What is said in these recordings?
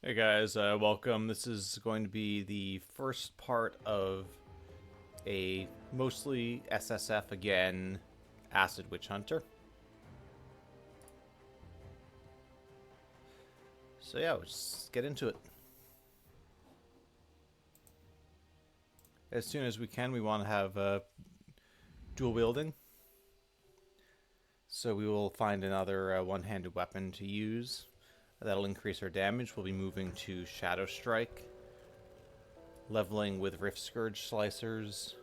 Hey guys, welcome. This is going to be the first part of a mostly SSF again Acid Witch Hunter. So yeah, let's get into it. As soon as we can, we want to have dual wielding. So we will find another one-handed weapon to use. That'll increase our damage. We'll be moving to Shadow Strike, leveling with Rift Scourge Slicers.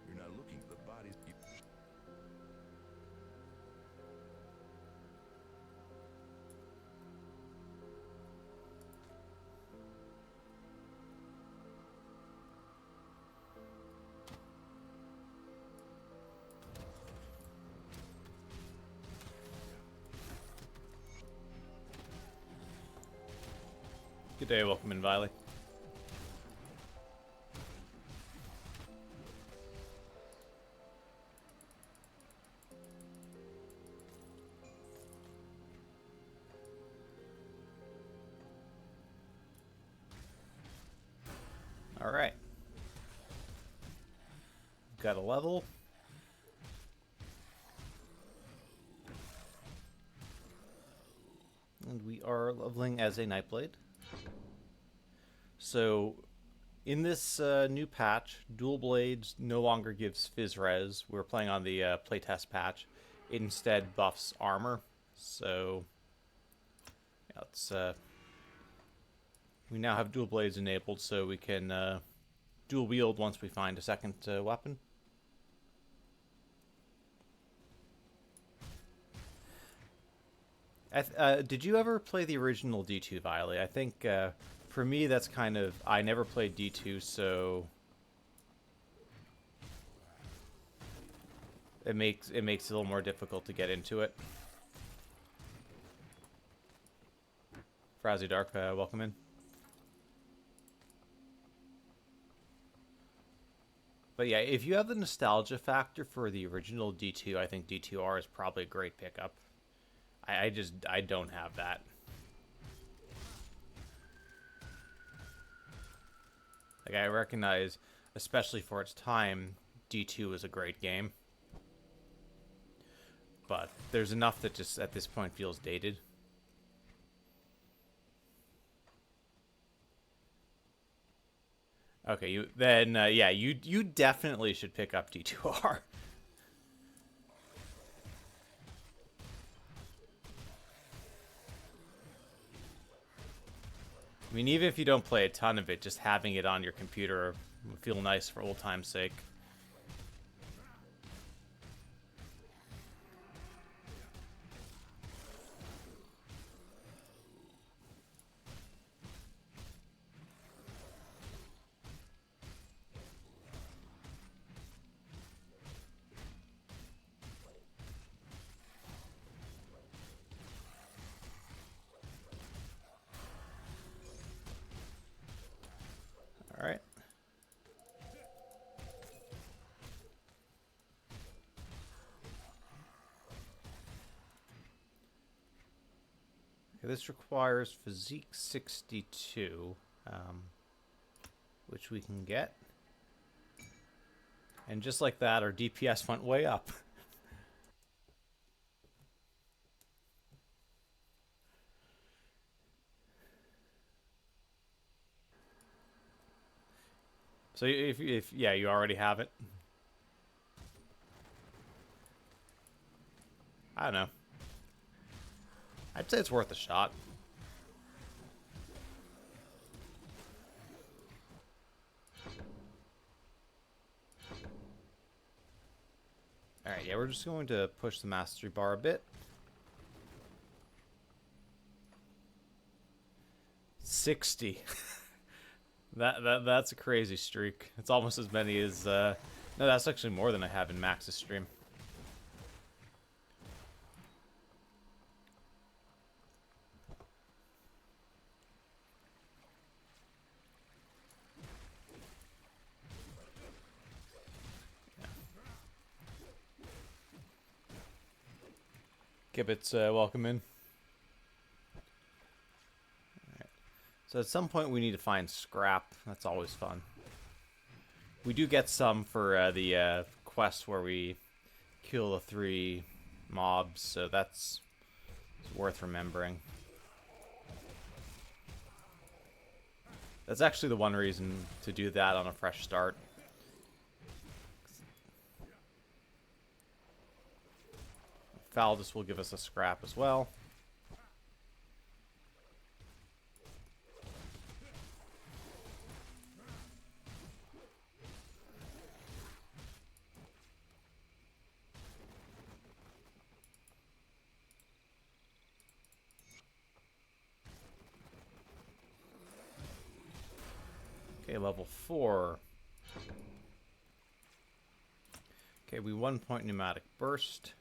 You're not looking for the bodies. Good day, welcome in, Viley. Alright. Got a level. And we are leveling as a Nightblade. So, in this new patch, Dual Blades no longer gives Phys Res. We're playing on the playtest patch. It instead buffs armor. So, yeah, we now have Dual Blades enabled, so we can dual wield once we find a second weapon. Did you ever play the original D2 Viley? I think for me that's kind of... I never played D2, so it makes it a little more difficult to get into it. Frowsy Dark, welcome in. But yeah, if you have the nostalgia factor for the original D2, I think D2R is probably a great pickup. I don't have that. Like, I recognize, especially for its time, D2 is a great game. But there's enough that just at this point feels dated. Okay, yeah, you definitely should pick up D2R. I mean, even if you don't play a ton of it, just having it on your computer would feel nice for old time's sake. Alright. Okay, this requires Physique 62, which we can get. And just like that, our DPS went way up. So if yeah, you already have it. I don't know. I'd say it's worth a shot. Alright, yeah, we're just going to push the mastery bar a bit. 60. That's a crazy streak. It's almost as many as no, that's actually more than I have in Max's stream. Gibbets, welcome in. Alright. So at some point we need to find scrap. That's always fun. We do get some for the quest where we kill the 3 mobs, so that's worth remembering. That's actually the one reason to do that on a fresh start. Faldus will give us a scrap as well. Okay, level 4. Okay, we 1 point pneumatic burst.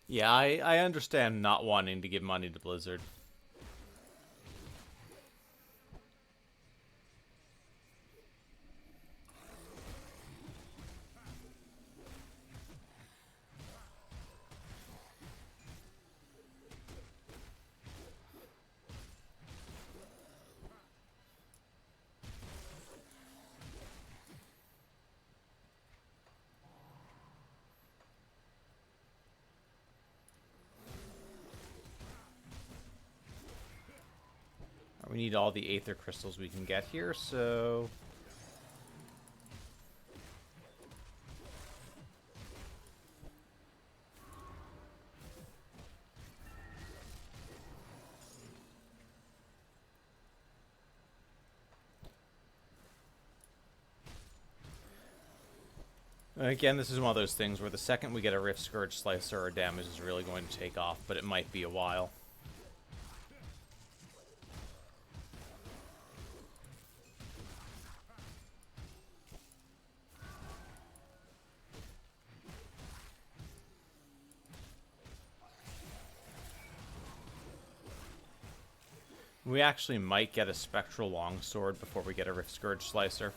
Yeah, I understand not wanting to give money to Blizzard. We need all the Aether Crystals we can get here, so... Again, this is one of those things where the second we get a Rift Scourge Slicer, our damage is really going to take off, but it might be a while. We actually might get a Spectral Longsword before we get a Rift Scourge Slicer,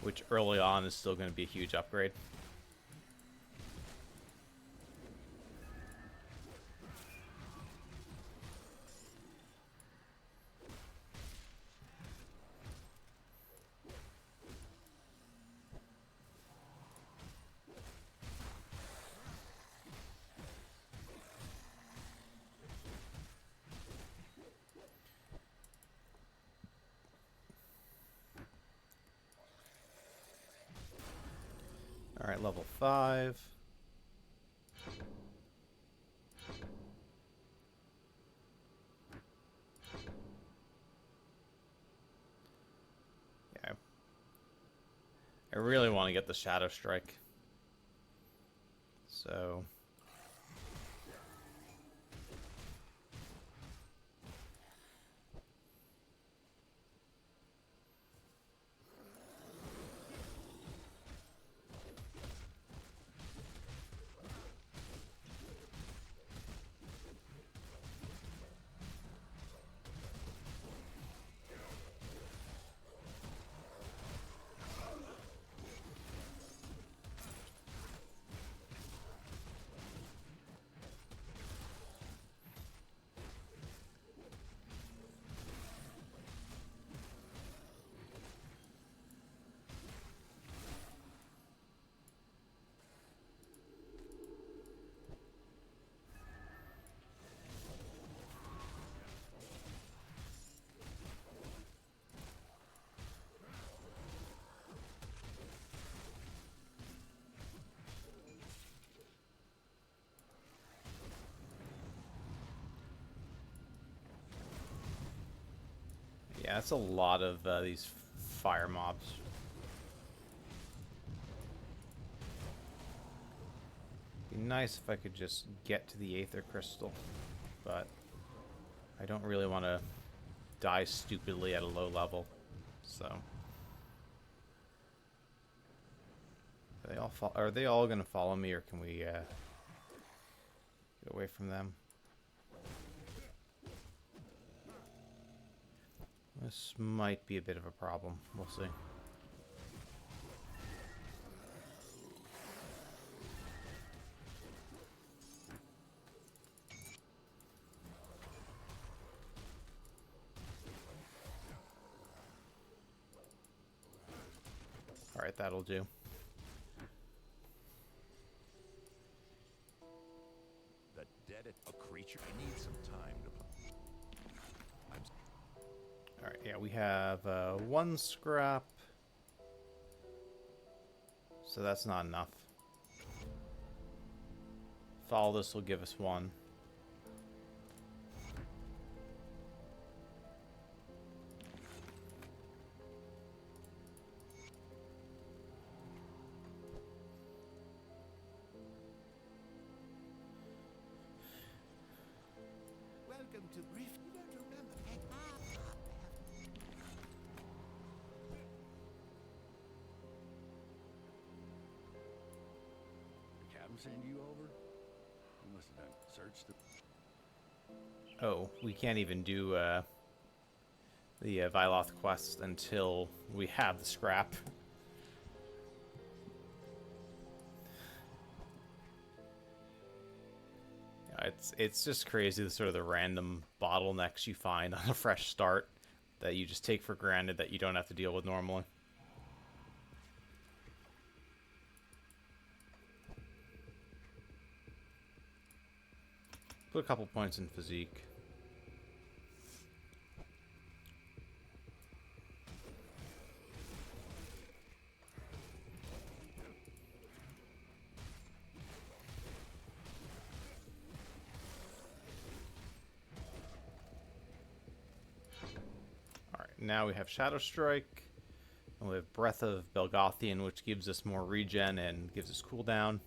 which early on is still going to be a huge upgrade. Alright, level 5. Yeah. I really want to get the Shadow Strike. So... Yeah, that's a lot of these fire mobs. Be nice if I could just get to the Aether Crystal, but I don't really want to die stupidly at a low level, so... Are they all going to follow me, or can we... Get away from them. This might be a bit of a problem. We'll see. Alright, that'll do. The dead a creature. I need some time to. Alright, yeah, we have 1 scrap. So that's not enough. Follow this will give us 1. Welcome to brief. You don't remember. The captain send you over? You must have done search the. Oh, we can't even do the Vyloth quest until we have the scrap. Yeah, it's just crazy the sort of the random bottlenecks you find on a fresh start that you just take for granted that you don't have to deal with normally. Put a couple points in physique. Alright, now we have Shadow Strike. And we have Breath of Belgothian, which gives us more regen and gives us cooldown.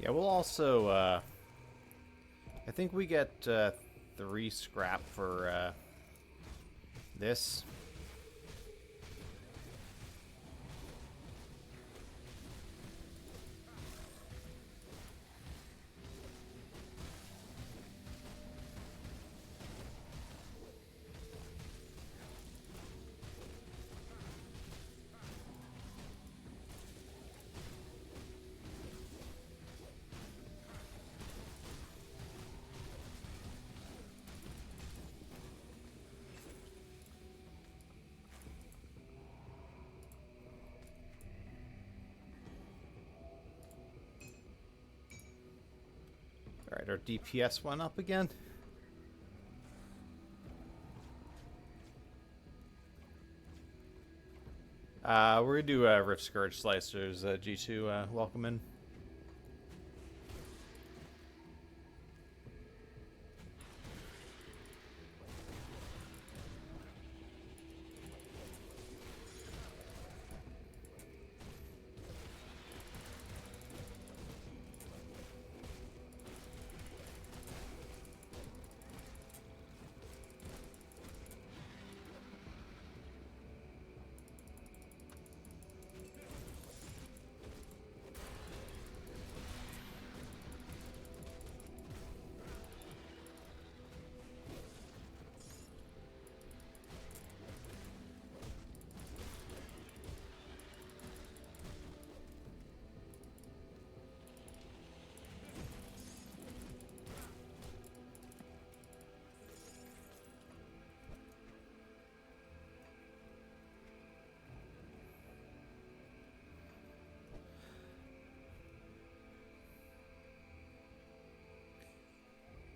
Yeah, we'll also, I think we get 3 scrap for this. Alright, our DPS went up again. We're gonna do Rift Scourge Slicers, G2, welcome in.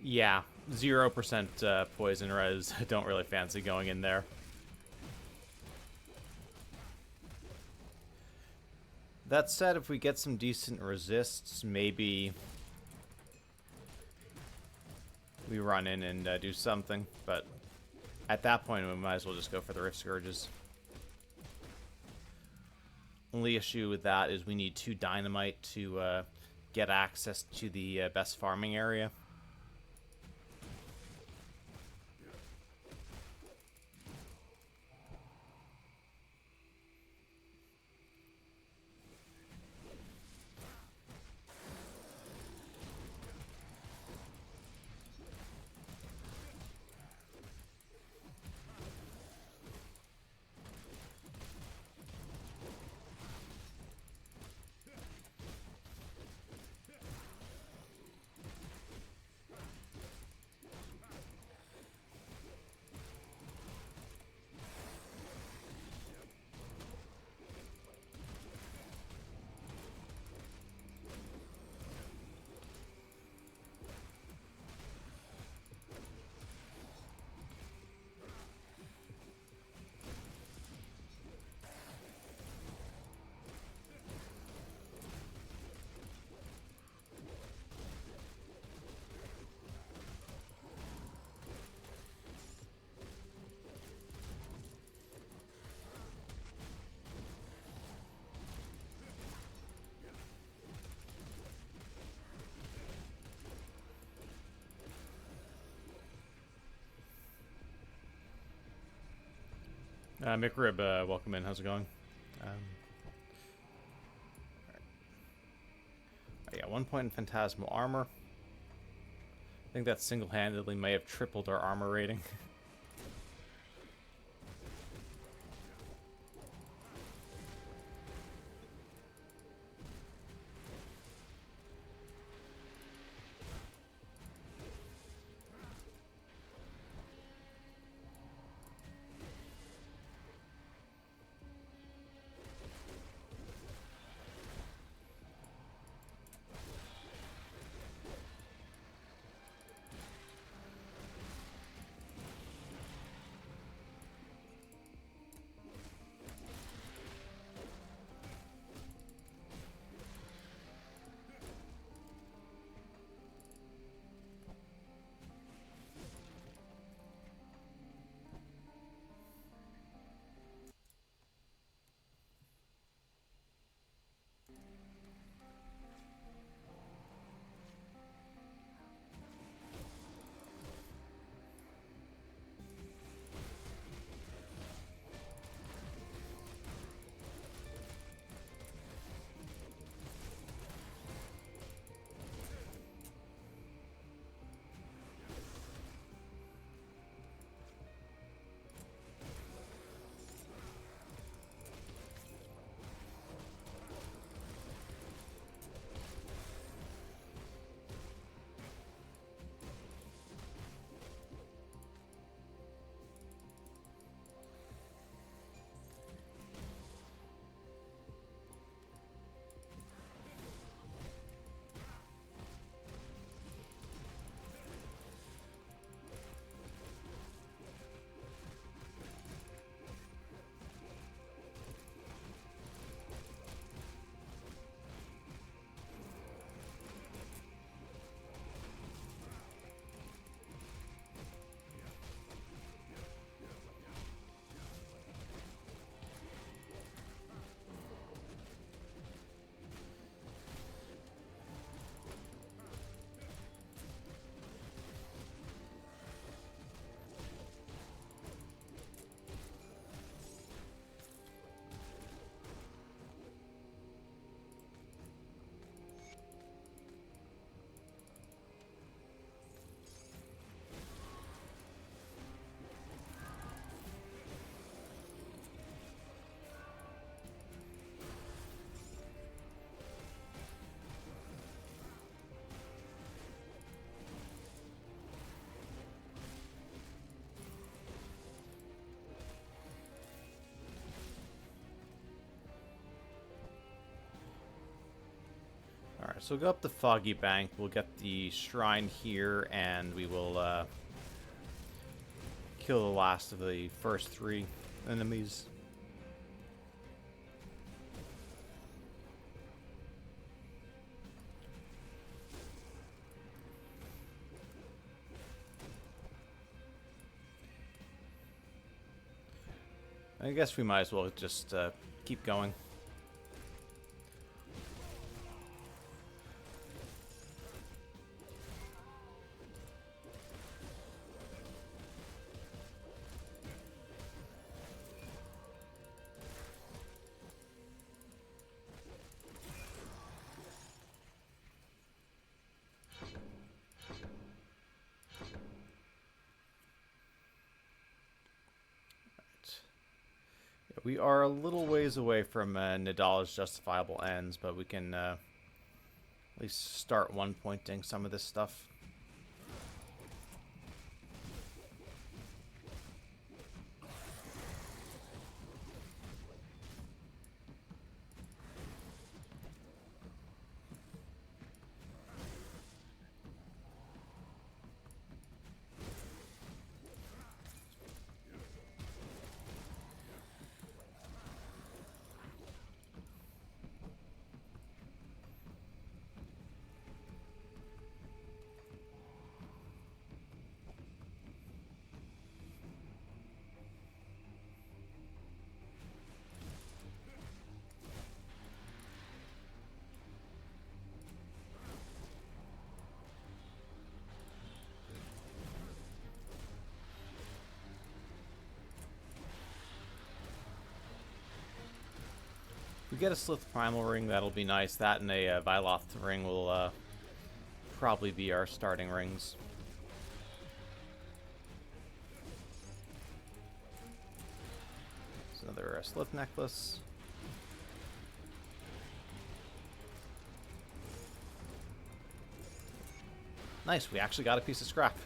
Yeah, 0% poison res. Don't really fancy going in there. That said, if we get some decent resists, maybe we run in and do something. But at that point, we might as well just go for the Rift Scourges. Only issue with that is we need 2 dynamite to get access to the best farming area. McRib, welcome in. How's it going? Yeah, 1 point in Phantasmal Armor. I think that single-handedly may have tripled our armor rating. Alright, so we'll go up to Foggy Bank, we'll get the shrine here, and we will kill the last of the first 3 enemies. I guess we might as well just keep going. We are a little ways away from Nadala's justifiable ends, but we can at least start one-pointing some of this stuff. If we get a Slith Primal ring, that'll be nice. That and a Vyloth ring will probably be our starting rings. It's another Slith necklace. Nice, we actually got a piece of scrap.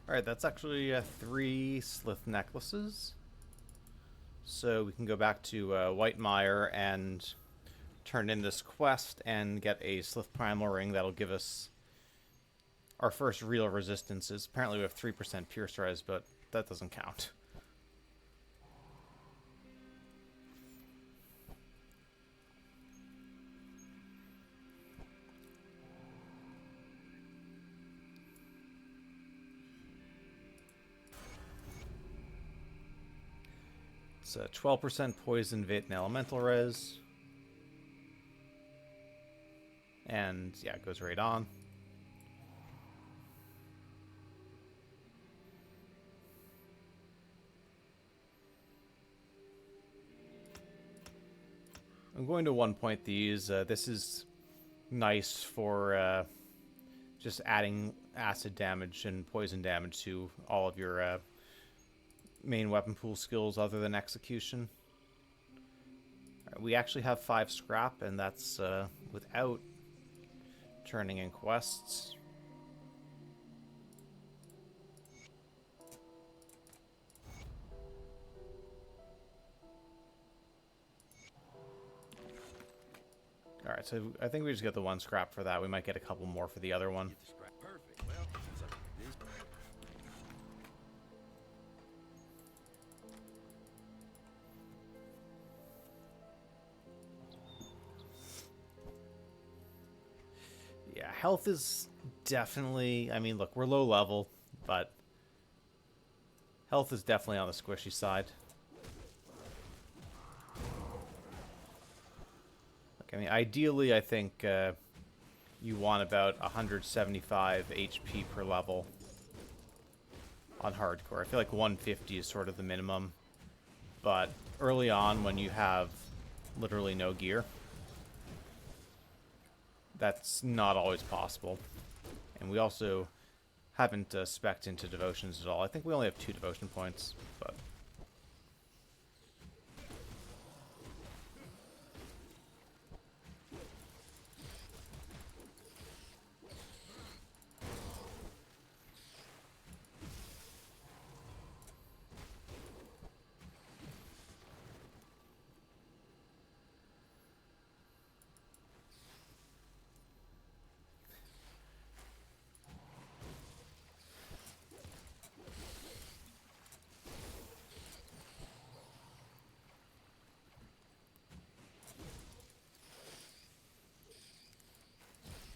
Alright, that's actually 3 Slith necklaces. So we can go back to Whitemire and turn in this quest and get a Slith Primal ring that'll give us our first real resistances. Apparently we have 3% Pierce Res, but that doesn't count. It's 12% Poison, Vit, and Elemental Res. And yeah, it goes right on. I'm going to 1-point these. This is nice for just adding acid damage and poison damage to all of your main weapon pool skills other than execution. Right, we actually have 5 scrap, and that's without turning in quests. Alright, so I think we just get the one scrap for that. We might get a couple more for the other one. Get the scrap. Perfect. Well, since I this. Yeah, health is definitely... I mean, look, we're low level, but health is definitely on the squishy side. Look, I mean, ideally, I think you want about 175 HP per level on hardcore. I feel like 150 is sort of the minimum, but early on when you have literally no gear, that's not always possible. And we also haven't spec'd into devotions at all. I think we only have 2 devotion points, but...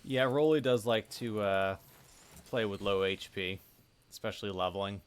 Yeah, Rolly does like to play with low HP, especially leveling.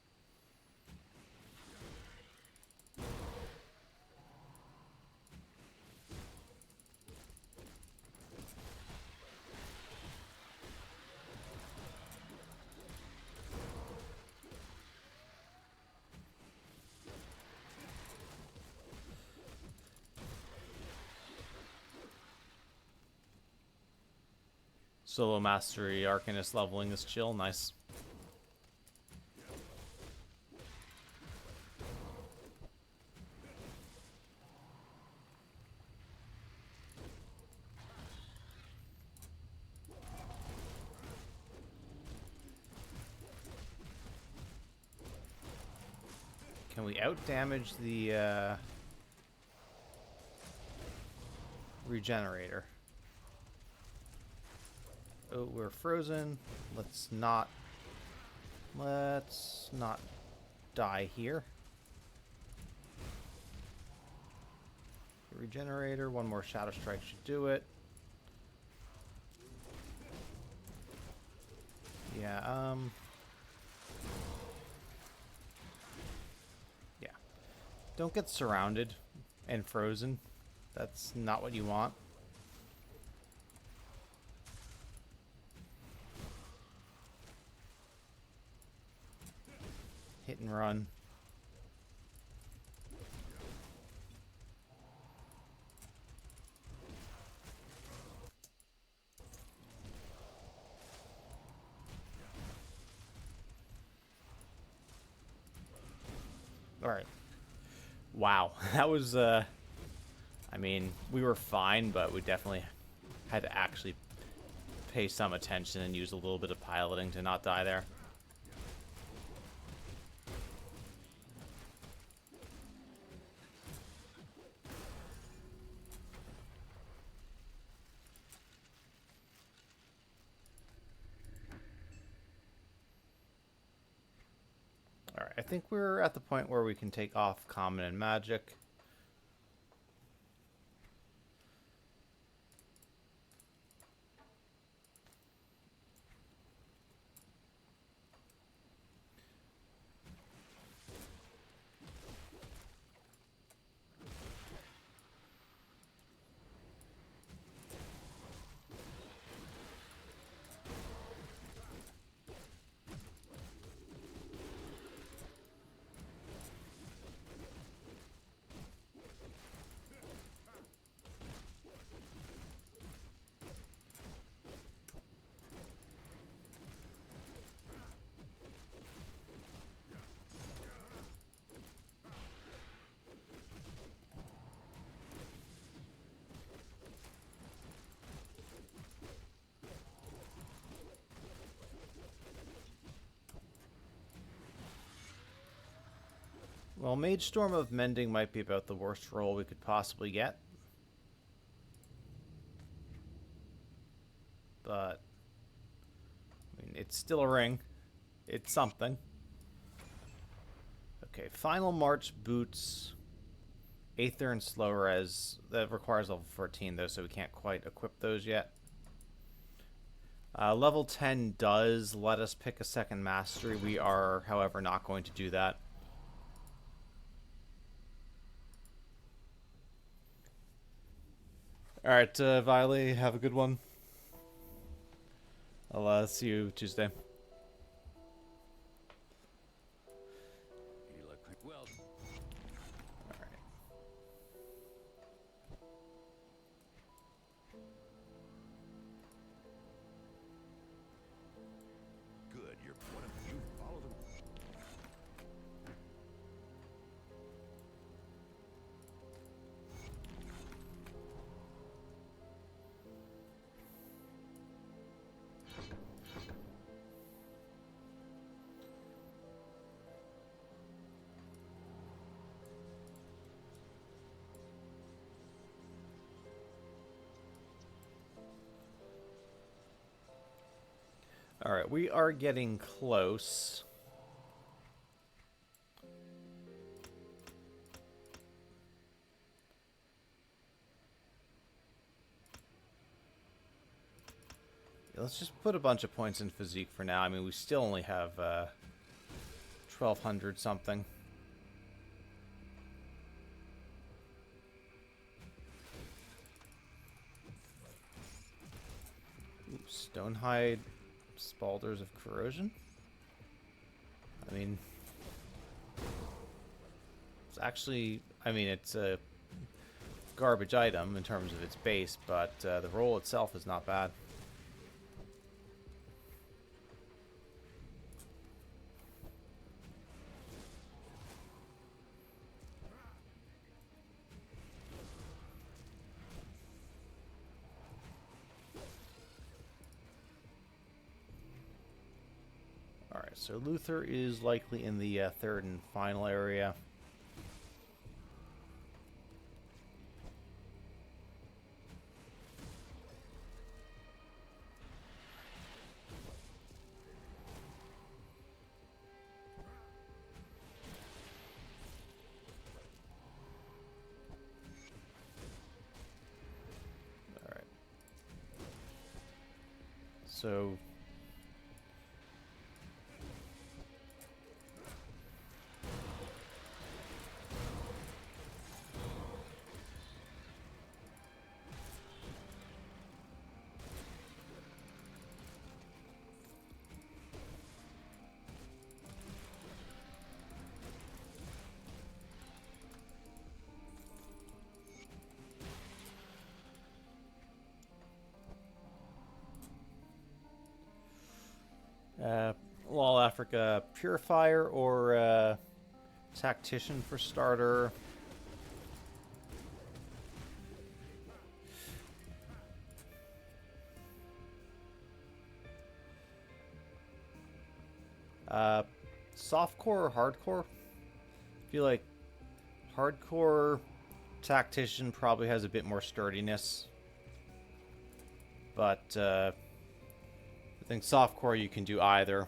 Solo Mastery Arcanist leveling is chill, nice. Can we out-damage the regenerator? Oh, we're frozen. Let's not die here. Regenerator, one more Shadow Strike should do it. Yeah, yeah. Don't get surrounded and frozen. That's not what you want. Hit and run. All right. Wow, that was I mean, we were fine, but we definitely had to actually pay some attention and use a little bit of piloting to not die there. Alright, I think we're at the point where we can take off Common and Magic. Well, Mage Storm of Mending might be about the worst roll we could possibly get. but I mean, it's still a ring. It's something. Okay, Final March boots Aether and Slow Res. That requires level 14 though, so we can't quite equip those yet. Level 10 does let us pick a second mastery. We are, however, not going to do that. Alright, Viley, have a good one. I'll see you Tuesday. You look well. Alright. Good. You're one of you. Follow the. Alright, we are getting close. Let's just put a bunch of points in physique for now. I mean, we still only have 1,200 something. Ooh, Stonehide, Spalders of Corrosion. I mean, it's actually, I mean, it's a garbage item in terms of its base, but the roll itself is not bad. Alright, so Luther is likely in the third and final area. Alright. So Wall Africa Purifier or Tactician for starter. Softcore or hardcore? I feel like hardcore Tactician probably has a bit more sturdiness. But I think softcore you can do either.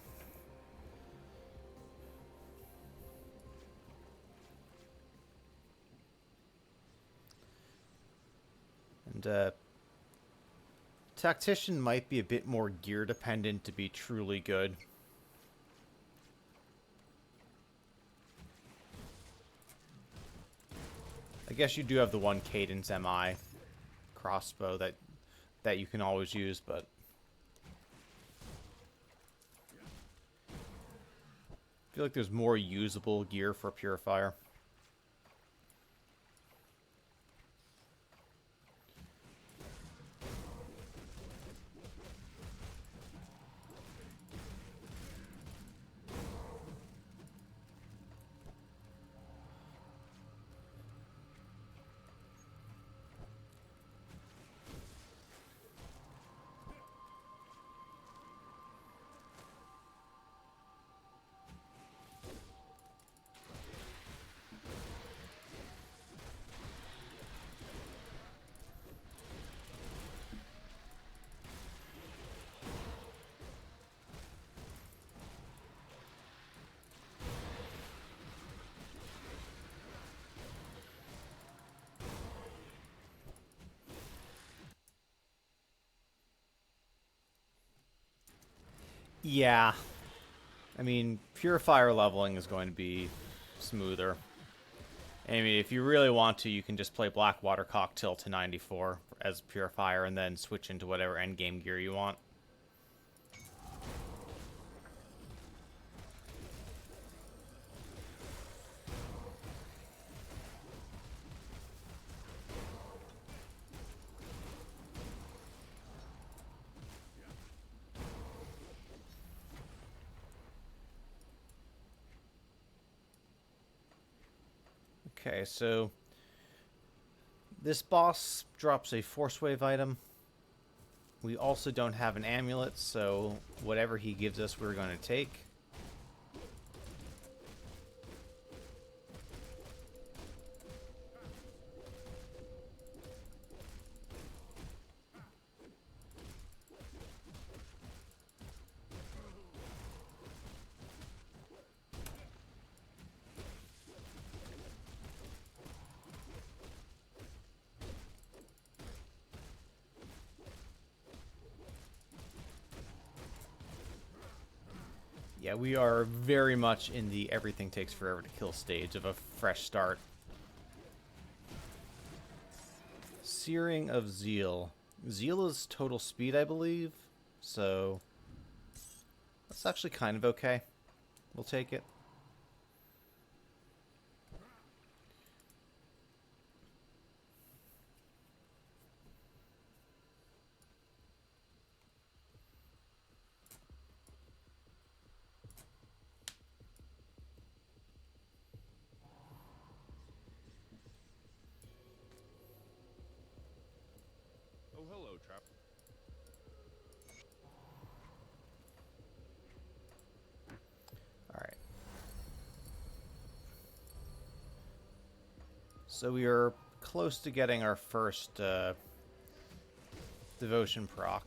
And Tactician might be a bit more gear dependent to be truly good. I guess you do have the one Cadence MI crossbow that you can always use, but I feel like there's more usable gear for Purifier. Yeah. I mean, Purifier leveling is going to be smoother. I mean, if you really want to, you can just play Blackwater Cocktail to 94 as Purifier and then switch into whatever endgame gear you want. Okay, so this boss drops a Force Wave item. We also don't have an amulet, so whatever he gives us, we're going to take. Yeah, we are very much in the everything takes forever to kill stage of a fresh start. Searing of Zeal. Zeal is total speed, I believe. So that's actually kind of okay. We'll take it. Oh, hello, Trap. Alright. So we are close to getting our first devotion proc.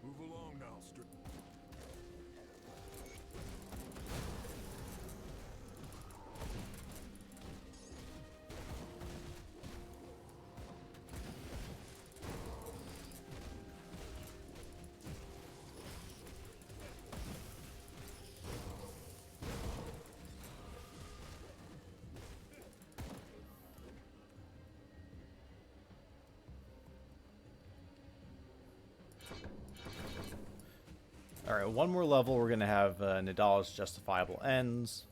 Move along now, Alright, one more level, we're going to have Nadala's Justifiable Ends.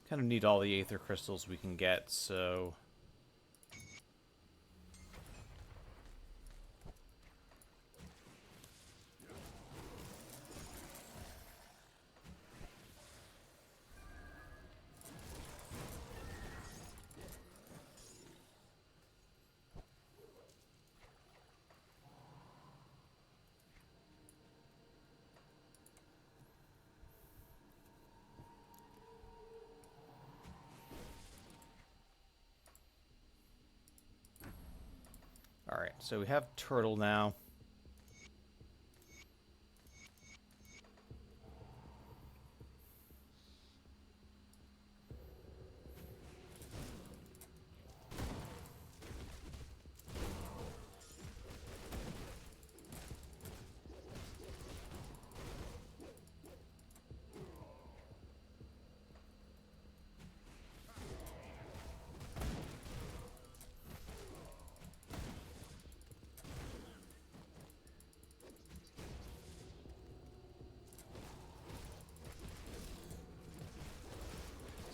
Kind of need all the Aether Crystals we can get, so... Alright, so we have Turtle now.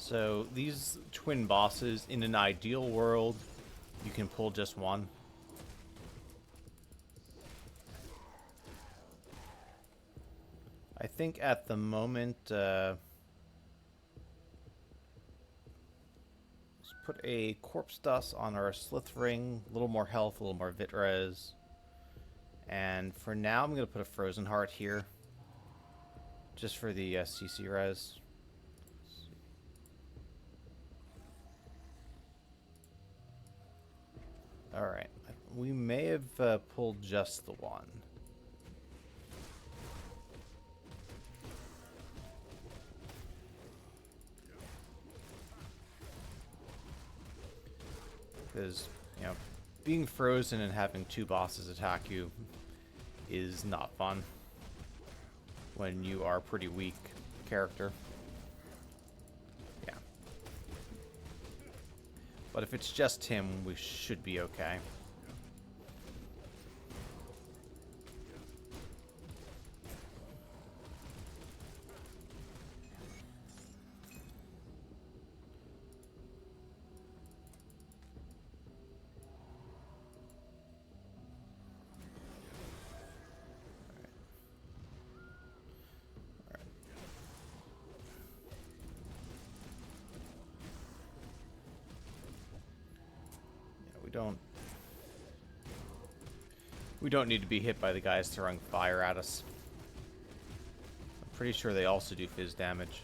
So these twin bosses, in an ideal world, you can pull just one. I think at the moment, let's put a corpse dust on our Slithring, a little more health, a little more Vitres. And for now, I'm going to put a Frozen Heart here, just for the CC res. Alright, we may have pulled just the one. Because, you know, being frozen and having two bosses attack you is not fun when you are a pretty weak character. Yeah. But if it's just him, we should be okay. We don't need to be hit by the guys throwing fire at us. I'm pretty sure they also do fizz damage.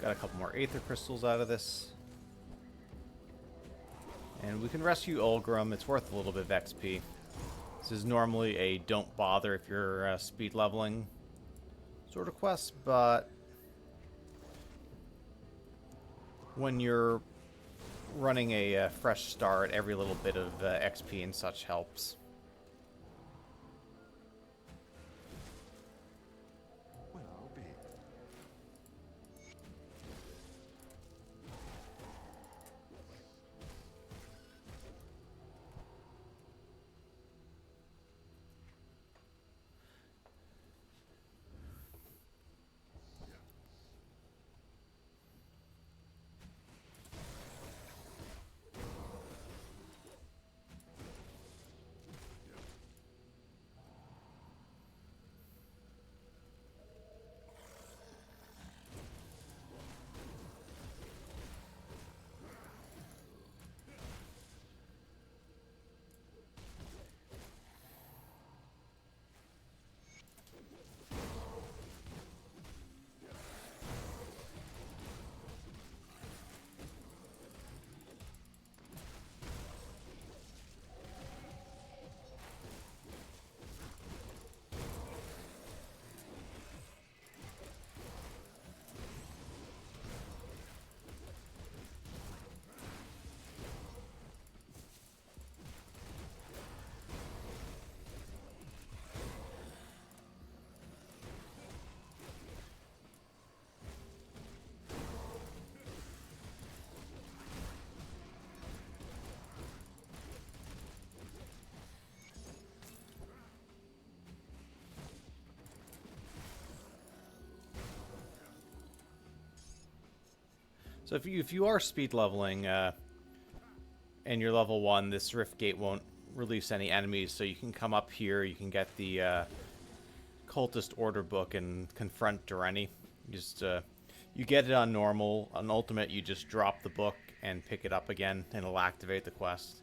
Got a couple more Aether Crystals out of this. And we can rescue Ulgrim. It's worth a little bit of XP. This is normally a don't bother if you're speed leveling sort of quest, but when you're running a fresh start, every little bit of XP and such helps. Well, I'll be. So if you are speed leveling and you're level 1, this Rift Gate won't release any enemies, so you can come up here, you can get the Cultist Order Book and confront Dureni. You get it on normal. On Ultimate, you just drop the book and pick it up again, and it'll activate the quest.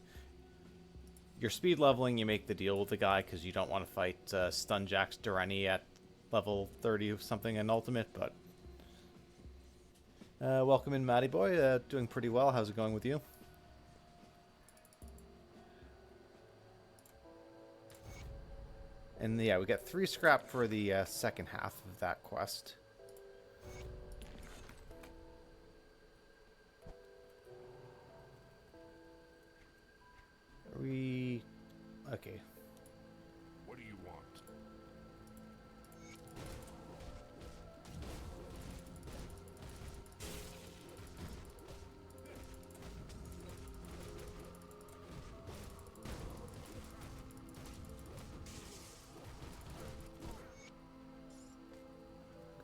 You're speed leveling, you make the deal with the guy because you don't want to fight Stunjax Dureni at level 30 or something in Ultimate, but welcome in, Matty Boy. Doing pretty well. How's it going with you? And yeah, we got 3 scrap for the second half of that quest. Okay.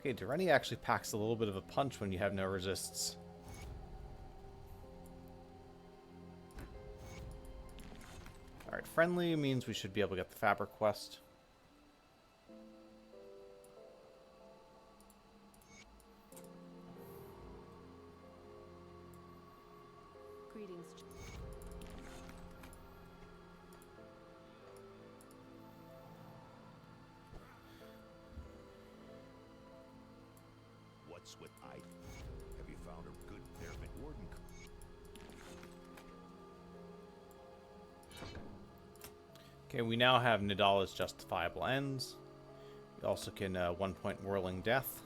Okay, Dureni actually packs a little bit of a punch when you have no resists. Alright, friendly means we should be able to get the fabric quest. Greetings. What's with I? Have you found a good therapy warden? Okay, we now have Nidala's justifiable ends. We also can 1-point whirling death.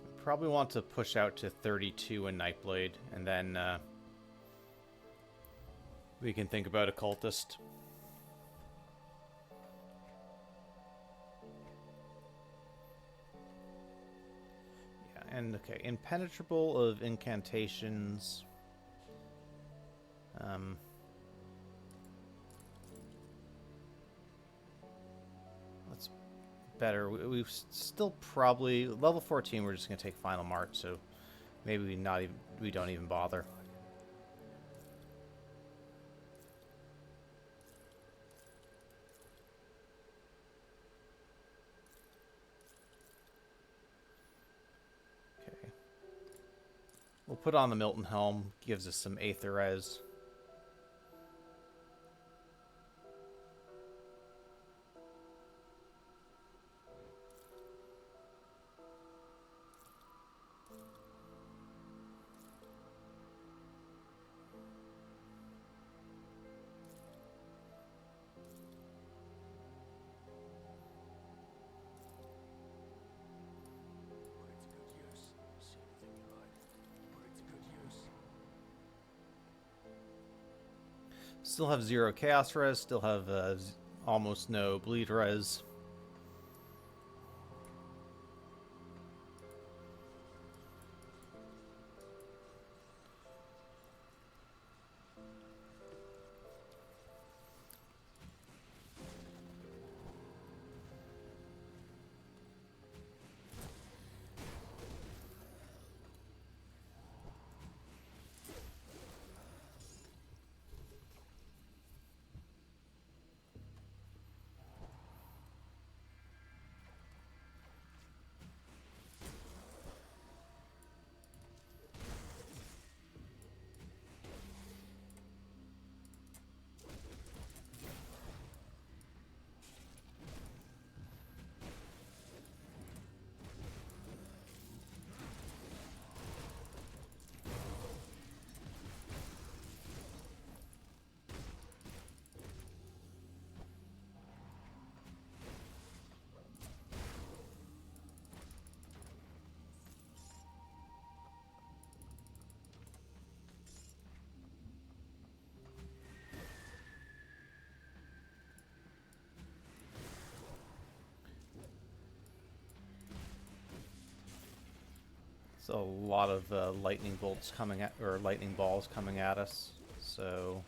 We probably want to push out to 32 in Nightblade, and then we can think about Occultist. Yeah, and okay, Impenetrable of incantations. That's better. We've still probably level 14. We're just gonna take Final March, so maybe we don't even bother. Okay, we'll put on the Milton Helm. Gives us some Aether Res. Still have 0 Chaos Res, still have almost no Bleed Res. So a lot of lightning bolts coming at, or lightning balls coming at us. So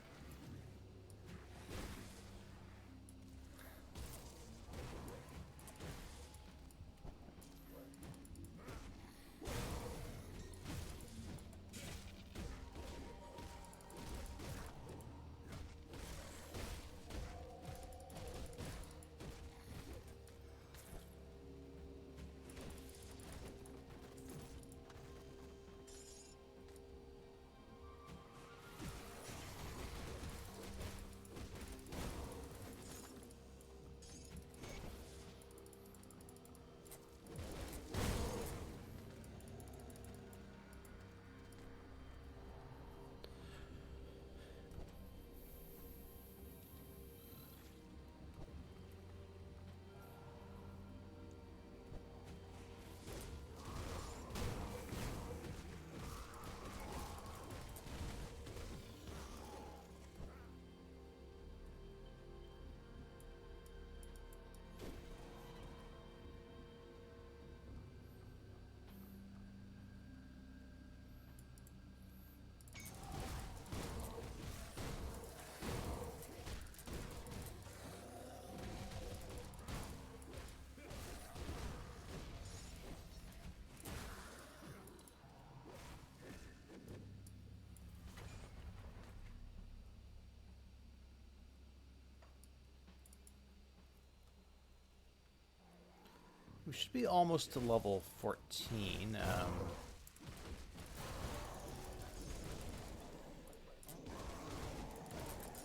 should be almost to level 14.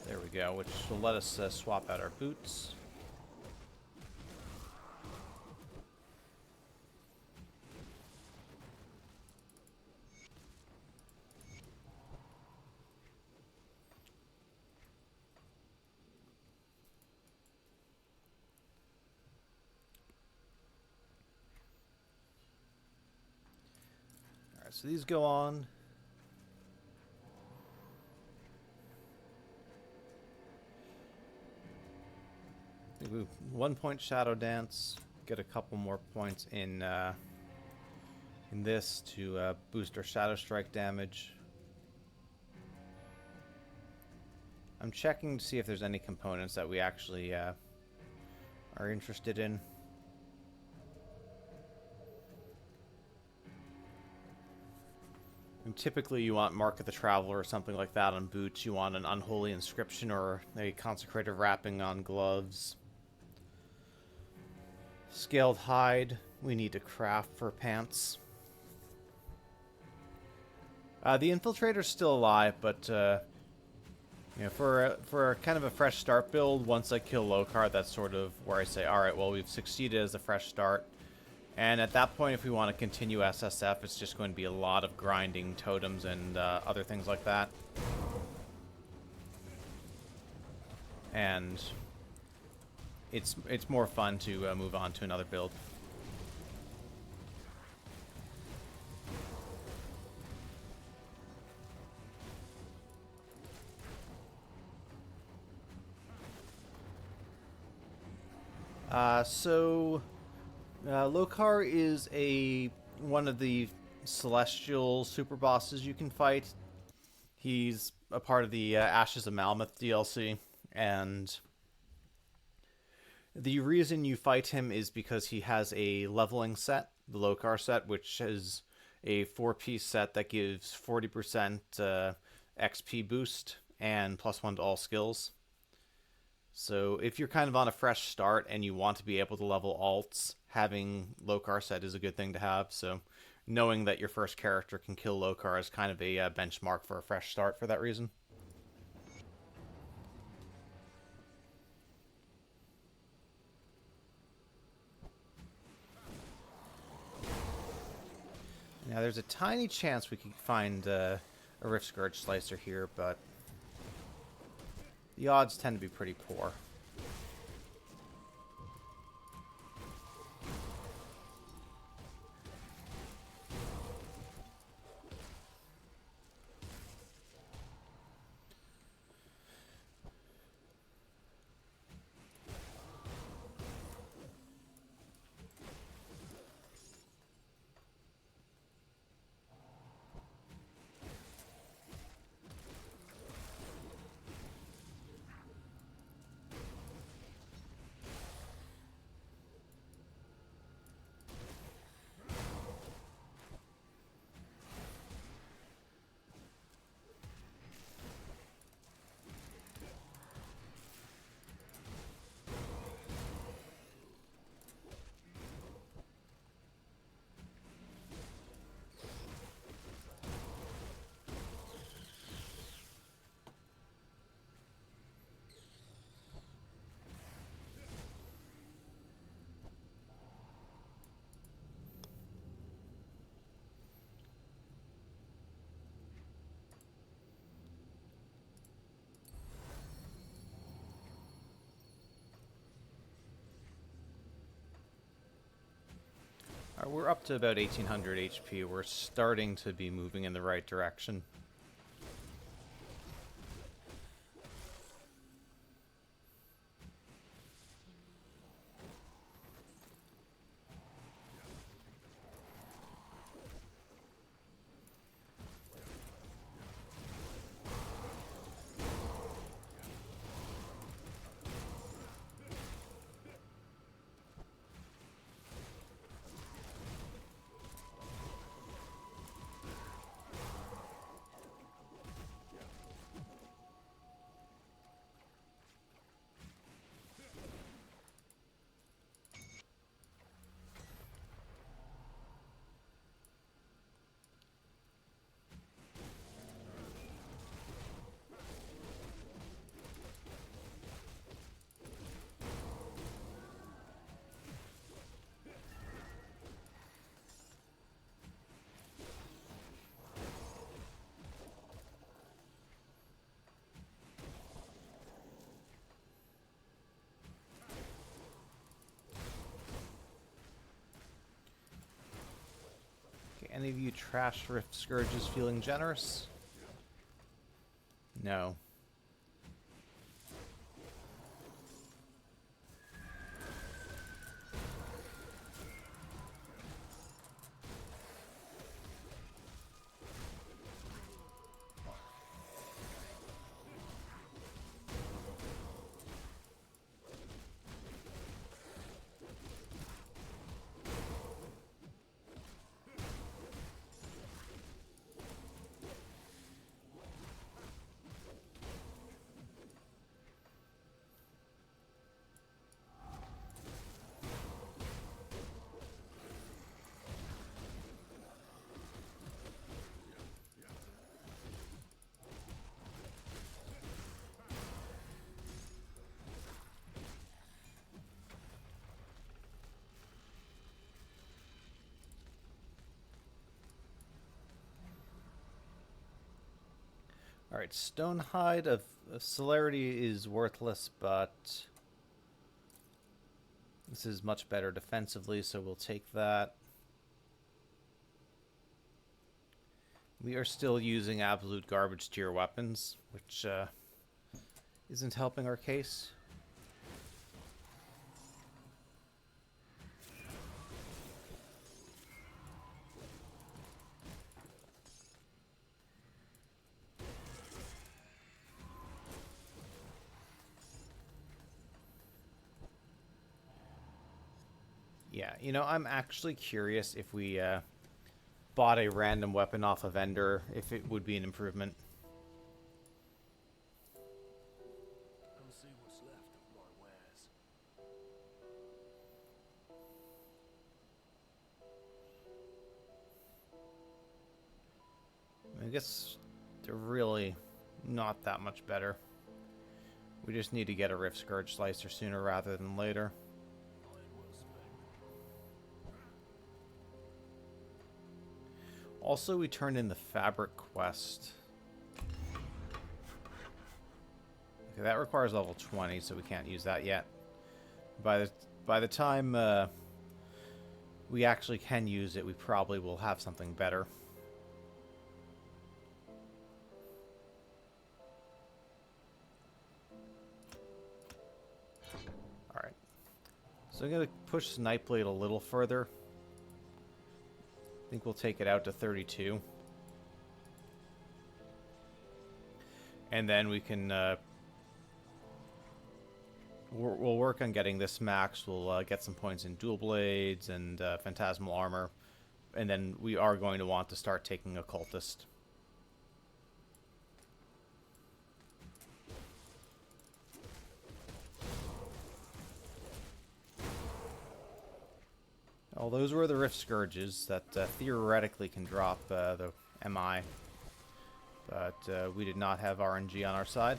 There we go, which will let us swap out our boots. Alright, so these go on. Ooh, 1 point Shadow Dance. Get a couple more points in this to boost our Shadow Strike damage. I'm checking to see if there's any components that we actually are interested in. And typically you want Mark of the Traveler or something like that on boots. You want an Unholy Inscription or a Consecrated Wrapping on gloves. Scaled Hide, we need to craft for pants. The Infiltrator's still alive, but you know, for kind of a fresh start build, once I kill Lokar, that's sort of where I say, alright, well, we've succeeded as a fresh start. And at that point, if we want to continue SSF, it's just going to be a lot of grinding totems and other things like that. And it's more fun to move on to another build. Lokar is one of the celestial super bosses you can fight. He's a part of the Ashes of Malmoth DLC, and the reason you fight him is because he has a leveling set, the Lokar set, which is a 4-piece set that gives 40% XP boost and +1 to all skills. So if you're kind of on a fresh start and you want to be able to level alts, having Lokar set is a good thing to have. So knowing that your first character can kill Lokar is kind of a benchmark for a fresh start for that reason. Now there's a tiny chance we could find a Rift Scourge Slicer here, but the odds tend to be pretty poor. We're up to about 1800 HP. We're starting to be moving in the right direction. any of you trash Rift Scourges feeling generous? No. Alright, Stonehide of Celerity is worthless, but this is much better defensively, so we'll take that. We are still using absolute garbage tier weapons, which isn't helping our case. Yeah, you know, I'm actually curious if we bought a random weapon off a vendor, if it would be an improvement. Come see what's left of my wares. I guess they're really not that much better. We just need to get a Rift Scourge Slicer sooner rather than later. Also, we turned in the Fabric Quest. Okay, that requires level 20, so we can't use that yet. By the time we actually can use it, we probably will have something better. Alright. So I'm going to push Snipe Blade a little further. I think we'll take it out to 32. And then we can... we'll work on getting this max. We'll get some points in Dual Blades and Phantasmal Armor. And then we are going to want to start taking Occultist. Well, those were the Rift Scourges that theoretically can drop the MI. But we did not have RNG on our side.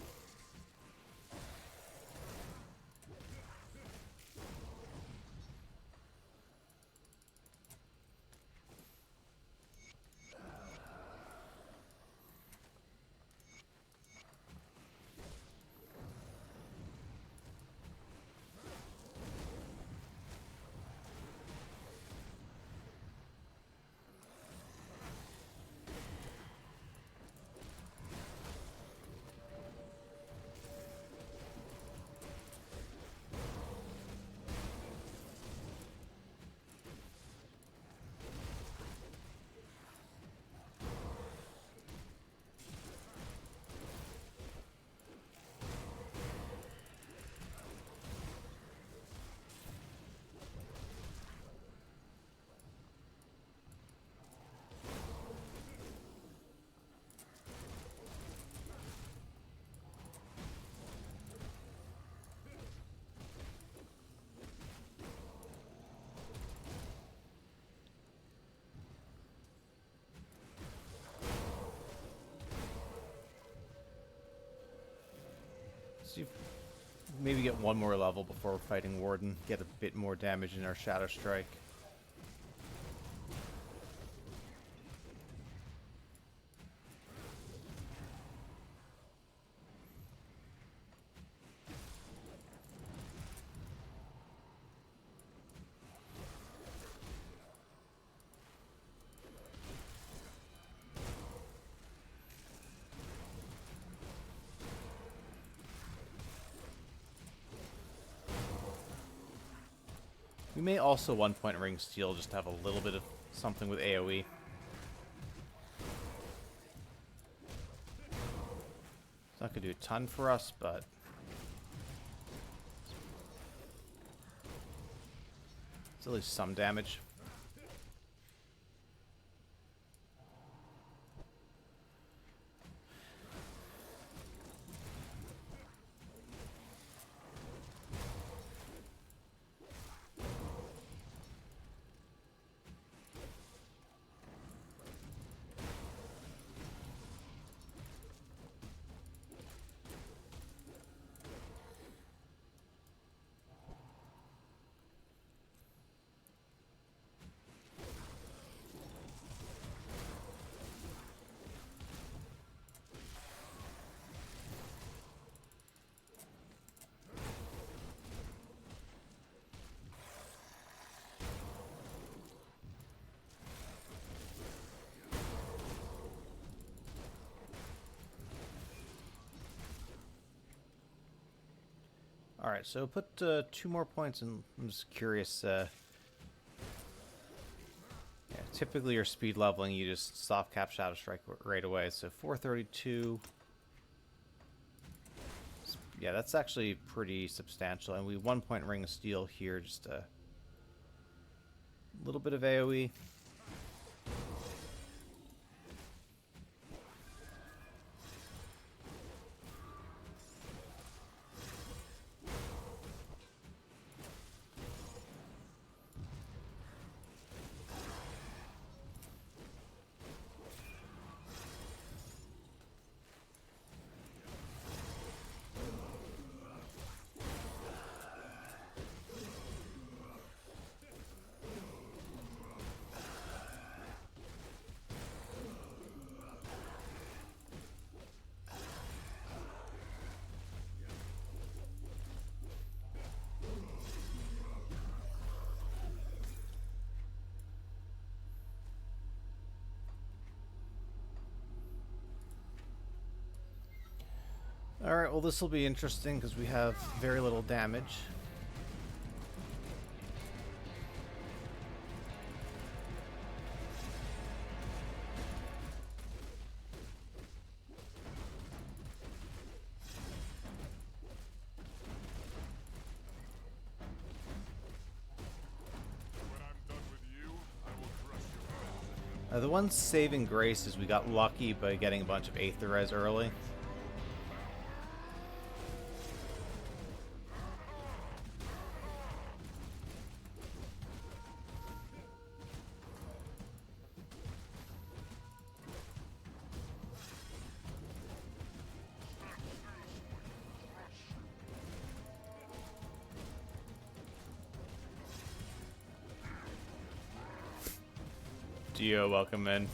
See if maybe get one more level before fighting Warden. Get a bit more damage in our Shadow Strike. We may also 1-point ring steel just to have a little bit of something with AoE. It's not going to do a ton for us, but... it's at least some damage. Alright, so put 2 more points in. I'm just curious. Yeah, typically your speed leveling, you just soft cap Shadow Strike right away. So 432. Yeah, that's actually pretty substantial. And we 1-point ring of steel here, just a little bit of AoE. Alright, well this will be interesting because we have very little damage. The one saving grace is we got lucky by getting a bunch of Aether Res early. Geo, welcome in.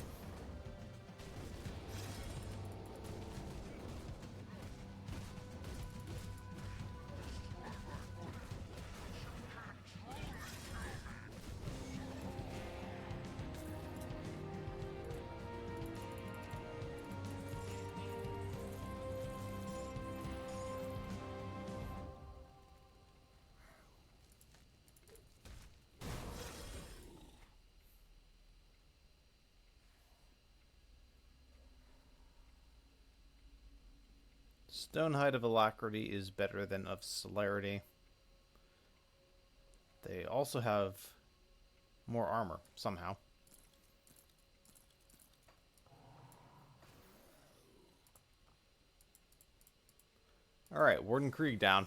Stonehide of Alacrity is better than of Celerity. They also have more armor, somehow. Alright, Warden Krieg down.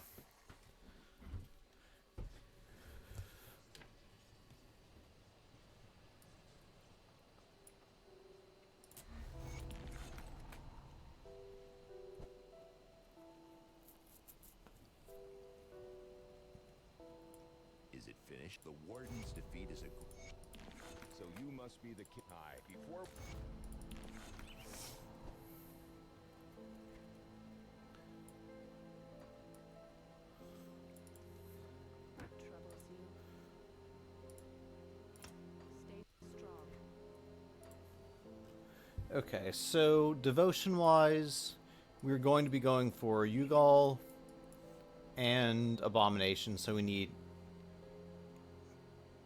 Is it finished? The Warden's defeat is a... So you must be the kid. Hi. Before... Troubles you. Stay strong. Okay, so devotion-wise, we're going to be going for Yugal and Abomination, so we need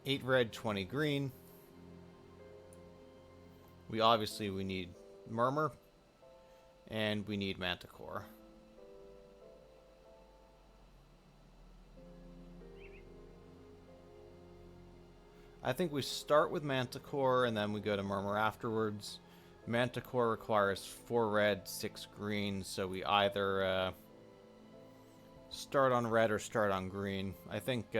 8 red, 20 green. We need Murmur, and we need Manticore. I think we start with Manticore and then we go to Murmur afterwards. Manticore requires 4 red, 6 green, so we either start on red or start on green. I think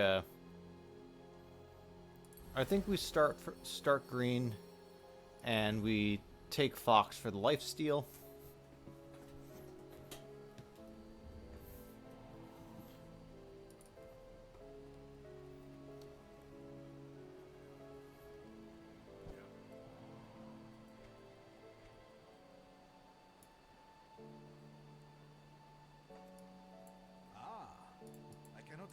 we start green, and we take Fox for the lifesteal. I cannot.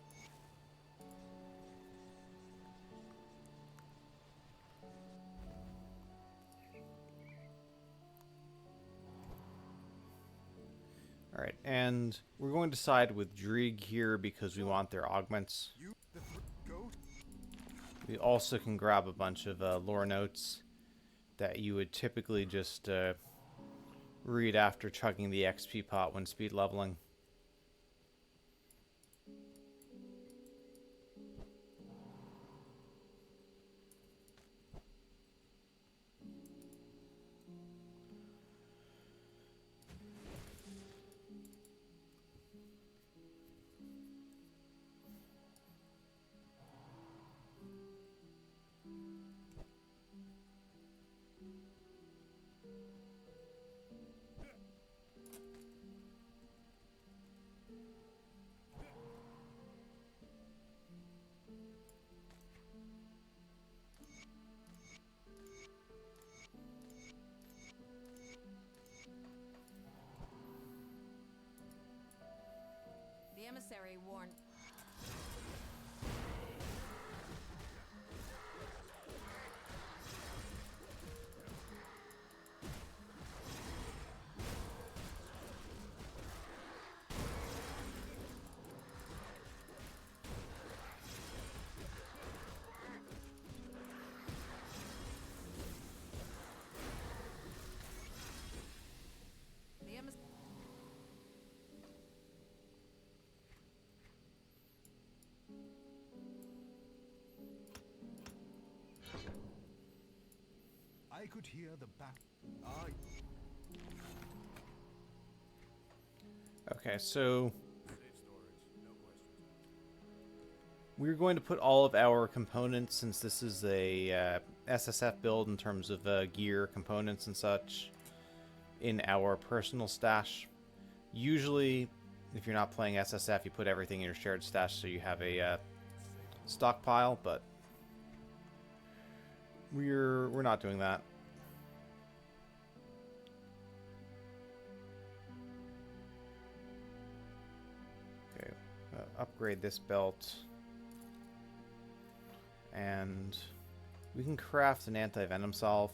Alright, and we're going to side with Drieg here because we want their augments. You, the goat? We also can grab a bunch of lore notes that you would typically just read after chugging the XP pot when speed leveling. The emissary warned. The emissary. I could hear the back. Okay, so we're going to put all of our components, since this is a SSF build in terms of gear, components, and such, in our personal stash. Usually, if you're not playing SSF, you put everything in your shared stash so you have a stockpile, but we're not doing that. Okay, upgrade this belt, and we can craft an anti-venom salve,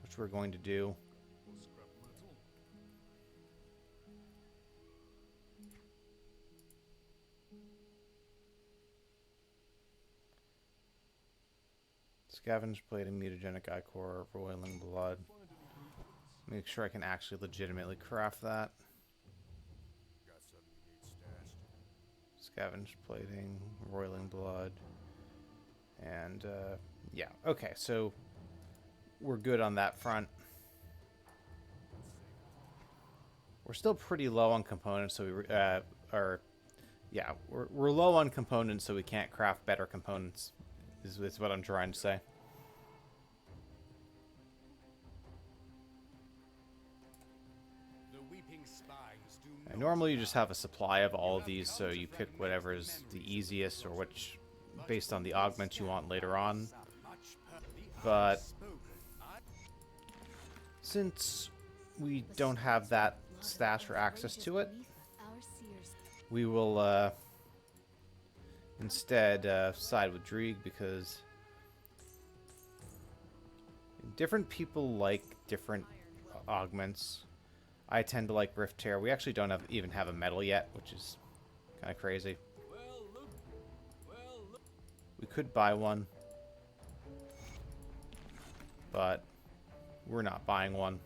which we're going to do. Scavenge plate and mutagenic ichor, roiling blood. Make sure I can actually legitimately craft that. Got something you need stashed. Scavenge plating, roiling blood, and yeah. Okay, so we're good on that front. We're still pretty low on components, so we're low on components, so we can't craft better components. Is what I'm trying to say. The weeping spines do And normally you just have a supply of all of these, so you pick whatever is the easiest or which, based on the augments you want later on. But since we don't have that stash or access to it, we will instead side with Drieg, because different people like different augments. I tend to like Rift Tear. We actually don't even have a medal yet, which is kind of crazy. We could buy one. but we're not buying one.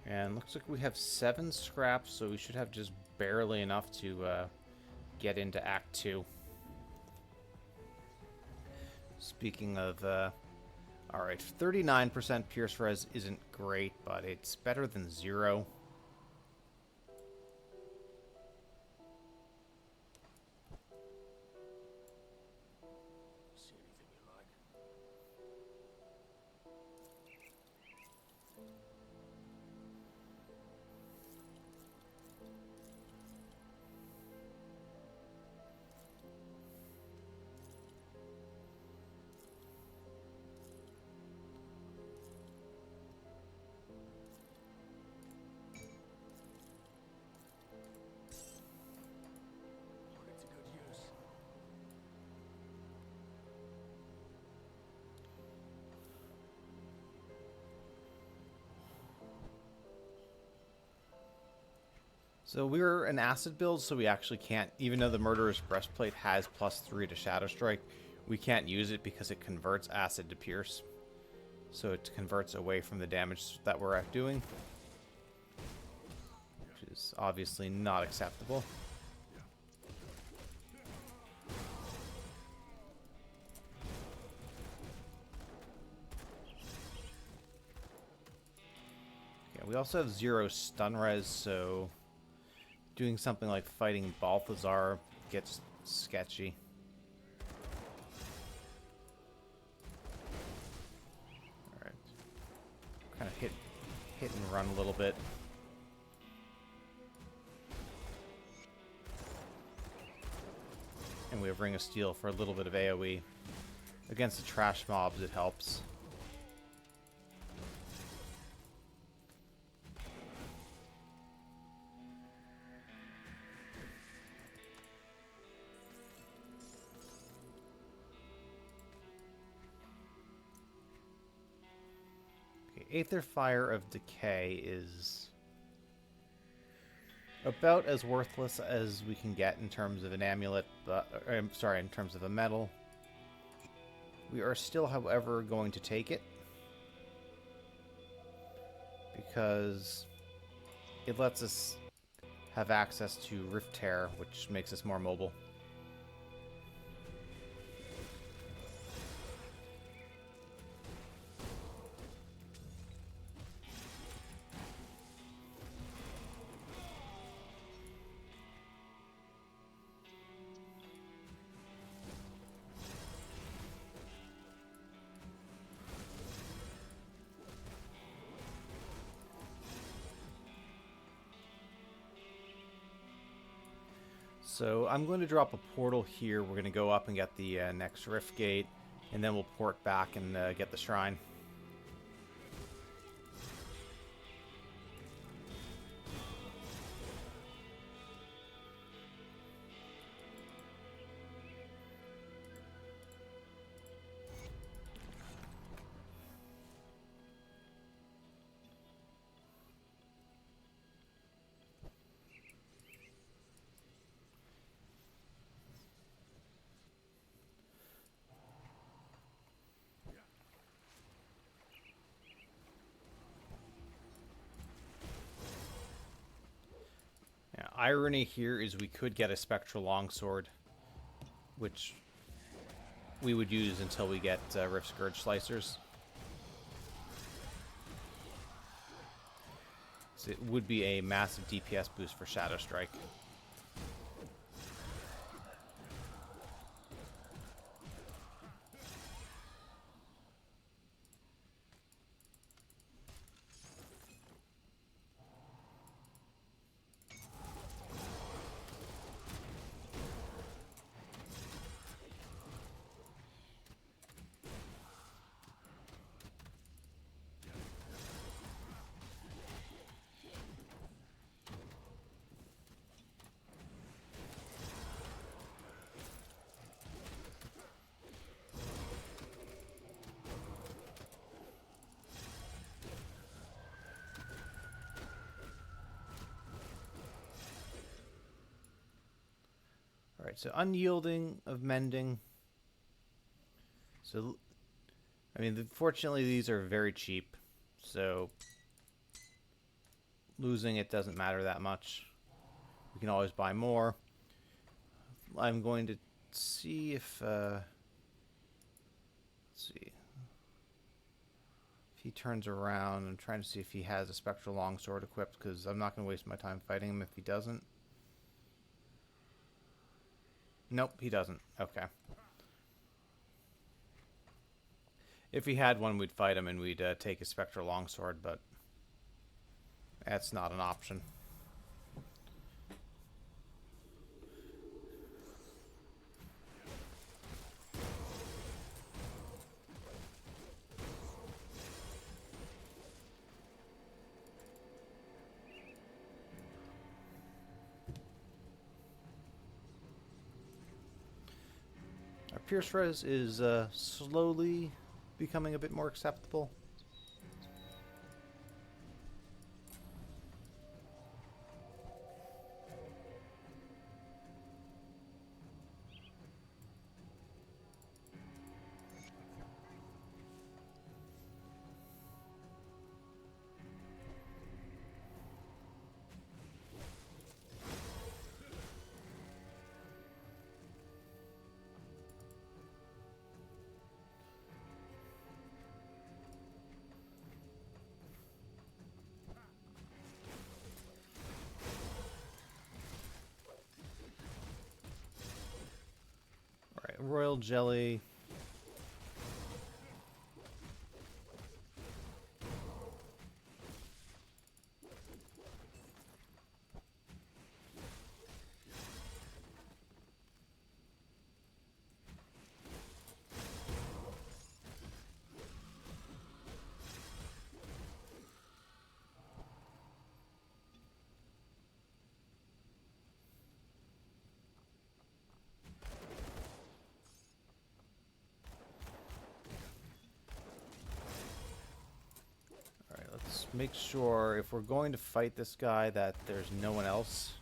And looks like we have 7 scraps, so we should have just barely enough to get into Act 2. Speaking of, alright, 39% Pierce Res isn't great, but it's better than 0. See anything you like? Put it to good use. So we're an acid build, so we actually can't, even though the Murderer's Breastplate has +3 to Shadow Strike, we can't use it because it converts acid to pierce. So it converts away from the damage that we're doing, which is obviously not acceptable. Okay, we also have 0 stun res, so doing something like fighting Balthazar gets sketchy. Alright. Kind of hit and run a little bit. And we have Ring of Steel for a little bit of AoE. Against the trash mobs, it helps. Aether Fire of Decay is about as worthless as we can get in terms of an amulet, but I'm sorry, in terms of a medal. We are still, however, going to take it because it lets us have access to Rift Tear, which makes us more mobile. So I'm going to drop a portal here. We're going to go up and get the next Rift Gate, and then we'll port back and get the Shrine. Irony here is we could get a Spectral Longsword, which we would use until we get Rift Scourge Slicers. So it would be a massive DPS boost for Shadow Strike. Alright, so unyielding of mending. So, I mean, fortunately these are very cheap, so losing it doesn't matter that much. We can always buy more. I'm going to see if, let's see. If he turns around, I'm trying to see if he has a Spectral Longsword equipped, because I'm not going to waste my time fighting him if he doesn't. Nope, he doesn't. Okay. If he had one, we'd fight him and we'd take his Spectral Longsword, but that's not an option. Our Pierce Res is slowly becoming a bit more acceptable. Alright, Royal Jelly. Alright, let's make sure if we're going to fight this guy that there's no one else.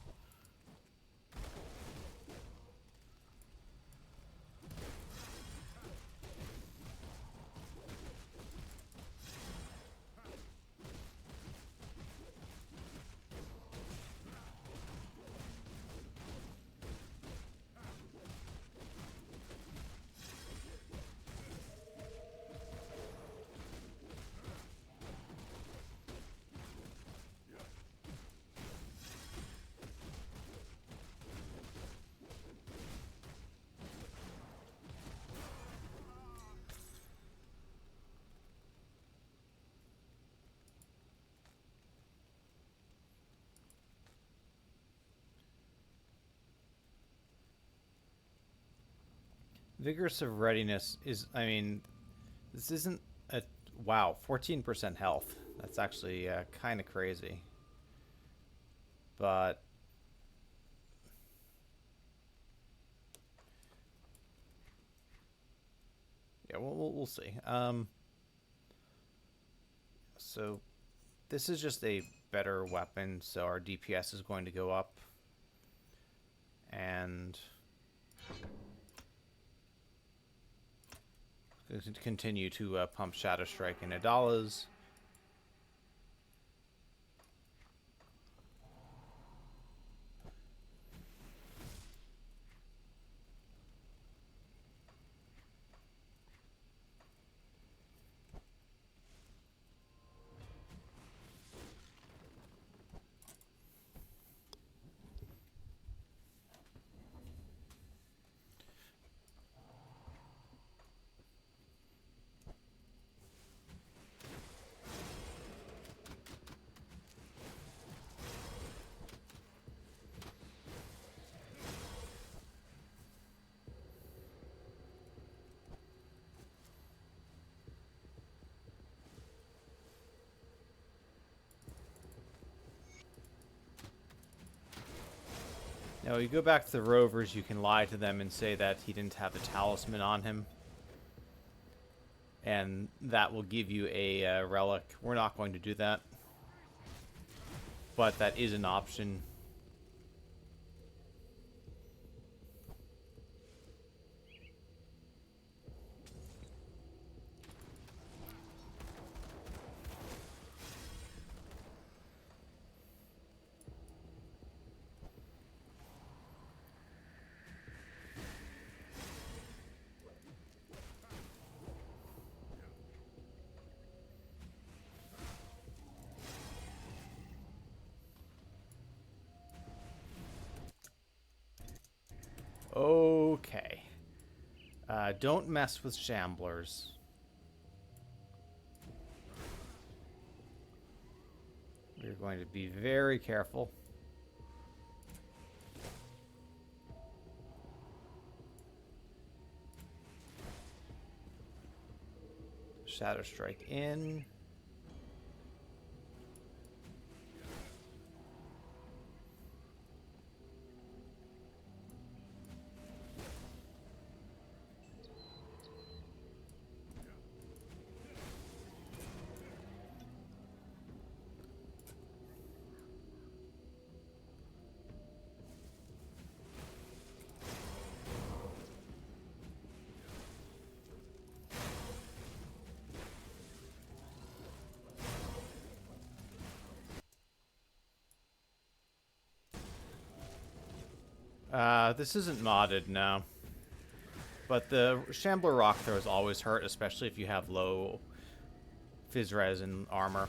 Vigorous of Readiness is, I mean, this isn't a, wow, 14% health. That's actually kind of crazy. But yeah, we'll see. So this is just a better weapon, so our DPS is going to go up. And continue to pump Shadow Strike in Adalas. Now, you go back to the Rovers, you can lie to them and say that he didn't have a talisman on him. And that will give you a relic. We're not going to do that. But that is an option. Okay. Don't mess with Shamblers. We're going to be very careful. Shadow Strike in. This isn't modded now. But the Shambler Rock throws always hurt, especially if you have low Phys Res and armor.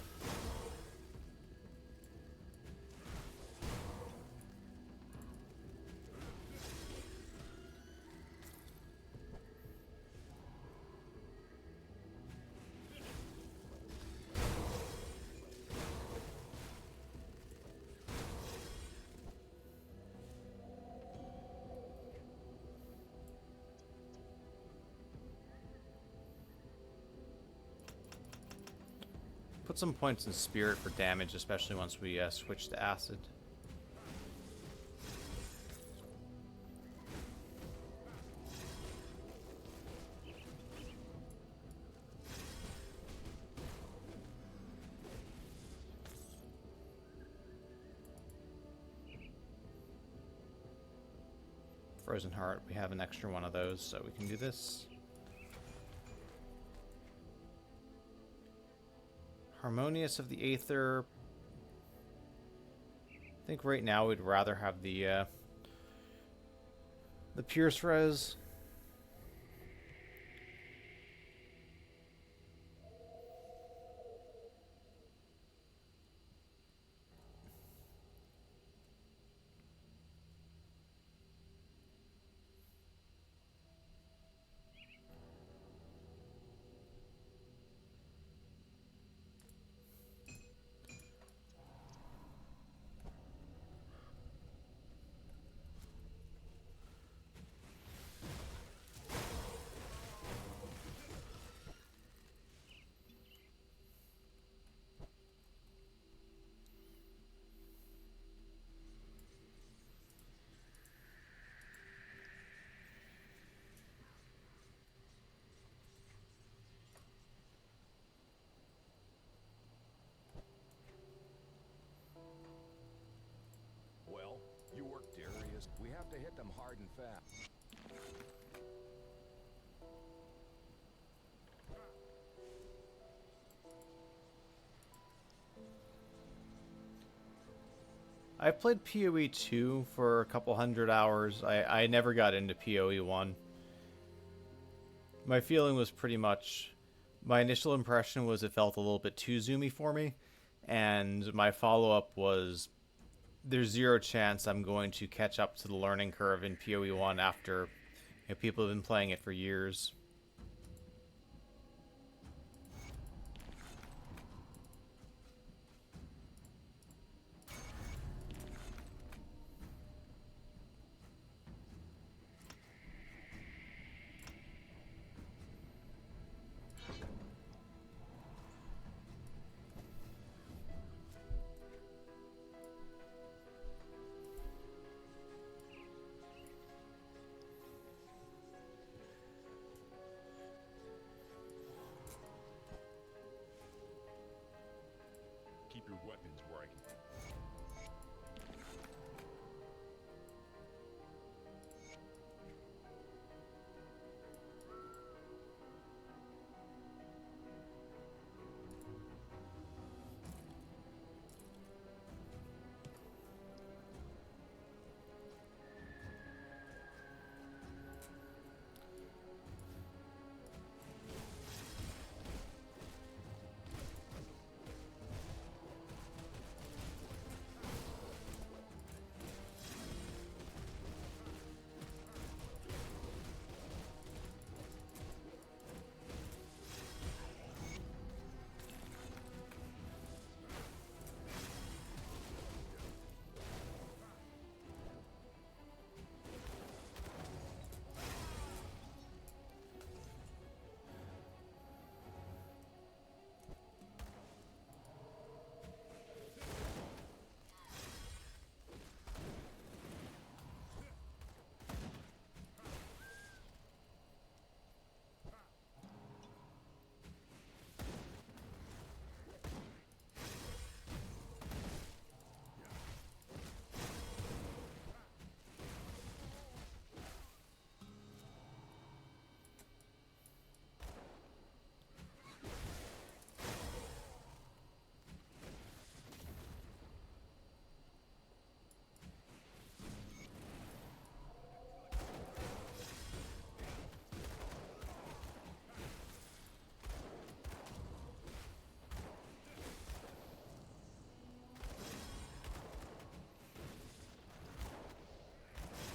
Put some points in Spirit for damage, especially once we switch to Acid. Frozen Heart, we have an extra one of those, so we can do this. Harmonious of the Aether. I think right now we'd rather have the Pierce Res. Well, you work, Darius. We have to hit them hard and fast. I played PoE 2 for a couple hundred hours. I never got into PoE 1. My feeling was pretty much... My initial impression was it felt a little bit too zoomy for me. And my follow-up was... There's zero chance I'm going to catch up to the learning curve in PoE 1 after people have been playing it for years.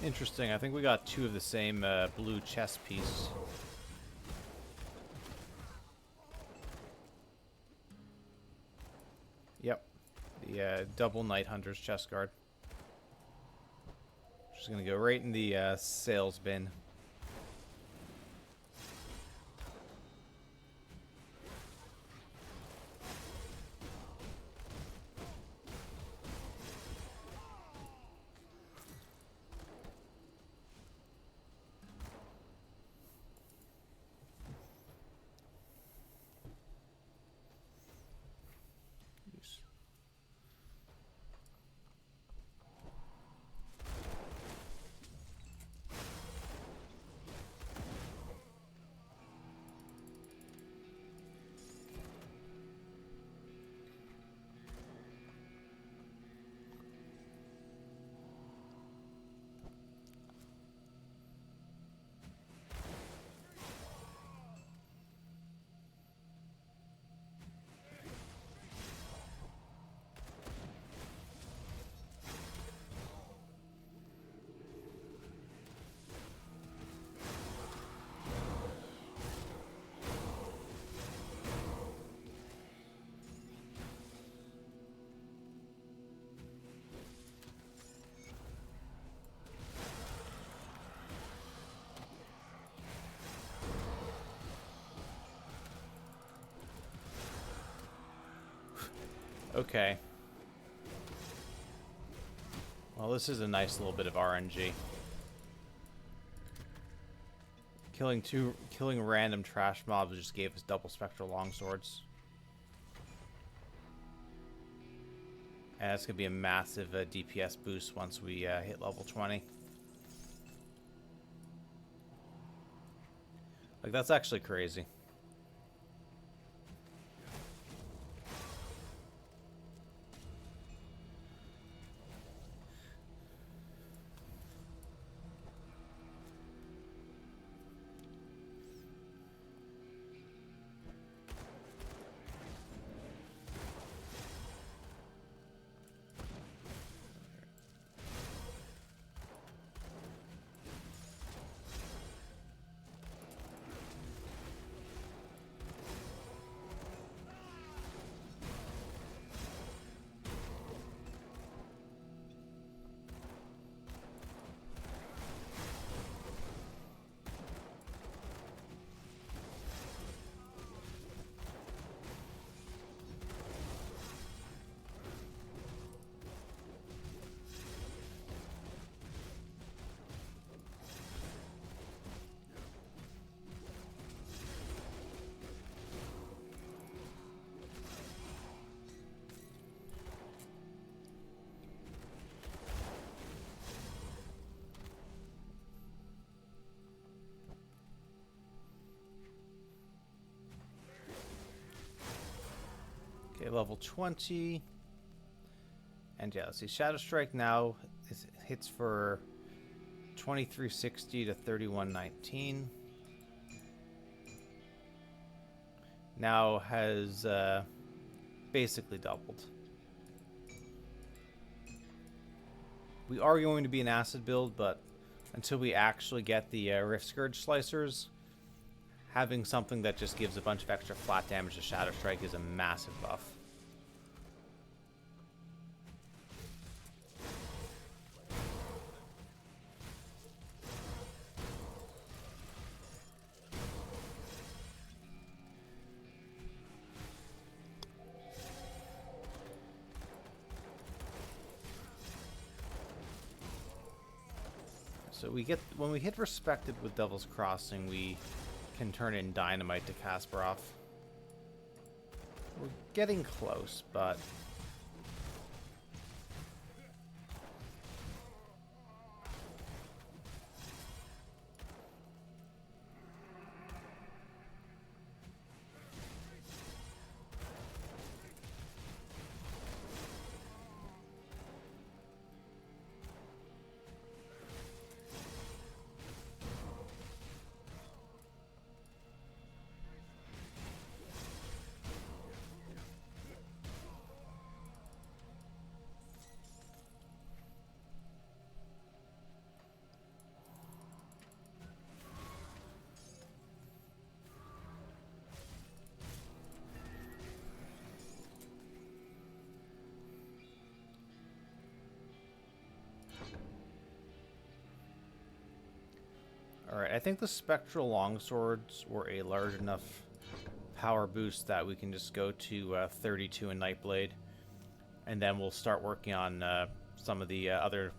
Interesting. I think we got two of the same blue chess piece. Yep. The double Night Hunter's chest guard. Just gonna go right in the sales bin. Okay. Well, this is a nice little bit of RNG. Killing random trash mobs just gave us double spectral longswords. And that's gonna be a massive DPS boost once we hit level 20. Like, that's actually crazy. Okay, level 20. And yeah, let's see. Shadow Strike now hits for 2360 to 3119. Now has basically doubled. We are going to be an acid build, but until we actually get the Rift Scourge Slicers, having something that just gives a bunch of extra flat damage to Shadow Strike is a massive buff. So we get, when we hit Respected with Devil's Crossing, we can turn in Dynamite to Kasparov. We're getting close, but Alright, I think the Spectral Longswords were a large enough power boost that we can just go to 32 in Nightblade. And then we'll start working on some of the other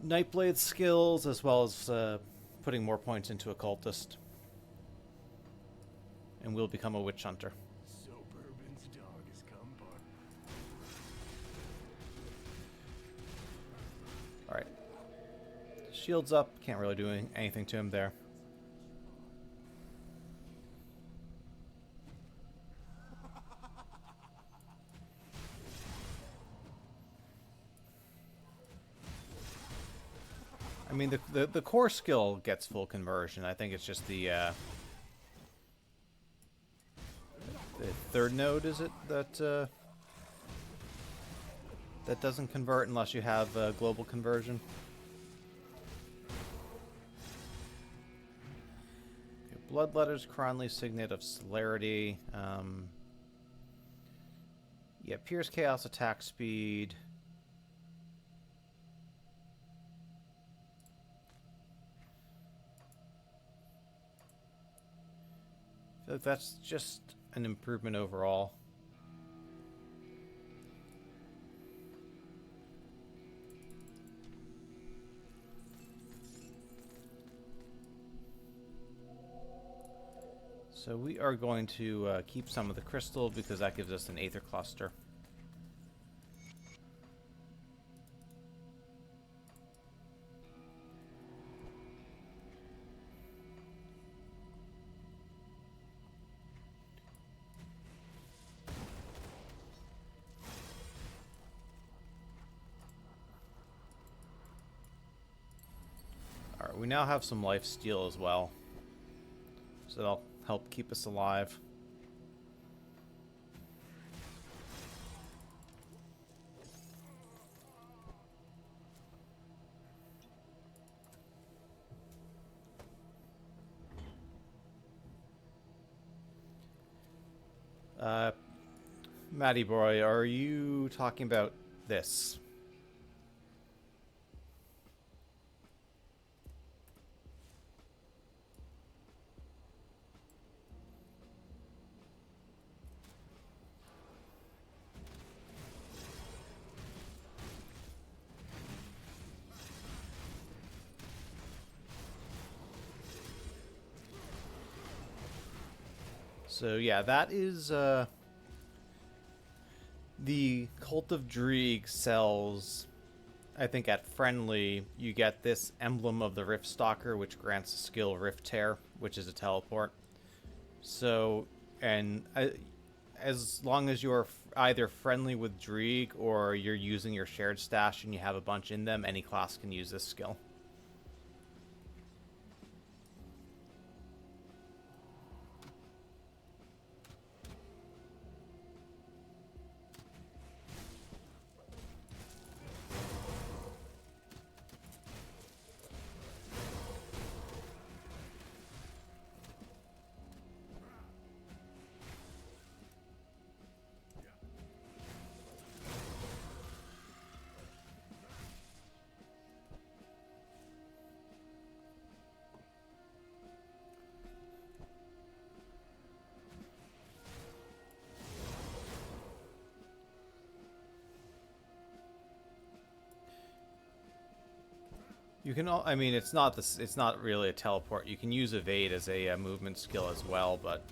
Nightblade skills, as well as putting more points into Occultist. And we'll become a Witch Hunter. Suburban's dog has come bark. Alright. Shield's up. Can't really do anything to him there. I mean, the core skill gets full conversion. I think it's just the third node, is it, that that doesn't convert unless you have global conversion. Okay, Bloodletter's Cronley Signet of Celerity. Yeah, Pierce Chaos attack speed. I feel like that's just an improvement overall. So we are going to keep some of the crystal because that gives us an Aether Cluster. Alright, we now have some life steal as well. So that'll help keep us alive. Matty boy, are you talking about this? So yeah, that is the Cult of Dreeg sells. I think at friendly you get this emblem of the Rift Stalker, which grants a skill Rift Tear, which is a teleport. So, and as long as you're either friendly with Dreeg or you're using your shared stash and you have a bunch in them, any class can use this skill. You can, I mean, it's not this. It's not really a teleport. You can use evade as a movement skill as well, but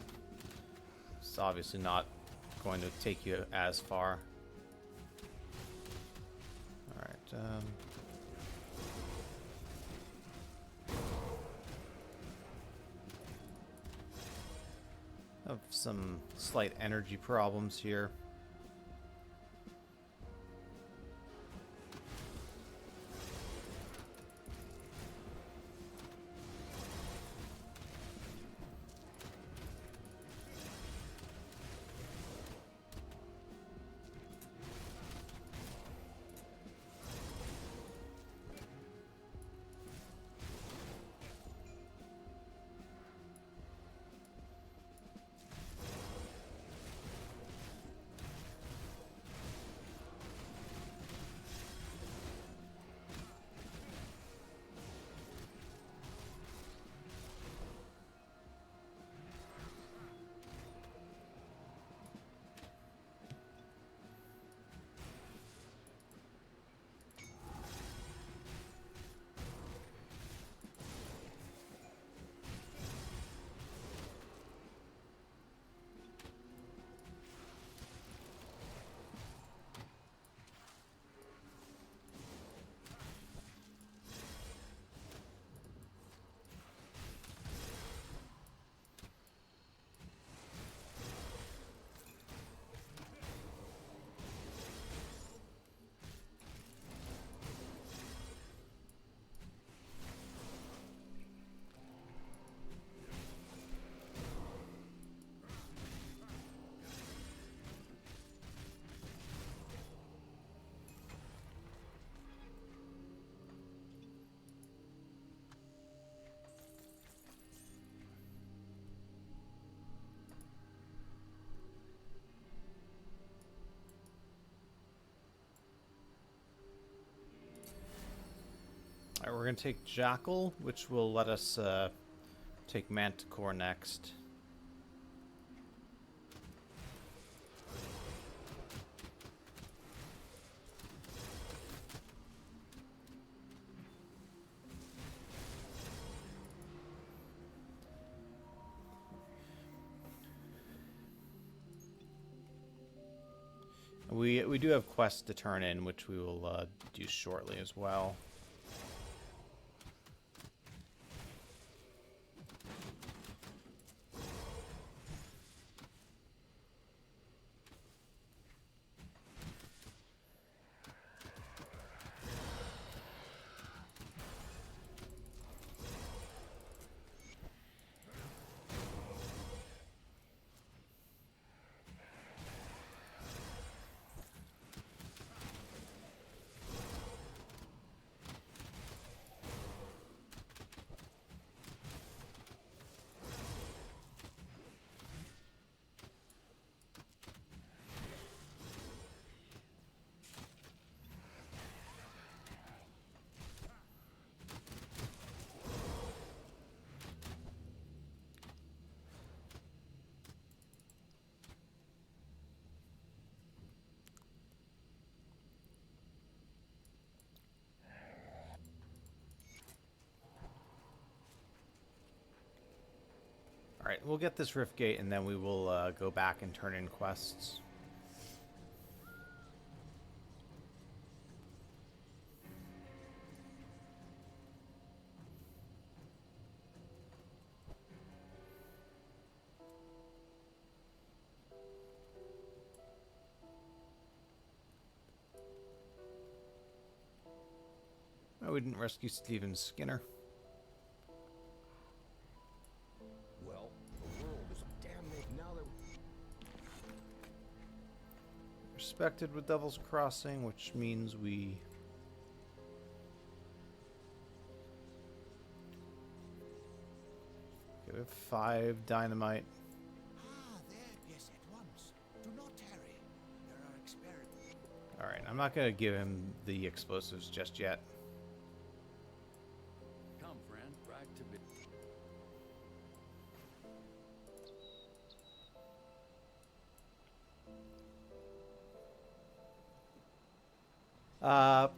it's obviously not going to take you as far. All right. Have some slight energy problems here. going to take Jackal, which will let us take Manticore next. We do have quests to turn in, which we will do shortly as well. Alright, we'll get this Rift Gate and then we will go back and turn in quests. Oh, we didn't rescue Steven Skinner. Well, the world is damn now they're Respected with Devil's Crossing, which means we... Okay, we have 5 dynamite. Ah, there, yes, at once. Do not tarry. There are experiments. Alright, I'm not going to give him the explosives just yet. Come, friend, right to be.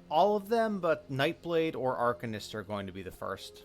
All of them, but Nightblade or Arcanist are going to be the first.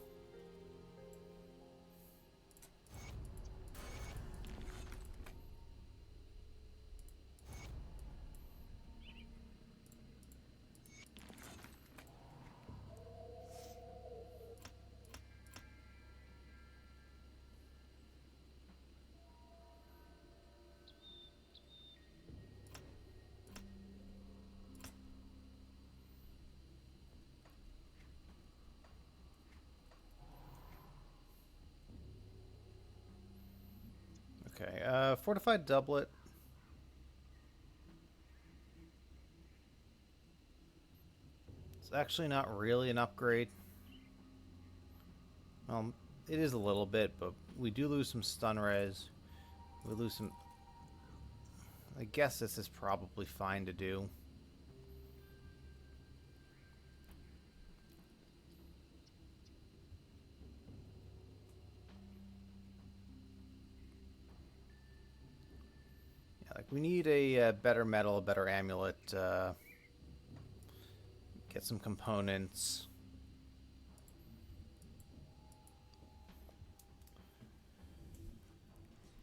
Okay, Fortified Doublet. It's actually not really an upgrade. It is a little bit, but we do lose some stun res. We lose some... I guess this is probably fine to do. Like, we need a better metal, a better amulet, get some components.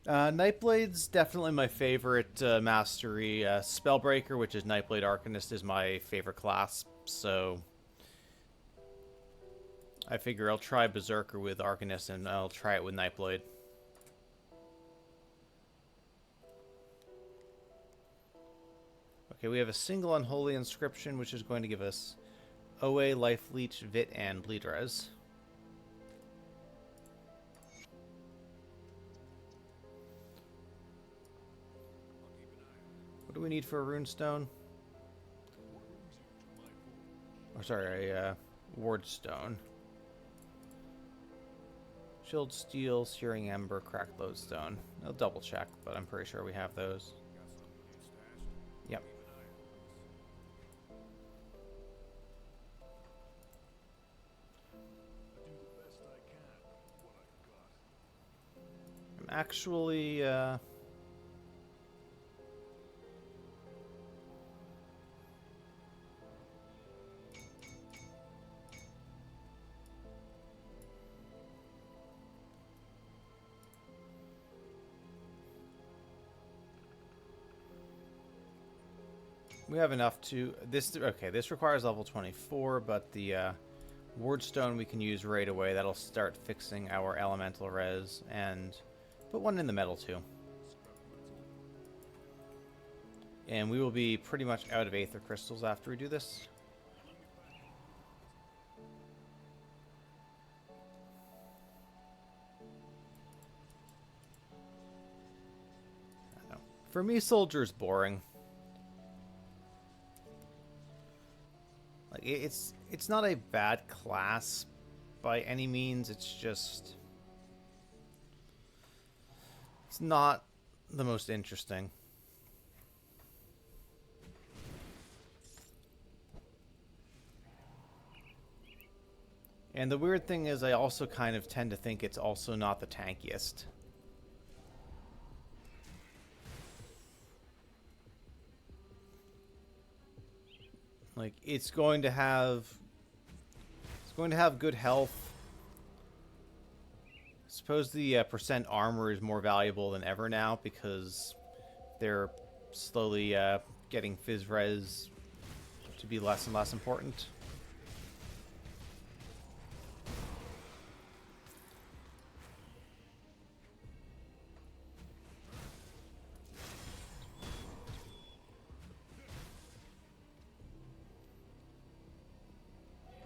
Nightblade's definitely my favorite mastery. Spellbreaker, which is Nightblade Arcanist, is my favorite class, so I figure I'll try Berserker with Arcanist and I'll try it with Nightblade. Okay, we have a single Unholy Inscription, which is going to give us OA, Life Leech, Vit, and Bleed Res. What do we need for a Runestone? Or sorry, a Ward Stone. Chilled Steel, Searing Ember, Cracked Lodestone. I'll double check, but I'm pretty sure we have those. Yep. Actually, we have enough to this. Okay, this requires level 24, but the ward stone we can use right away. That'll start fixing our elemental res, and put one in the metal too. And we will be pretty much out of aether crystals after we do this. I don't know. For me, soldier's boring. Like it's not a bad class by any means. It's just it's not the most interesting. And the weird thing is I also kind of tend to think it's also not the tankiest. Like it's going to have good health. I suppose the percent armor is more valuable than ever now because they're slowly getting phys res to be less and less important.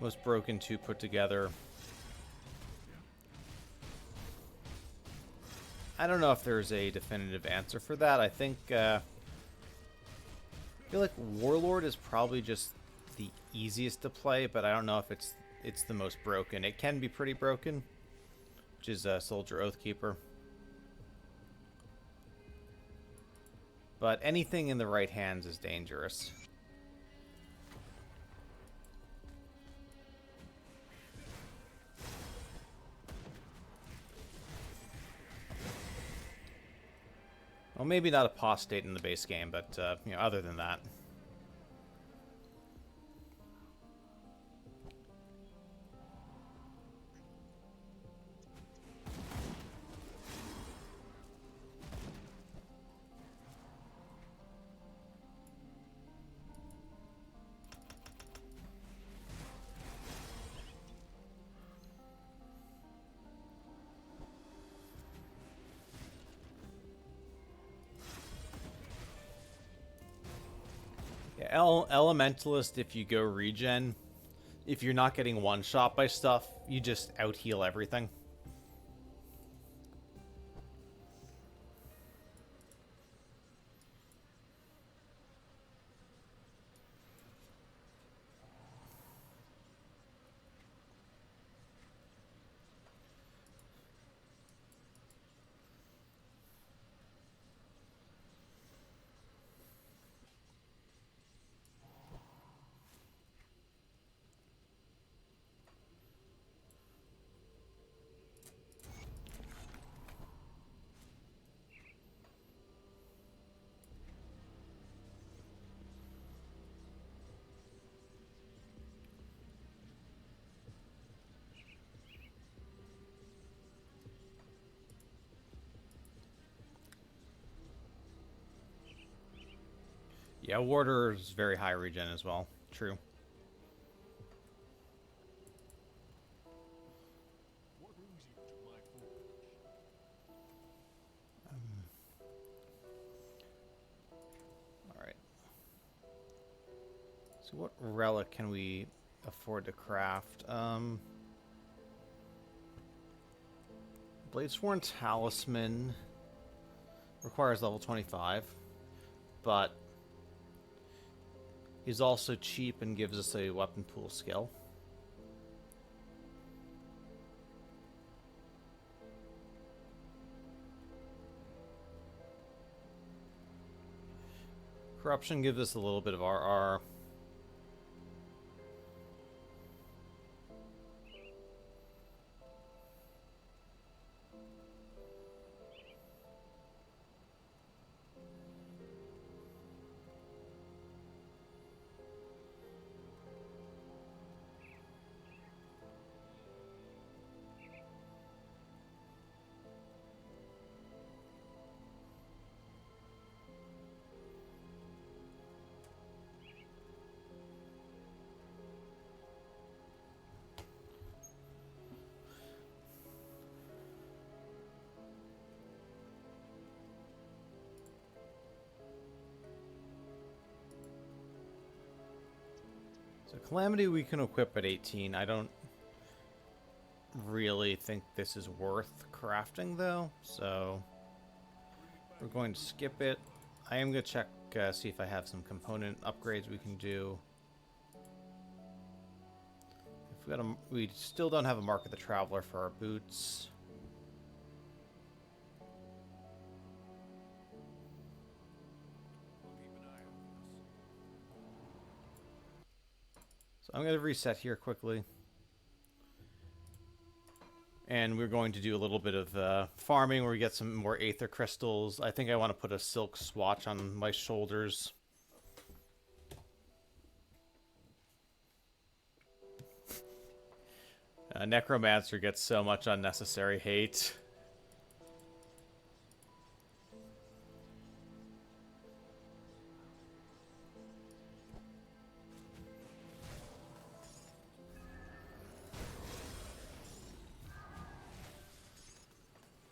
Most broken 2 put together. I don't know if there's a definitive answer for that. I think I feel like Warlord is probably just the easiest to play, but I don't know if it's the most broken. It can be pretty broken, which is Soldier Oathkeeper. But anything in the right hands is dangerous. Well, maybe not apostate in the base game, but you know, other than that. Elementalist, if you go regen, if you're not getting one-shot by stuff, you just out-heal everything. Yeah, Warder is very high regen as well. True. Alright. So what relic can we afford to craft? Bladesworn Talisman requires level 25, but is also cheap and gives us a weapon pool skill. Corruption gives us a little bit of RR. So Calamity we can equip at 18. I don't really think this is worth crafting though, so we're going to skip it. I am going to check, see if I have some component upgrades we can do. If we still don't have a Mark of the Traveler for our boots. I'll keep an eye on this. So I'm going to reset here quickly. And we're going to do a little bit of farming where we get some more Aether Crystals. I think I want to put a Silk Swatch on my shoulders. Necromancer gets so much unnecessary hate.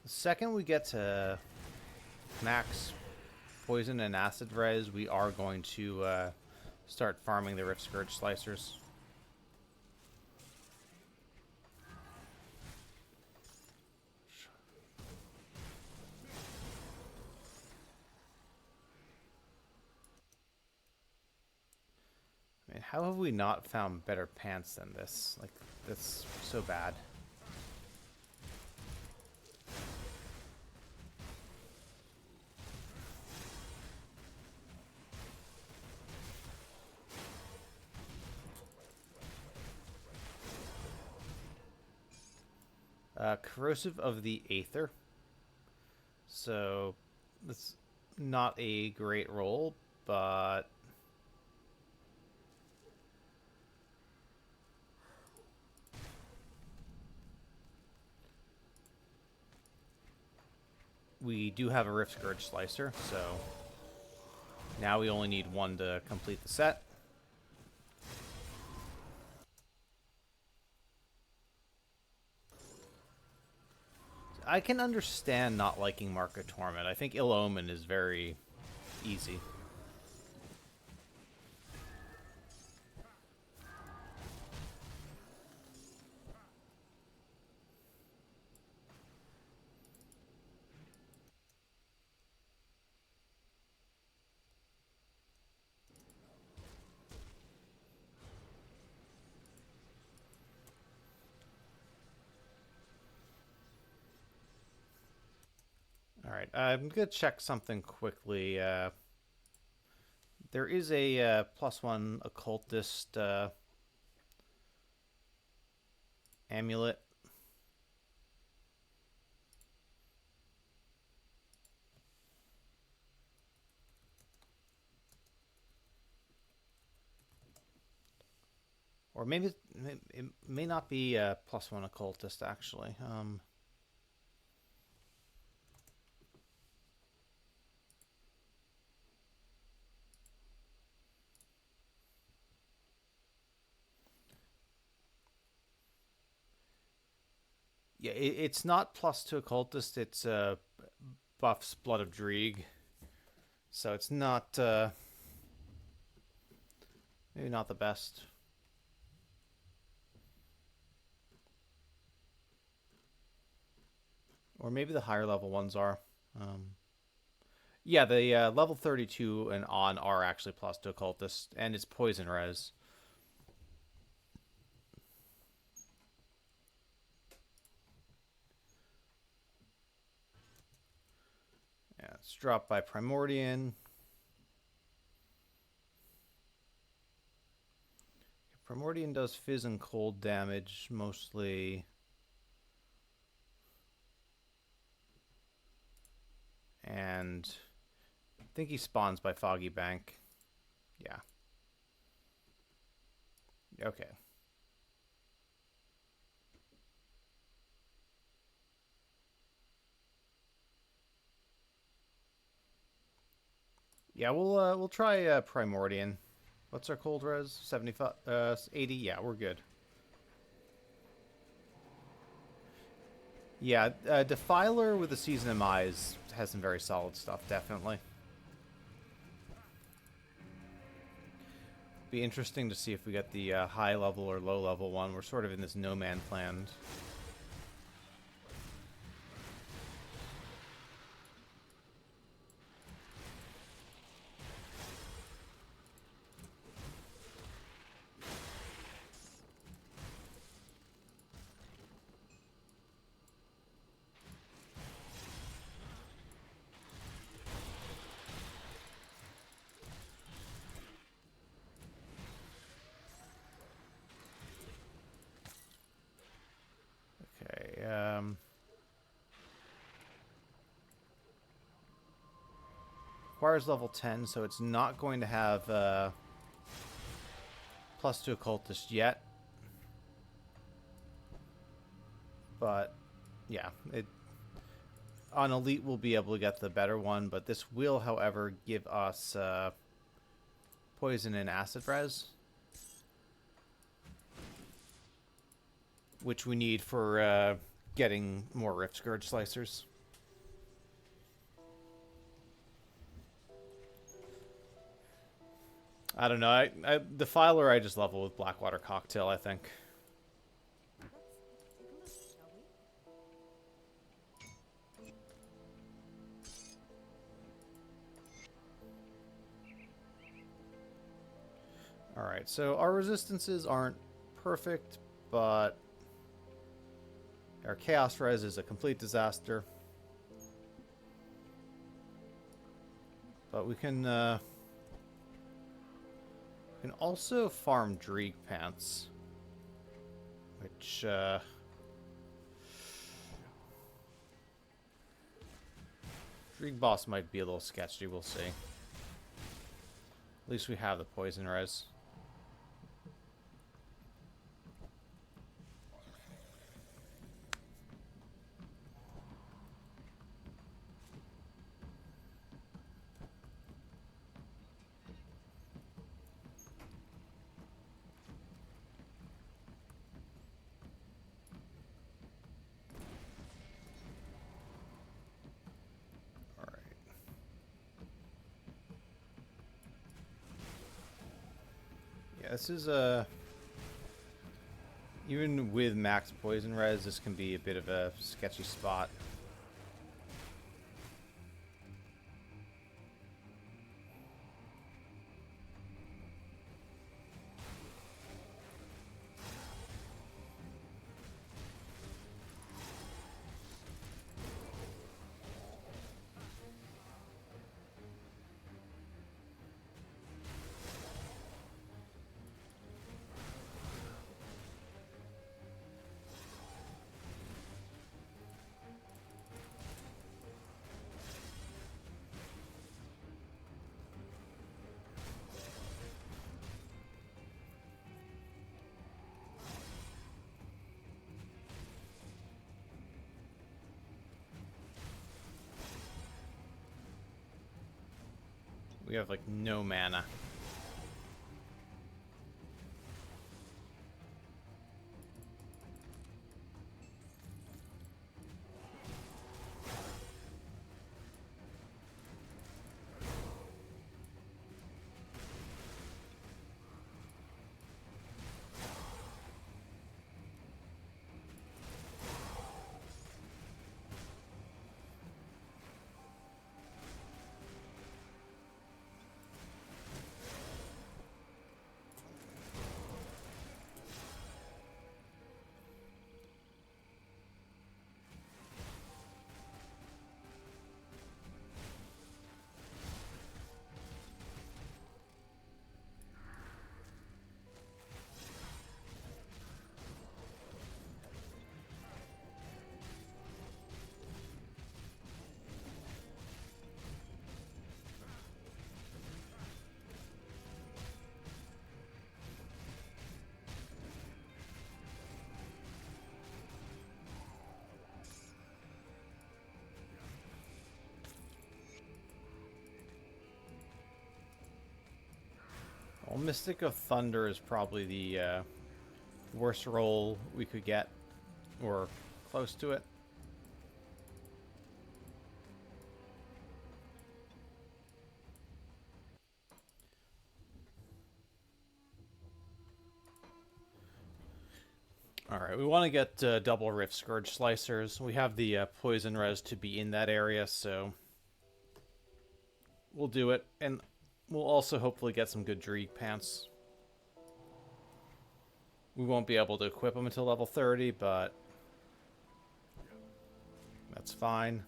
The second we get to max poison and acid res, we are going to start farming the Rift Scourge Slicers. I mean, how have we not found better pants than this? Like, that's so bad. Corrosive of the Aether. So, that's not a great roll, but we do have a Rift Scourge Slicer, so now we only need one to complete the set. I can understand not liking Mark of Torment. I think Ill Omen is very easy. Alright, I'm going to check something quickly. There is a +1 occultist amulet. Or maybe it may not be a +1 occultist, actually. Yeah, it's not +2 occultist. It's buffs Blood of Dreeg, so it's not maybe not the best. Or maybe the higher level ones are. Yeah, the level 32 and on are actually +2 occultist, and it's poison res. Yeah, it's dropped by Primordian. Primordian does fizz and cold damage mostly. And I think he spawns by Foggy Bank. Yeah. Okay. Yeah, we'll try Primordian. What's our cold res? 75, 80. Yeah, we're good. Yeah, Defiler with the Season of Eyes has some very solid stuff, definitely. Be interesting to see if we get the high level or low level one. We're sort of in this no man's land. Requires level 10, so it's not going to have plus 2 occultist yet. But yeah, on elite we'll be able to get the better one, but this will, however, give us poison and acid res, which we need for getting more Rift Scourge Slicers. I don't know. The Filer I just level with Blackwater Cocktail, I think. Let's take a look, shall we? Alright, so our resistances aren't perfect, but our Chaos Res is a complete disaster. But we can also farm Dreeg Pants, which Dreeg Boss might be a little sketchy, we'll see. At least we have the poison res. This is even with max poison res, this can be a bit of a sketchy spot. We have like no mana. Well, Mystic of Thunder is probably the worst roll we could get, or close to it. Alright, we want to get double Rift Scourge Slicers. We have the poison res to be in that area, so we'll do it. And we'll also hopefully get some good Dreeg Pants. We won't be able to equip them until level 30, but that's fine.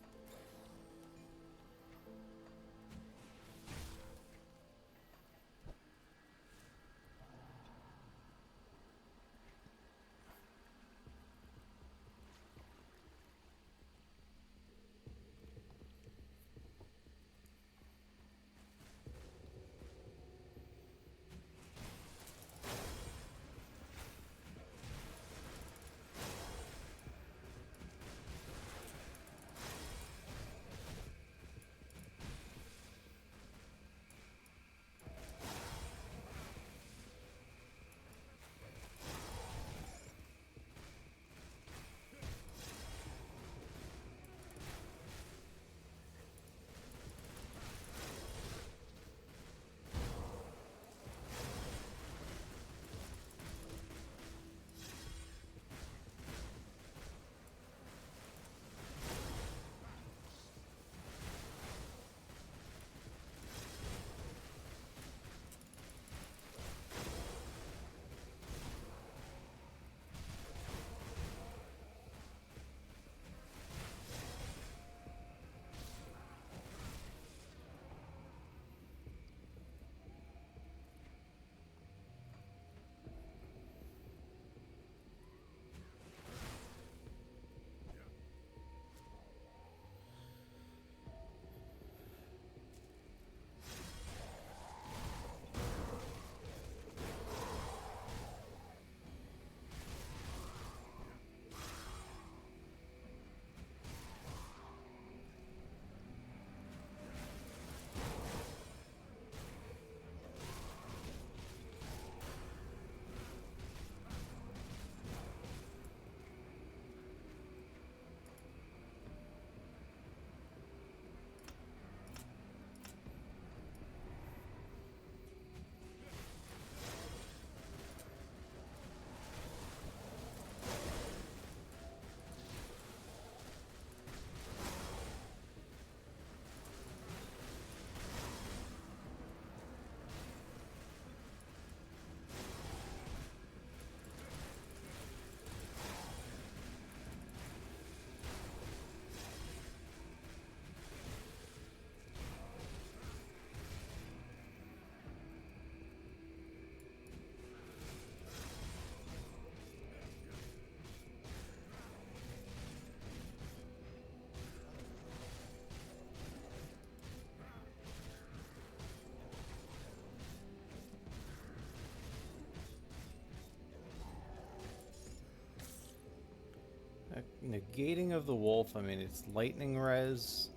Negating of the wolf, I mean, it's lightning res.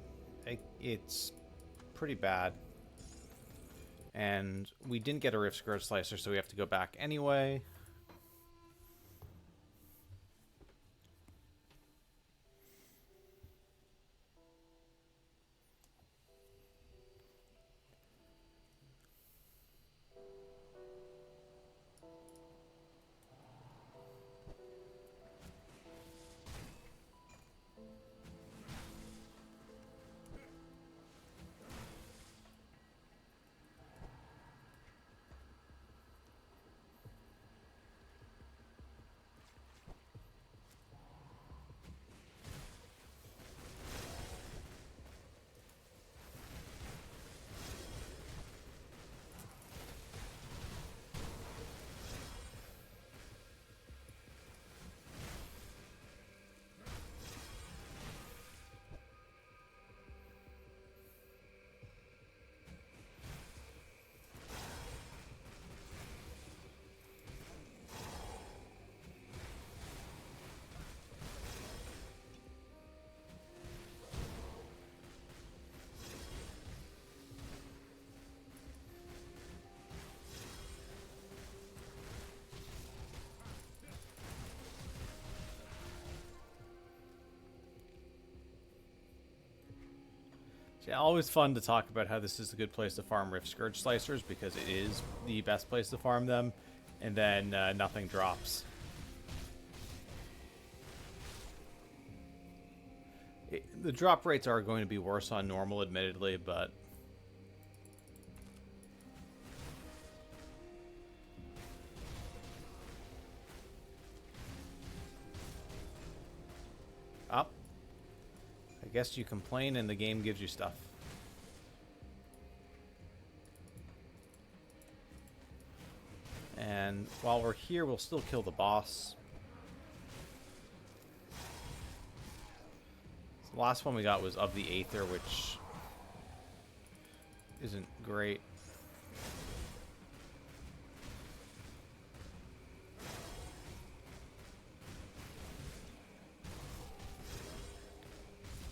It's pretty bad. And we didn't get a Rift Scourge Slicer, so we have to go back anyway. Yeah, always fun to talk about how this is a good place to farm Rift Scourge Slicers, because it is the best place to farm them, and then nothing drops. The drop rates are going to be worse on normal, admittedly, but up. I guess you complain and the game gives you stuff. And while we're here, we'll still kill the boss. The last one we got was of the Aether, which isn't great.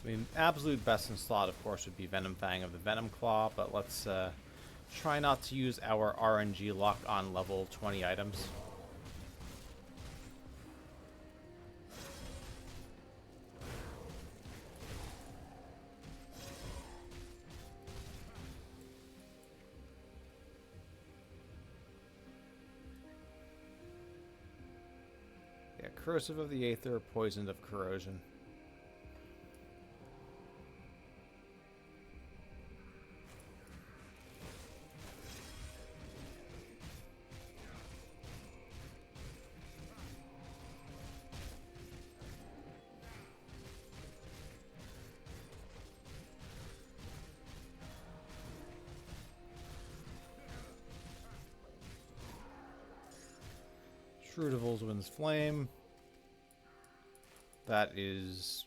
I mean, absolute best in slot, of course, would be Venom Fang of the Venom Claw, but let's try not to use our RNG lock on level 20 items. Yeah, Corrosive of the Aether, Poisoned of Corrosion. Shrewd of Ulzwin's Flame. That is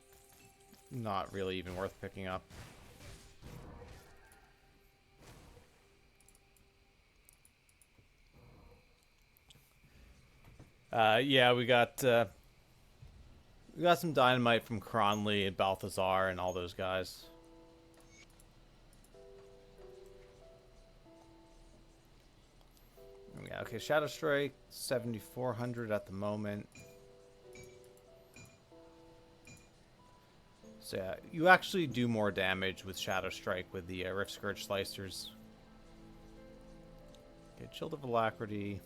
not really even worth picking up. Yeah, we got some dynamite from Cronley and Balthazar and all those guys. Yeah, okay, Shadow Strike, 7,400 at the moment. So yeah, you actually do more damage with Shadow Strike with the Rift Scourge Slicers. Okay, Chill of Alacrity.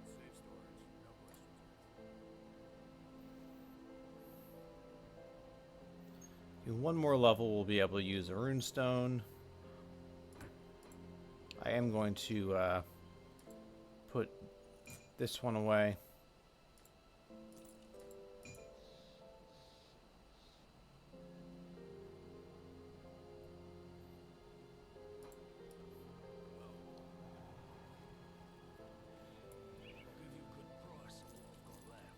Safe storage, no questions. In one more level, we'll be able to use a Runestone. I am going to put this one away. Give you a good price on what I've got left.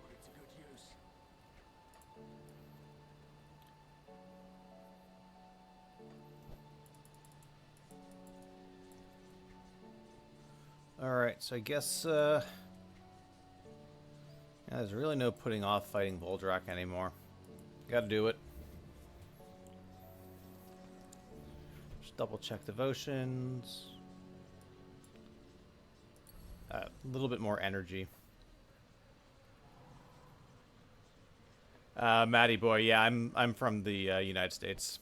Put it to good use. Alright, so I guess yeah, there's really no putting off fighting Voldrak anymore. Gotta do it. Just double check devotions. A little bit more energy. Matty boy, yeah, I'm from the United States.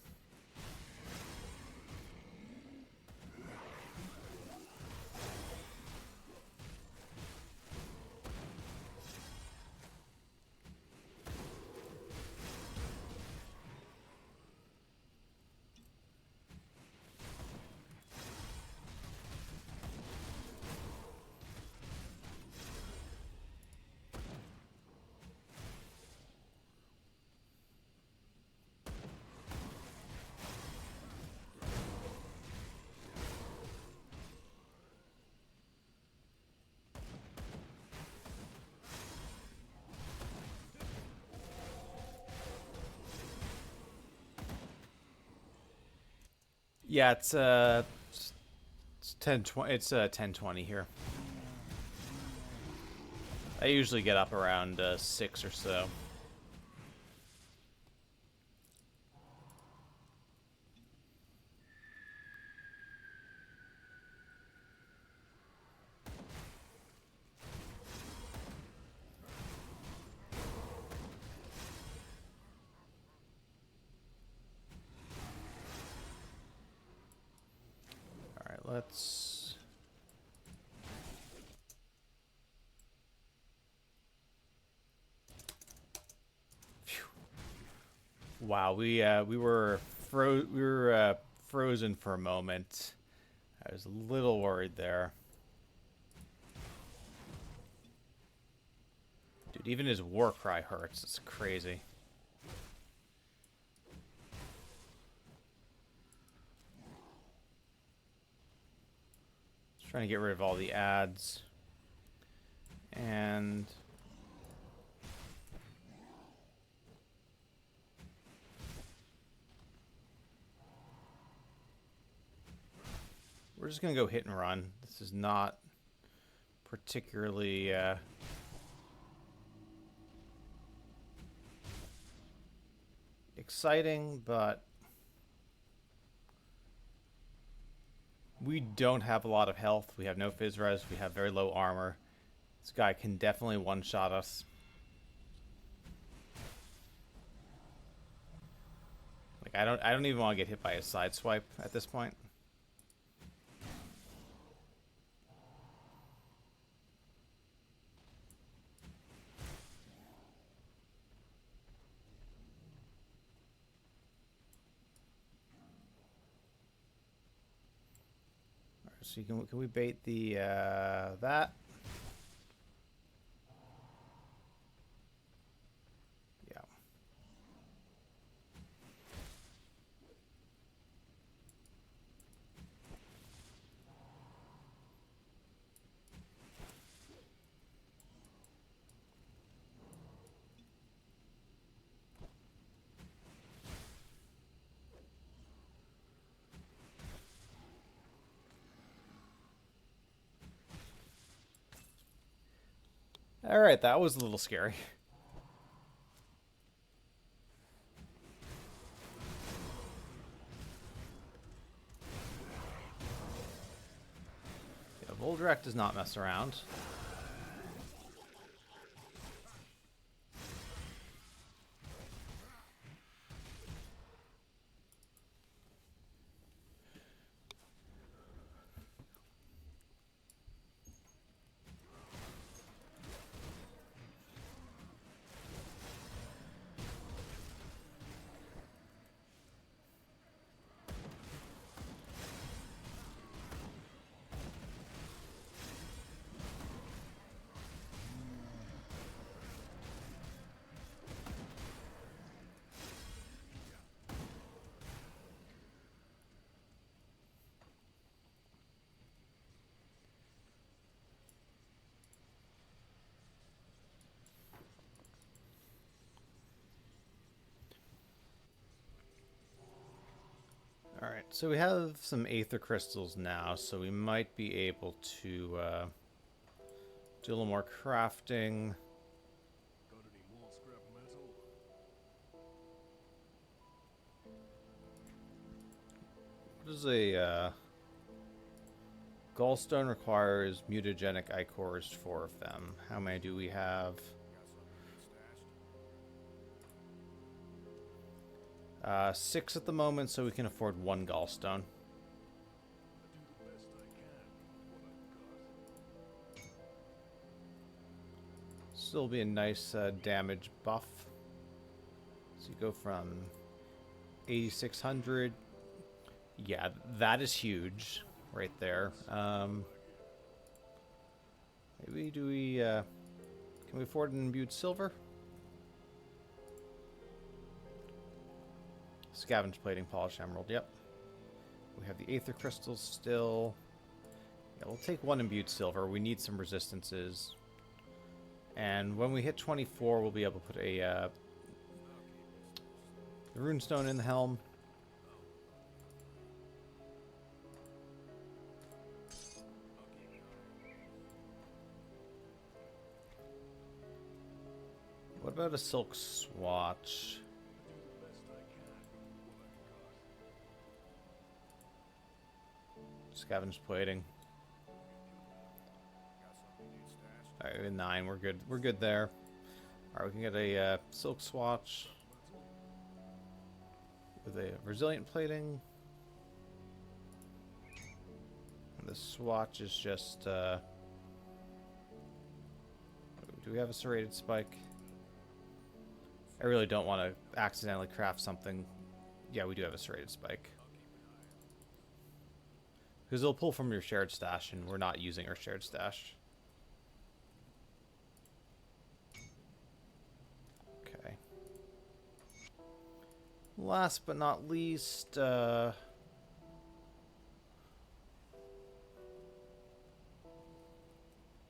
Yeah, it's 10:20. It's 10:20 here. I usually get up around 6 or so. All right, let's... Phew. Wow, we were frozen for a moment. I was a little worried there. Dude, even his war cry hurts. It's crazy. Just trying to get rid of all the ads. And... we're just going to go hit and run. This is not particularly... exciting, but we don't have a lot of health. We have no phys res. We have very low armor. This guy can definitely one-shot us. Like I don't even want to get hit by a side swipe at this point. So can we bait the that? Yeah. All right, that was a little scary. Yeah, Voldrac does not mess around. Alright, so we have some Aether Crystals now, so we might be able to do a little more crafting. Got any more scrap metal? What is a Gallstone requires mutagenic ichors, 4 of them. How many do we have? Got some stashed? 6 at the moment, so we can afford 1 Gallstone. I do the best I can with what I've got. Still be a nice damage buff. So you go from 8,600. Yeah, that is huge right there. Maybe do we... can we afford an imbued silver? Scavenge plating, polished emerald, yep. We have the Aether Crystals still. Yeah, we'll take 1 imbued silver. We need some resistances. And when we hit 24, we'll be able to put a the runestone in the helm. about a silk swatch? Scavenge plating. Alright, 9, we're good. We're good there. Alright, we can get a silk swatch with a resilient plating. And the swatch is just do we have a serrated spike? I really don't want to accidentally craft something. Yeah, we do have a serrated spike. Because it'll pull from your shared stash, and we're not using our shared stash. Okay. Last but not least,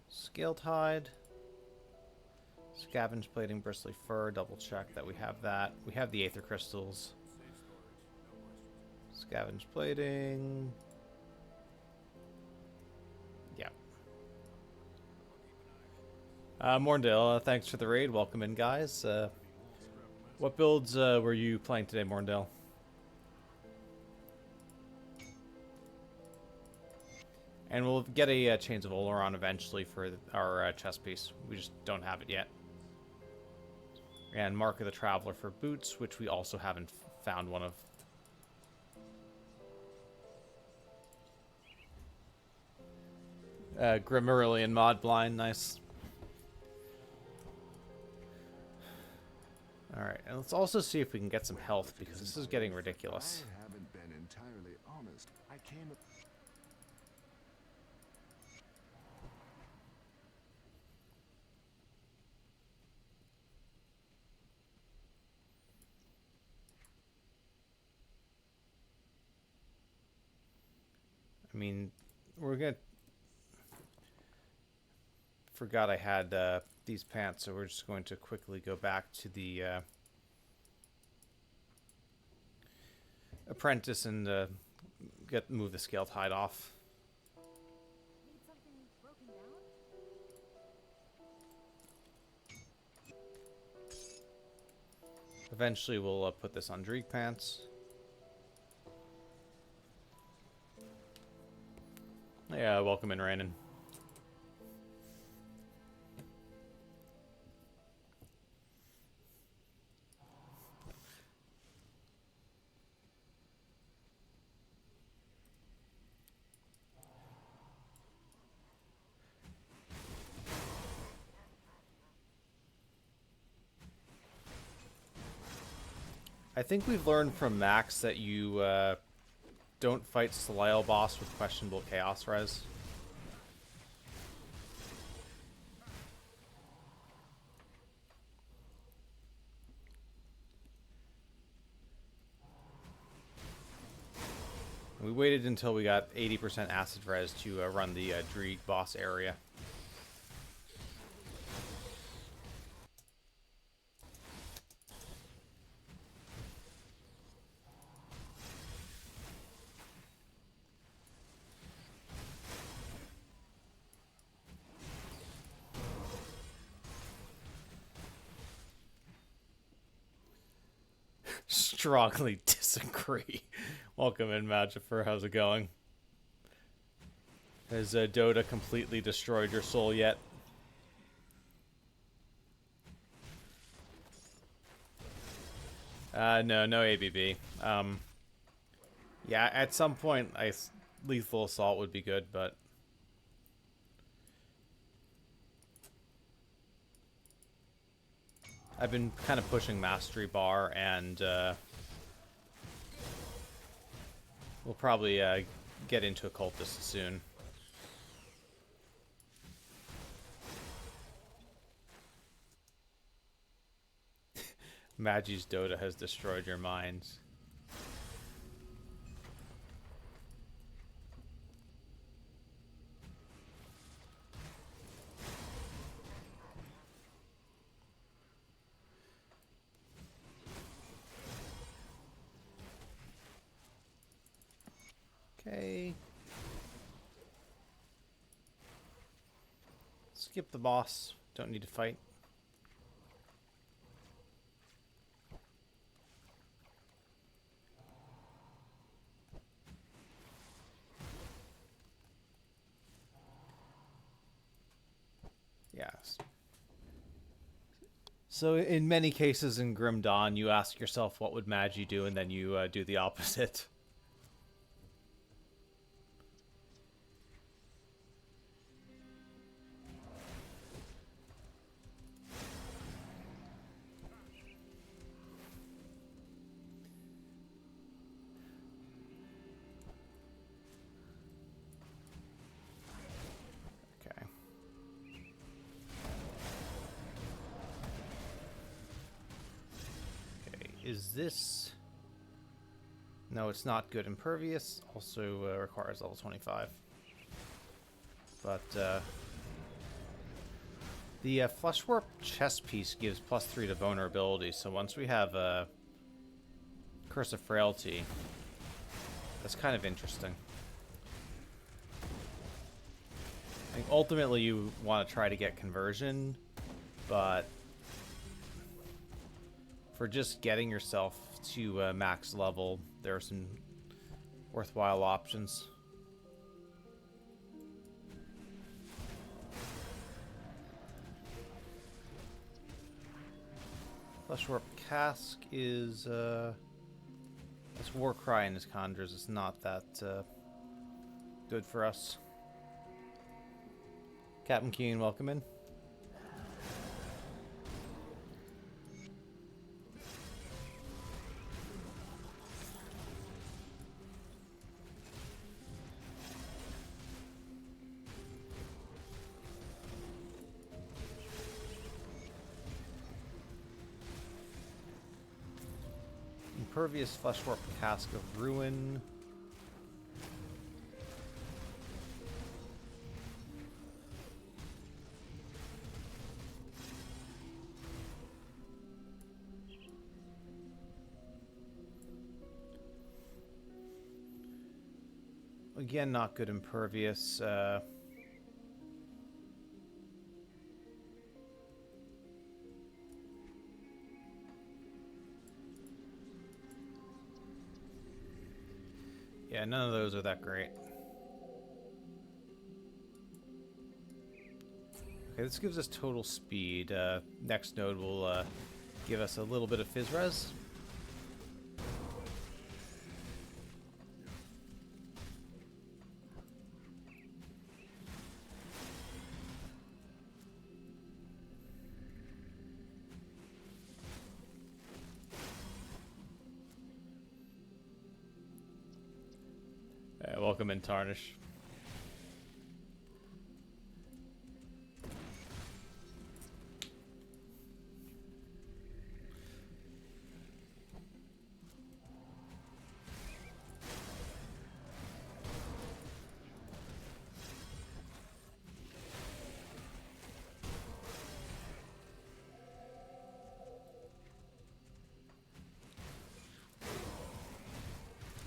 Scaled hide. Scavenge plating, bristly fur, double check that we have that. We have the aether crystals. Scavenge plating. Yeah. Morndale, thanks for the raid. Welcome in, guys. What builds were you playing today, Morndale? And we'll get a Chains of Oleron eventually for our chess piece. We just don't have it yet. And Mark of the Traveler for boots, which we also haven't found one of. Grimmerillion mod blind, nice. Alright, and let's also see if we can get some health, because this is getting ridiculous. I haven't been entirely honest. I came. I mean, we're gonna... Forgot I had these pants, so we're just going to quickly go back to the apprentice and move the scaled hide off. Need something broken down? Eventually, we'll put this on Dreek pants. Yeah, welcome in, Rainen. I think we've learned from Max that you don't fight Soleil boss with questionable chaos res. We waited until we got 80% acid res to run the Dreeg boss area. Strongly disagree. Welcome in, Magifer. How's it going? Has Dota completely destroyed your soul yet? No ABB. Yeah, at some point, Lethal Assault would be good, but... I've been kind of pushing Mastery Bar, and we'll probably get into Occultist soon. Magi's Dota has destroyed your minds. Okay. Skip the boss. Don't need to fight. Yes. So in many cases in Grim Dawn, you ask yourself, what would Magi do? And then you do the opposite. Okay. Okay, is this... No, it's not good. Impervious also requires level 25. But, the Fleshwarp chest piece gives +3 to vulnerability, so once we have Curse of Frailty, that's kind of interesting. I think ultimately you want to try to get conversion, but for just getting yourself to max level, there are some worthwhile options. Fleshwarp Cask is, it's Warcry and his Conjures. It's not that good for us. Captain Keen, welcome in. Impervious Fleshwarp Cask of Ruin. Again, not good Impervious. Yeah, none of those are that great. Okay, this gives us total speed. Next node will give us a little bit of Phys Res. Welcome in, Tarnish.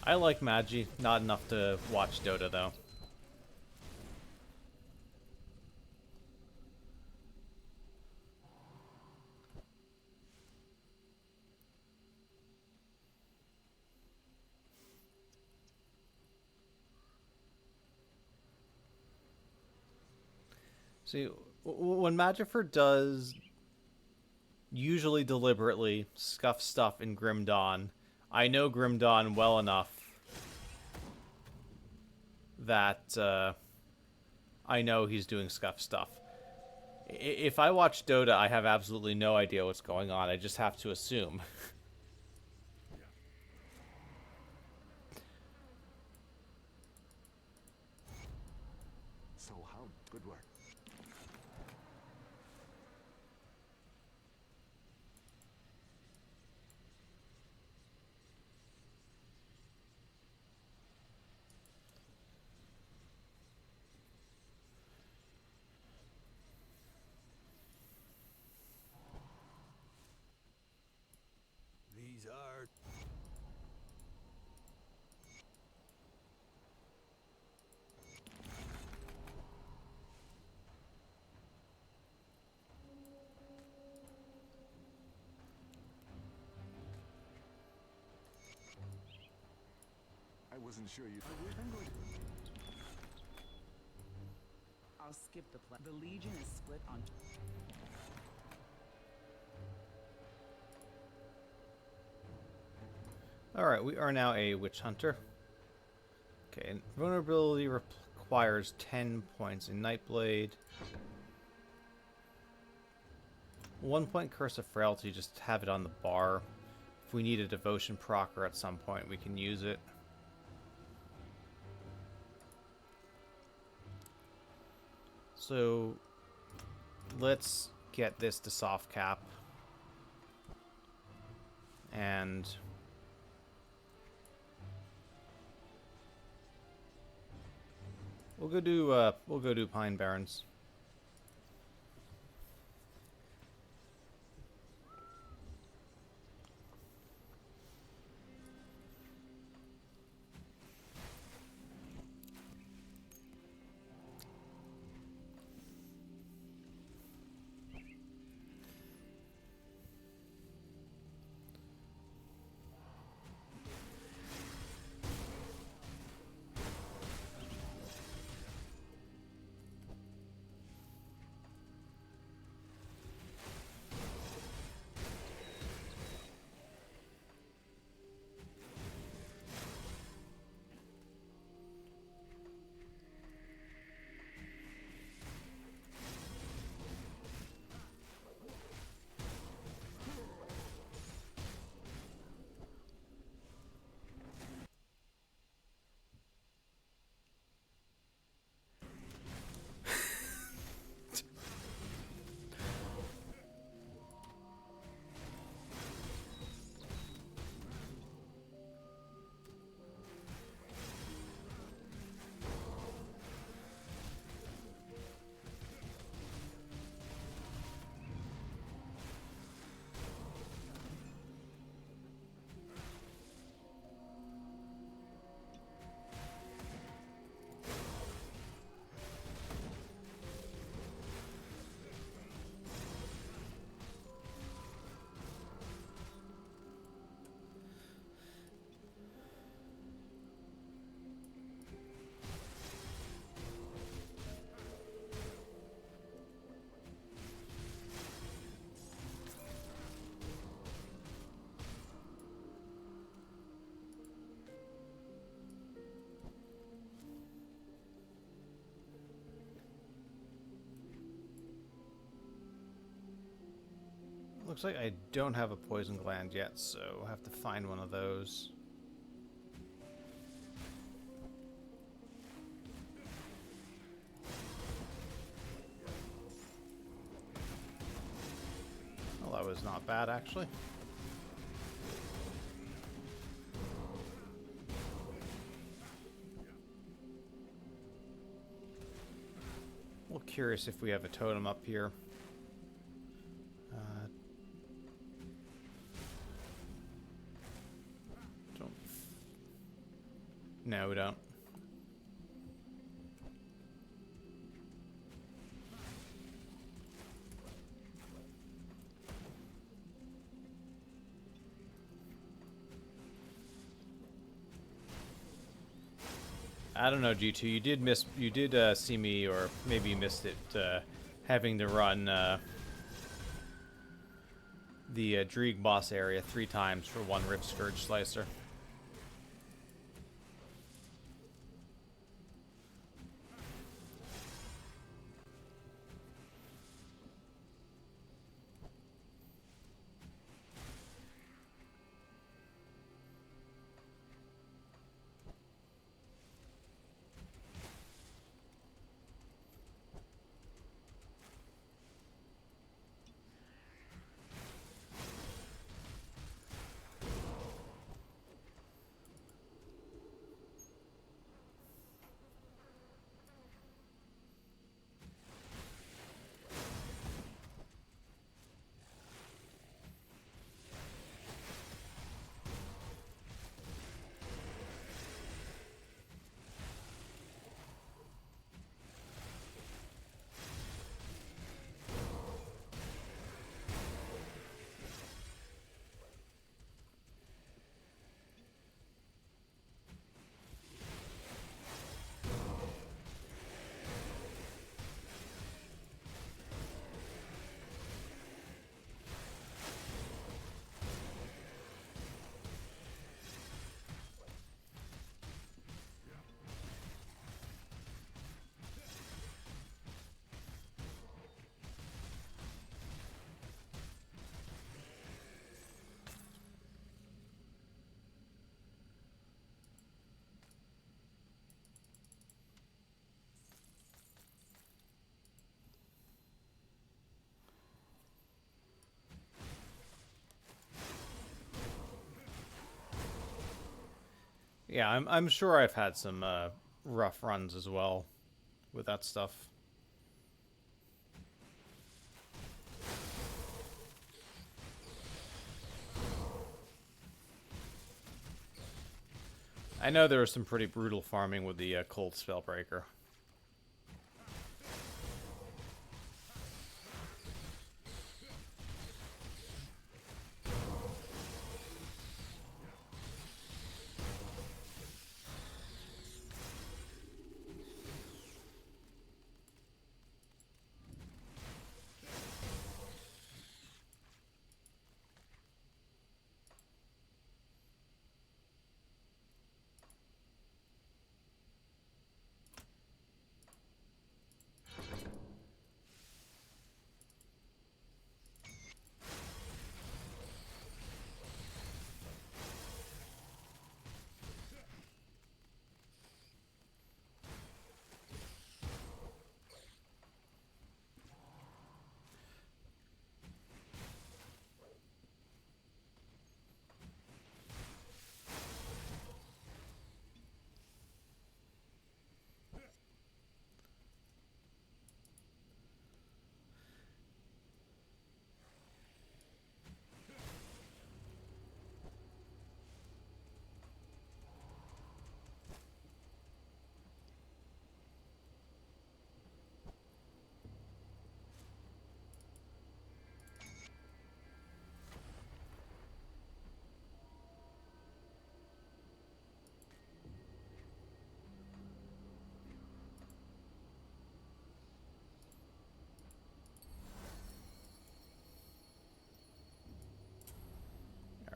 I like Magi, not enough to watch Dota though. See, when Magifer does usually deliberately scuff stuff in Grim Dawn, I know Grim Dawn well enough that I know he's doing scuff stuff. If I watch Dota, I have absolutely no idea what's going on. I just have to assume. So how good work. These are I wasn't sure you. I'll skip the plan. The Legion is split on. Alright, we are now a witch hunter. Okay, and vulnerability requires 10 points in Nightblade. 1 point Curse of Frailty, just have it on the bar. If we need a devotion procer at some point, we can use it. So let's get this to soft cap. And we'll go do Pine Barrens. Looks like I don't have a poison gland yet, so I'll have to find one of those. Well, that was not bad, actually. A little curious if we have a totem up here. No, we don't. I don't know, G2. You did see me, or maybe you missed it, having to run the Dreeg boss area 3 times for 1 Rift Scourge Slicer. Yeah, I'm sure I've had some rough runs as well with that stuff. I know there was some pretty brutal farming with the Cold Spellbreaker.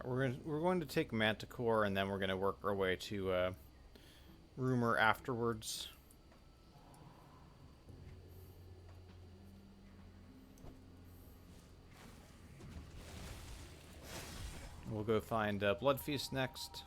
We're going to take Manticore, and then we're going to work our way to Rumor afterwards. We'll go find Bloodfeast next.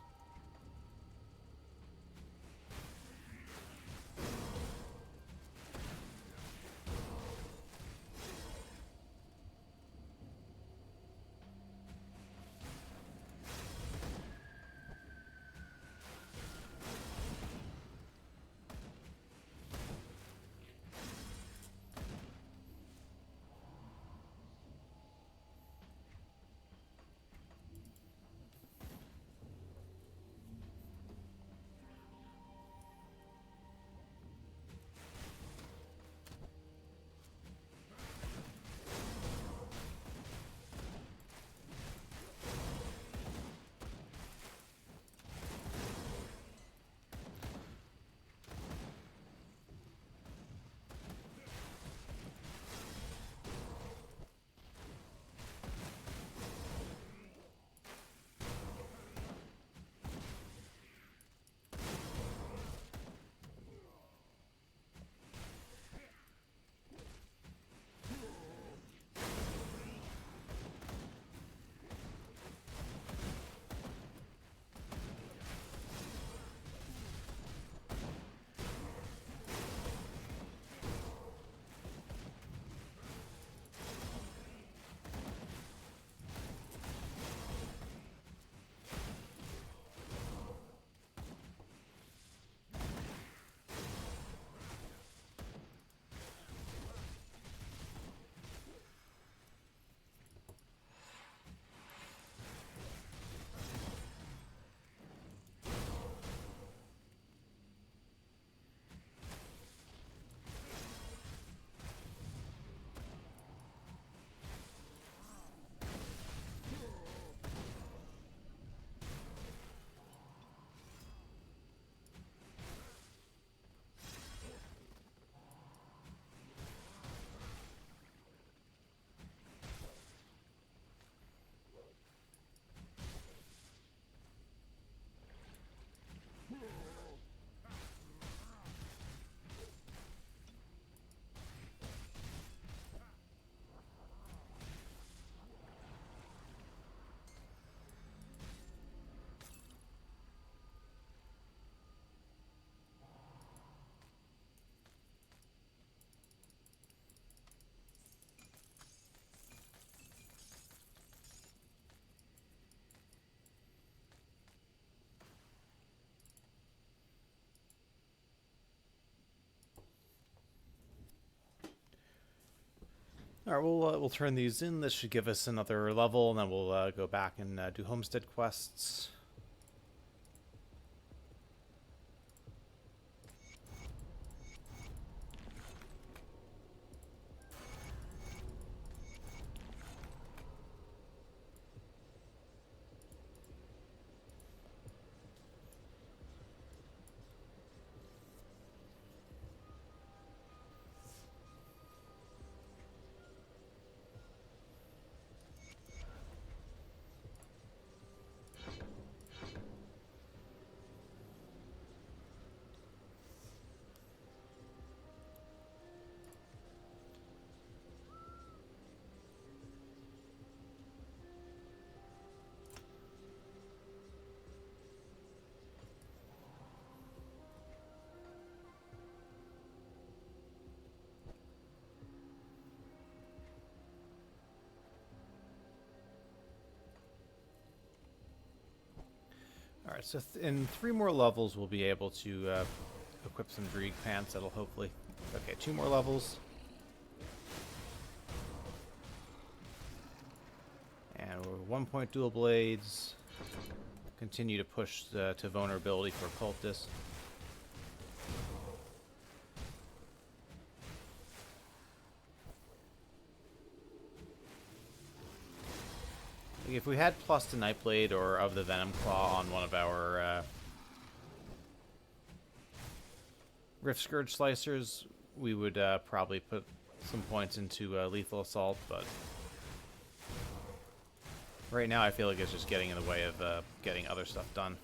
All right, we'll turn these in. This should give us another level, and then we'll go back and do homestead quests. Alright, so in 3 more levels we'll be able to equip some Dreeg pants. That'll hopefully... Okay, 2 more levels. And we're 1 point dual blades. Continue to push to vulnerability for cultists. Like if we had plus to Nightblade or of the Venom Claw on one of our Rift Scourge Slicers, we would probably put some points into Lethal Assault, but right now I feel like it's just getting in the way of getting other stuff done.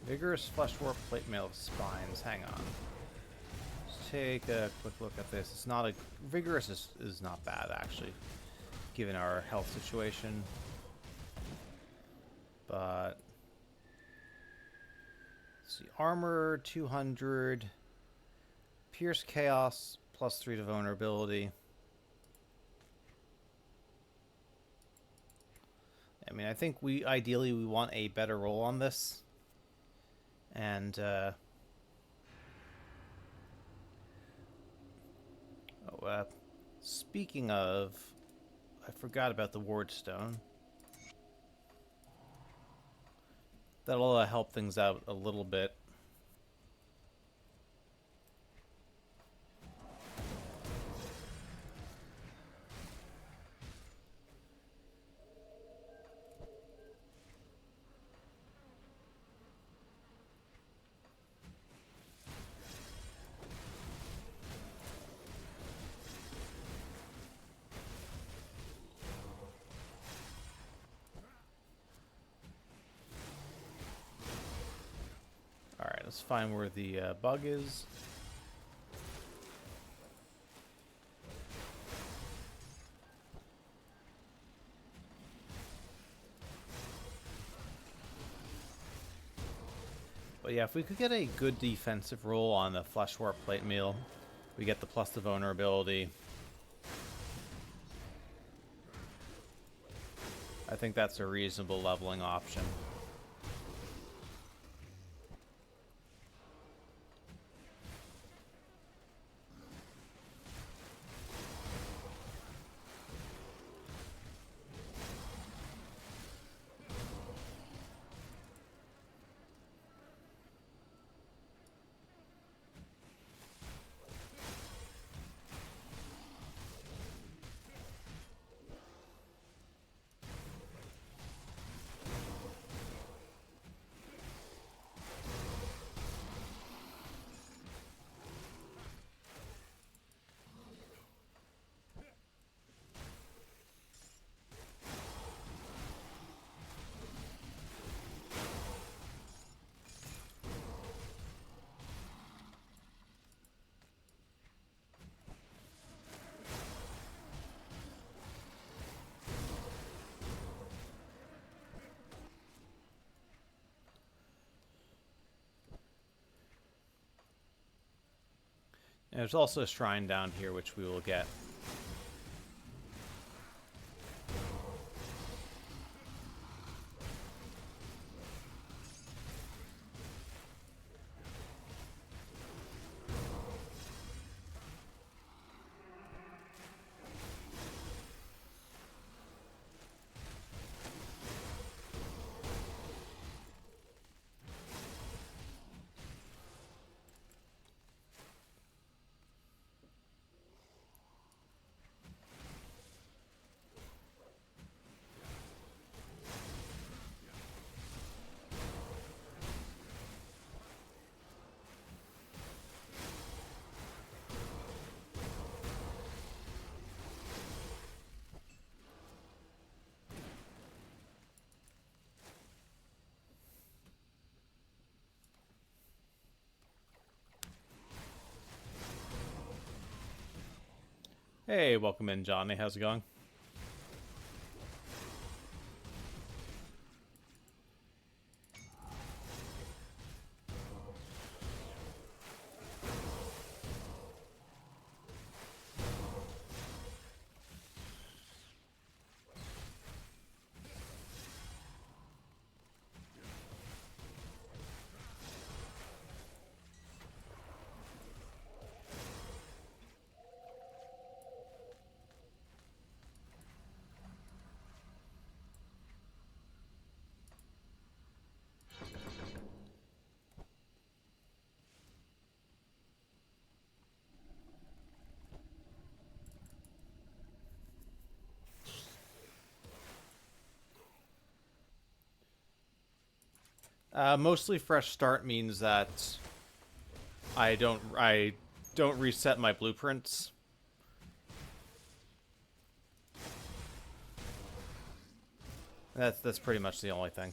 Vigorous Flesh Warp Plate Mail of Spines. Hang on. Let's take a quick look at this. It's not a... Vigorous is not bad, actually, given our health situation. But... let's see. Armor, 200. Pierce Chaos, +3 to vulnerability. I mean, I think ideally we want a better roll on this. And, speaking of, I forgot about the Ward Stone. That'll help things out a little bit. Let's find where the bug is. But yeah, if we could get a good defensive roll on the Flesh Warp Plate Meal, we get the plus the vulnerability. I think that's a reasonable leveling option. And there's also a shrine down here, which we will get. Hey, welcome in, Johnny. How's it going? Mostly fresh start means that I don't reset my blueprints. That's pretty much the only thing.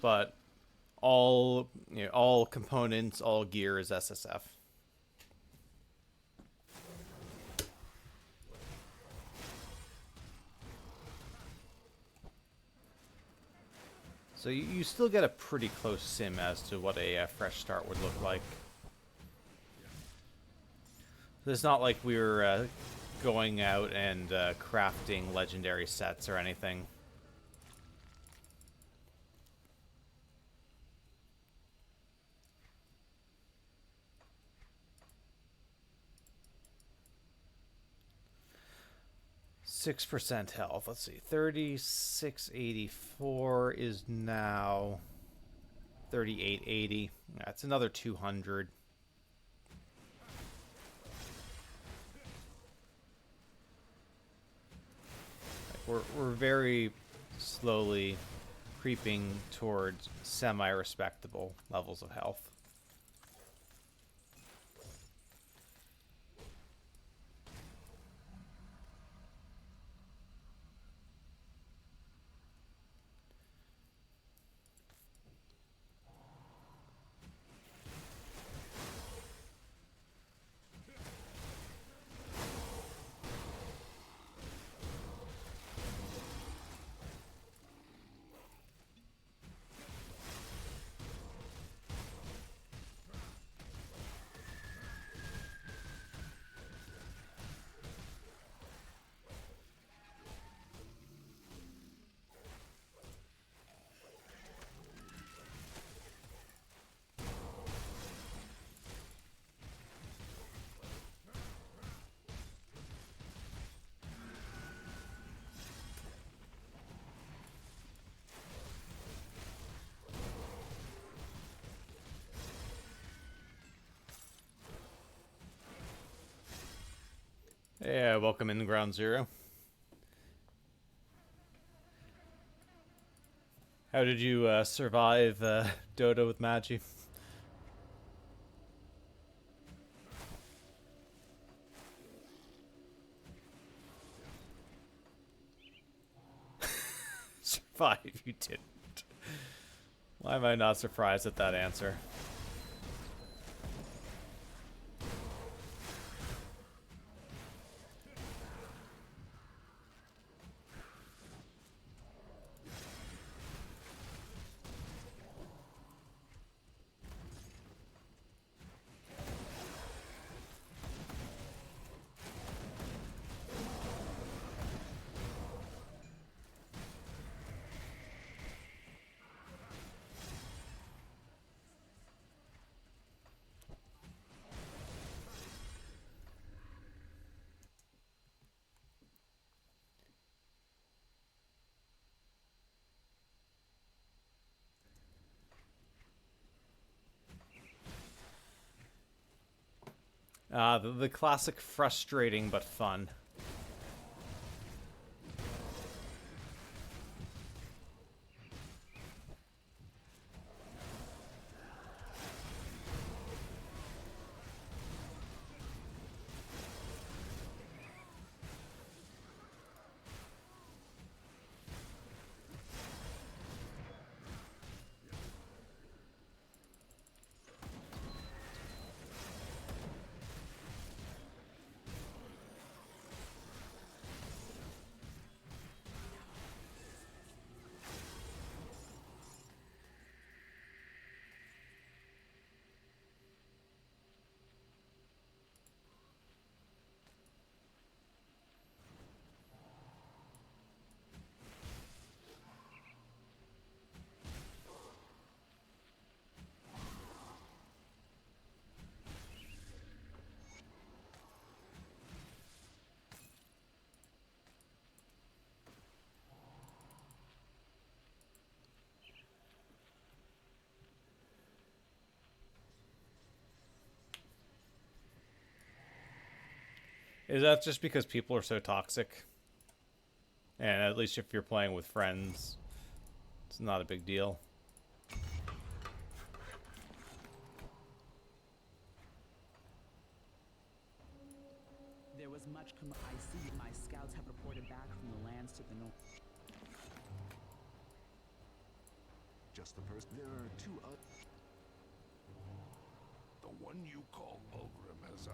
But all components, all gear is SSF. So you still get a pretty close sim as to what a fresh start would look like. It's not like we were going out and crafting legendary sets or anything. %, health. Let's see. 3684 is now 3880. That's another 200. We're very slowly creeping towards semi-respectable levels of health. Yeah, welcome in Ground Zero. How did you survive Dota with Magi? Survive, you didn't. Why am I not surprised at that answer? The classic frustrating but fun. Is that just because people are so toxic? And at least if you're playing with friends, it's not a big deal. There was much I see my scouts have reported back from the lands to the north. Just the person. There are two other. The one you call Pilgrim has a.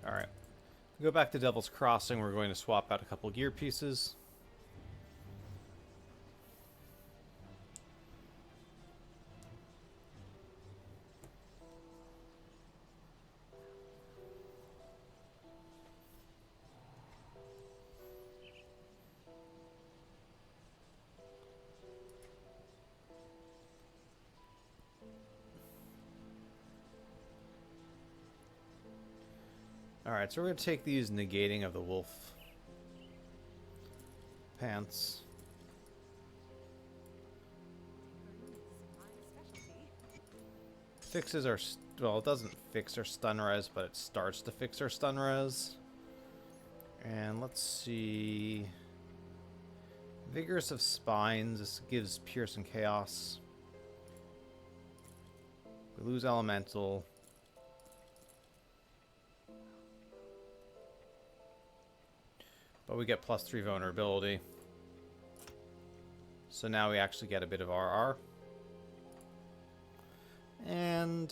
Alright. Go back to Devil's Crossing. We're going to swap out a couple gear pieces. Alright, so we're going to take these negating of the wolf pants. Fixes our... well, it doesn't fix our stun res, but it starts to fix our stun res. And let's see... Vigorous of Spines. This gives Pierce and Chaos. We lose Elemental. But we get +3 vulnerability. So now we actually get a bit of RR. And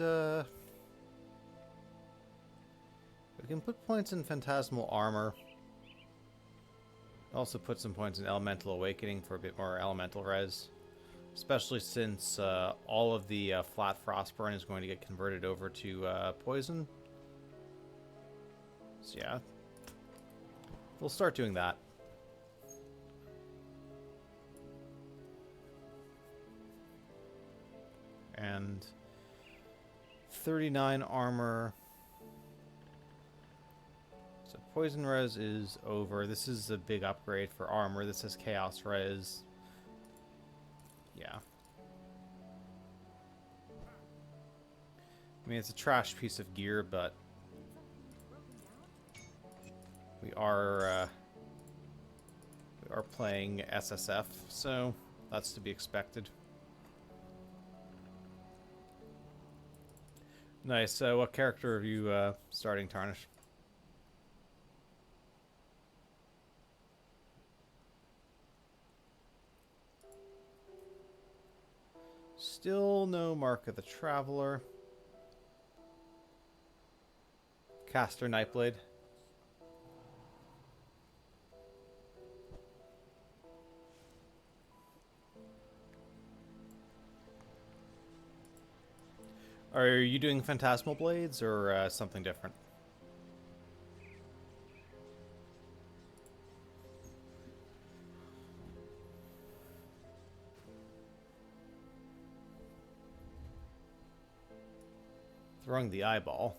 we can put points in Phantasmal Armor. Also put some points in Elemental Awakening for a bit more elemental res. Especially since all of the flat Frostburn is going to get converted over to poison. So yeah. We'll start doing that. and 39 armor. So poison res is over. This is a big upgrade for armor. This is chaos res. Yeah. I mean, it's a trash piece of gear, but we are playing SSF, so that's to be expected. Nice. So, what character are you starting, Tarnish? Still no Mark of the Traveler. Caster Nightblade. Are you doing Phantasmal Blades or something different? Throwing the eyeball.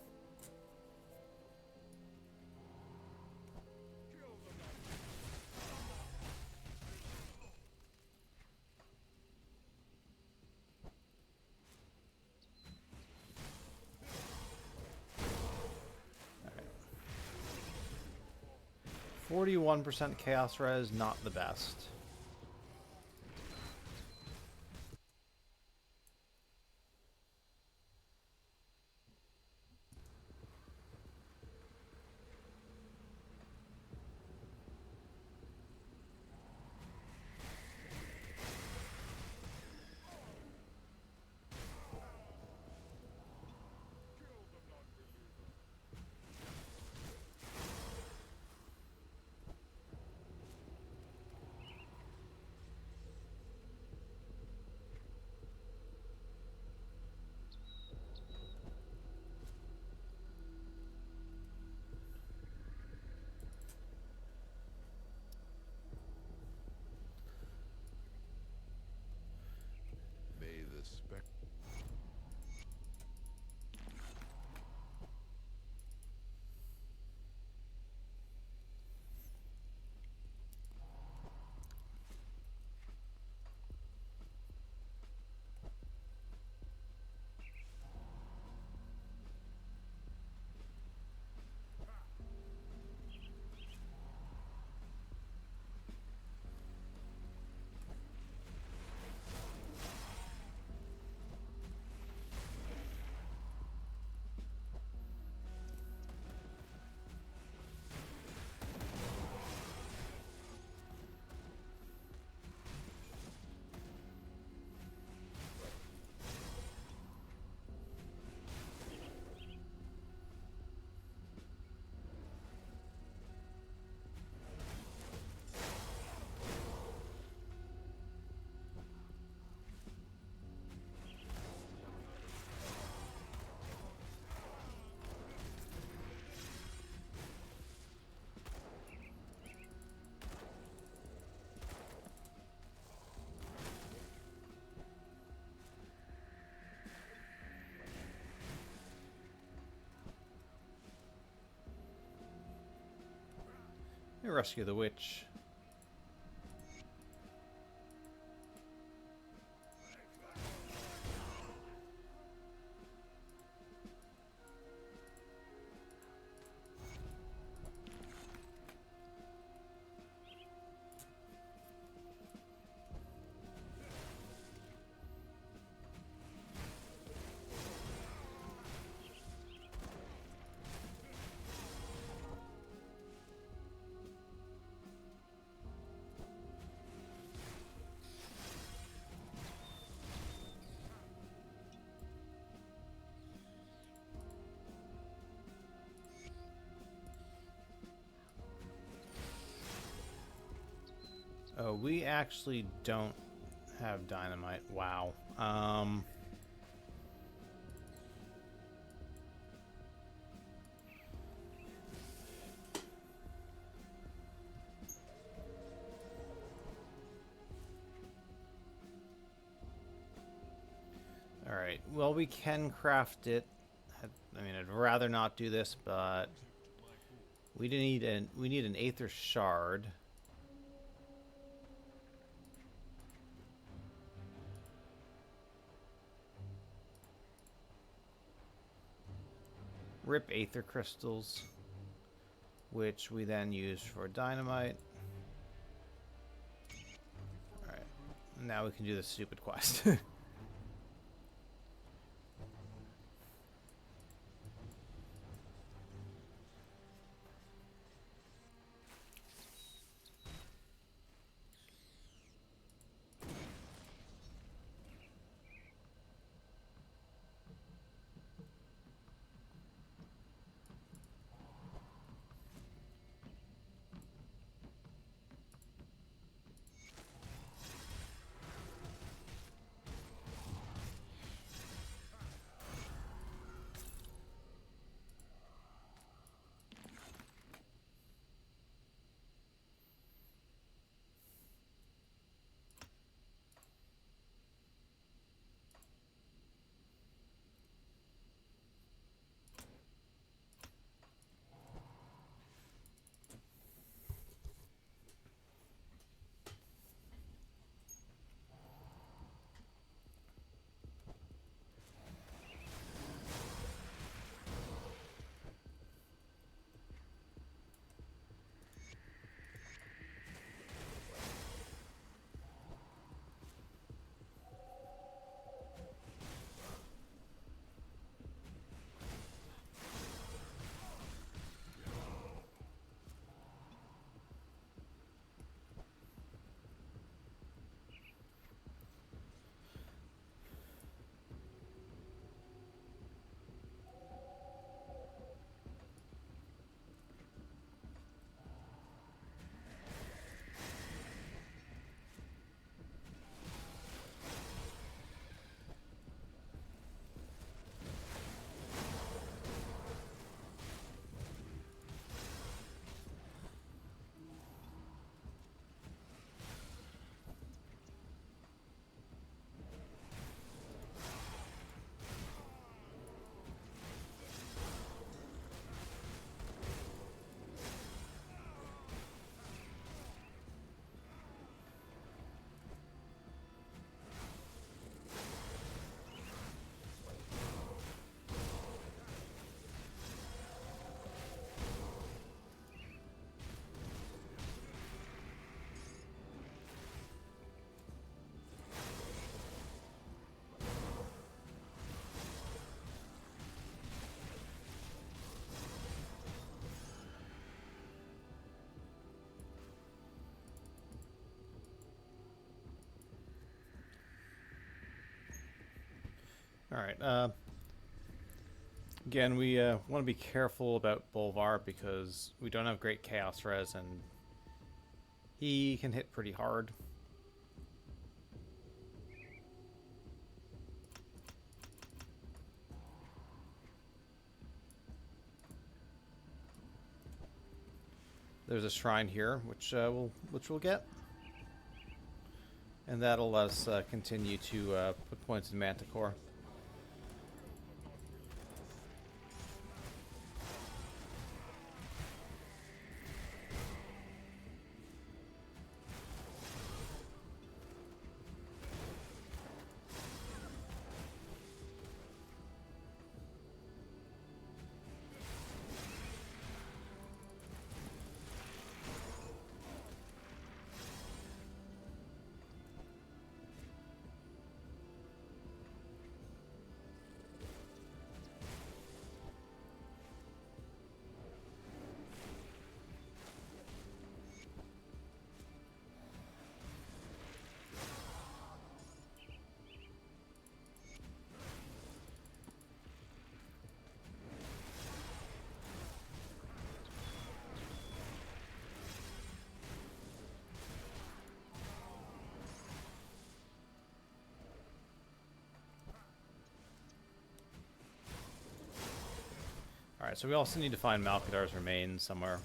Alright. 41% chaos res, not the best. May the spec. Let me rescue the witch. Oh, we actually don't have dynamite. Wow. Alright, well, we can craft it. I mean, I'd rather not do this, but we need an Aether Shard. Rip Aether Crystals, which we then use for dynamite. Alright, now we can do the stupid quest. Alright, again, we want to be careful about Bolvar because we don't have great Chaos Res and he can hit pretty hard. There's a shrine here, which we'll get, and that'll let us continue to put points in Manticore. Alright, so we also need to find Malkadar's remains somewhere.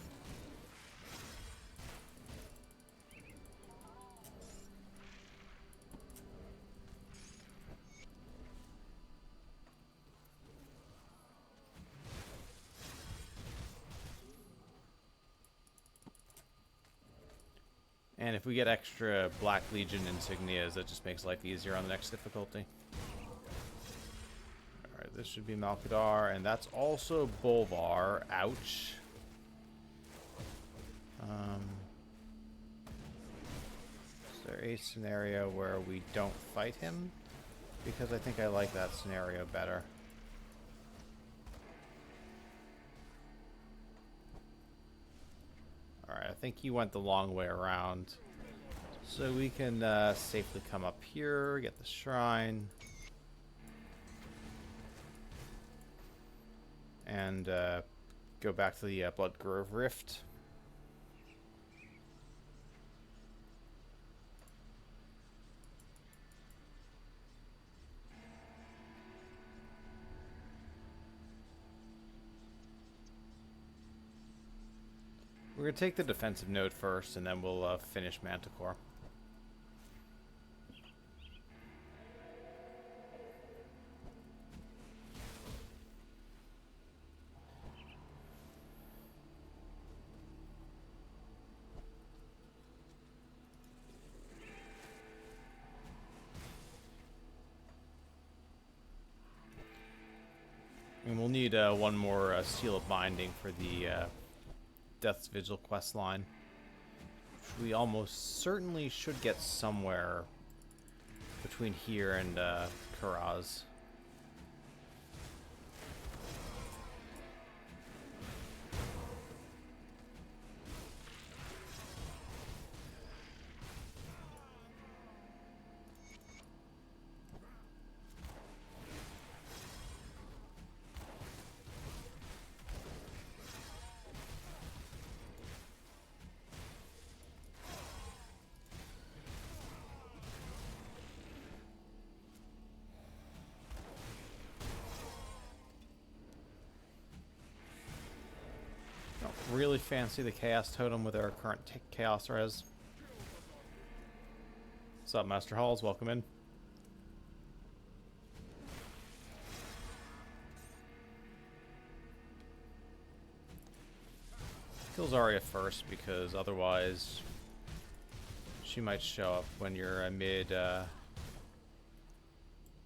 And if we get extra Black Legion insignias, that just makes life easier on the next difficulty. Alright, this should be Malkadar, and that's also Bolvar. Ouch. Is there a scenario where we don't fight him? Because I think I like that scenario better. Alright, I think he went the long way around. So we can safely come up here, get the shrine. And go back to the Bloodgrove Rift. We're going to take the defensive node first, and then we'll finish Manticore. And we'll need one more Seal of Binding for the Death's Vigil quest line, which we almost certainly should get somewhere between here and Kuraz. Really fancy the Chaos Totem with our current Chaos Res. What's up, Master Halls? Welcome in. Kill Zarya first, because otherwise she might show up when you're mid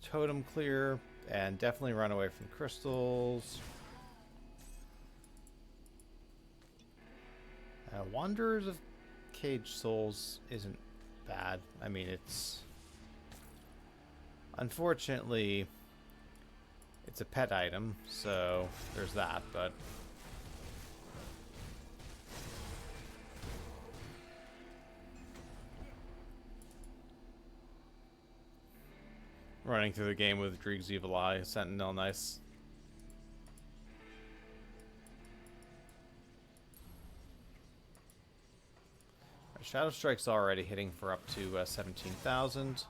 totem clear, and definitely run away from crystals. Wanderers of Caged Souls isn't bad. I mean, it's... Unfortunately, it's a pet item, so there's that, but... Running through the game with Dreeg's Evil Eye, Sentinel, nice. Shadow Strike's already hitting for up to 17,000.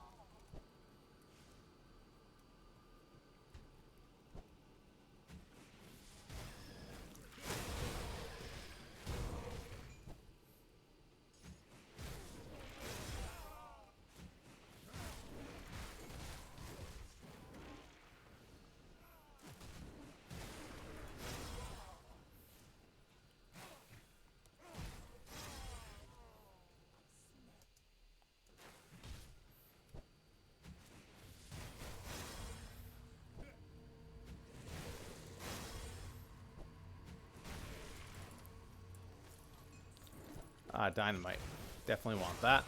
Dynamite. Definitely want that.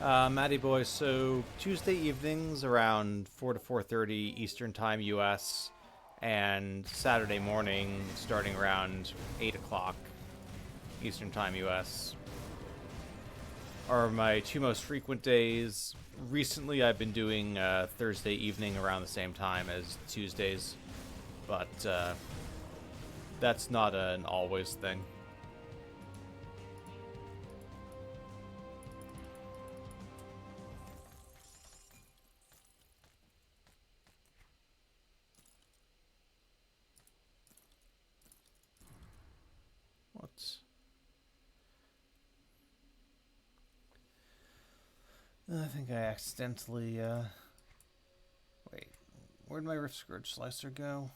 Matty boy, so Tuesday evenings around 4 to 4:30 Eastern Time US, and Saturday morning starting around 8 o'clock Eastern Time US are my two most frequent days. Recently I've been doing Thursday evening around the same time as Tuesdays, but that's not an always thing. What? I think I accidentally, wait, where'd my Rift Scourge Slicer go?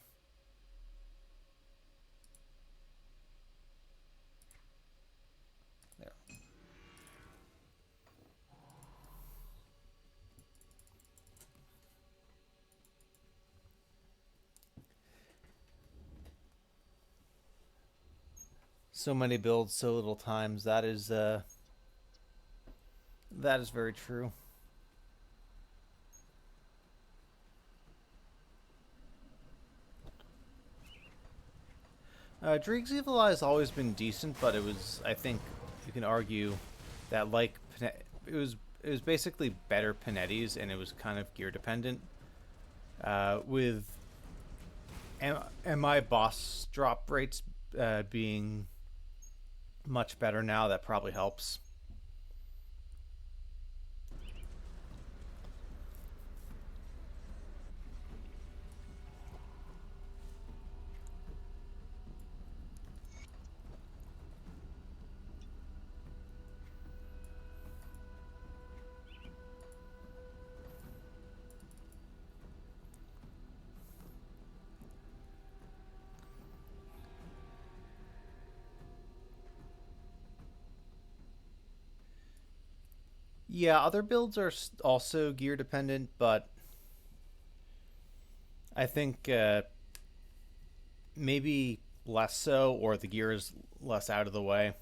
There. So many builds, so little times. That is very true. Dreeg's Evil Eye has always been decent, but it was, I think, you can argue that like it was basically better Panetti's, and it was kind of gear dependent. With MI boss drop rates being much better now, that probably helps. Yeah, other builds are also gear dependent, but I think maybe less so, or the gear is less out of the way.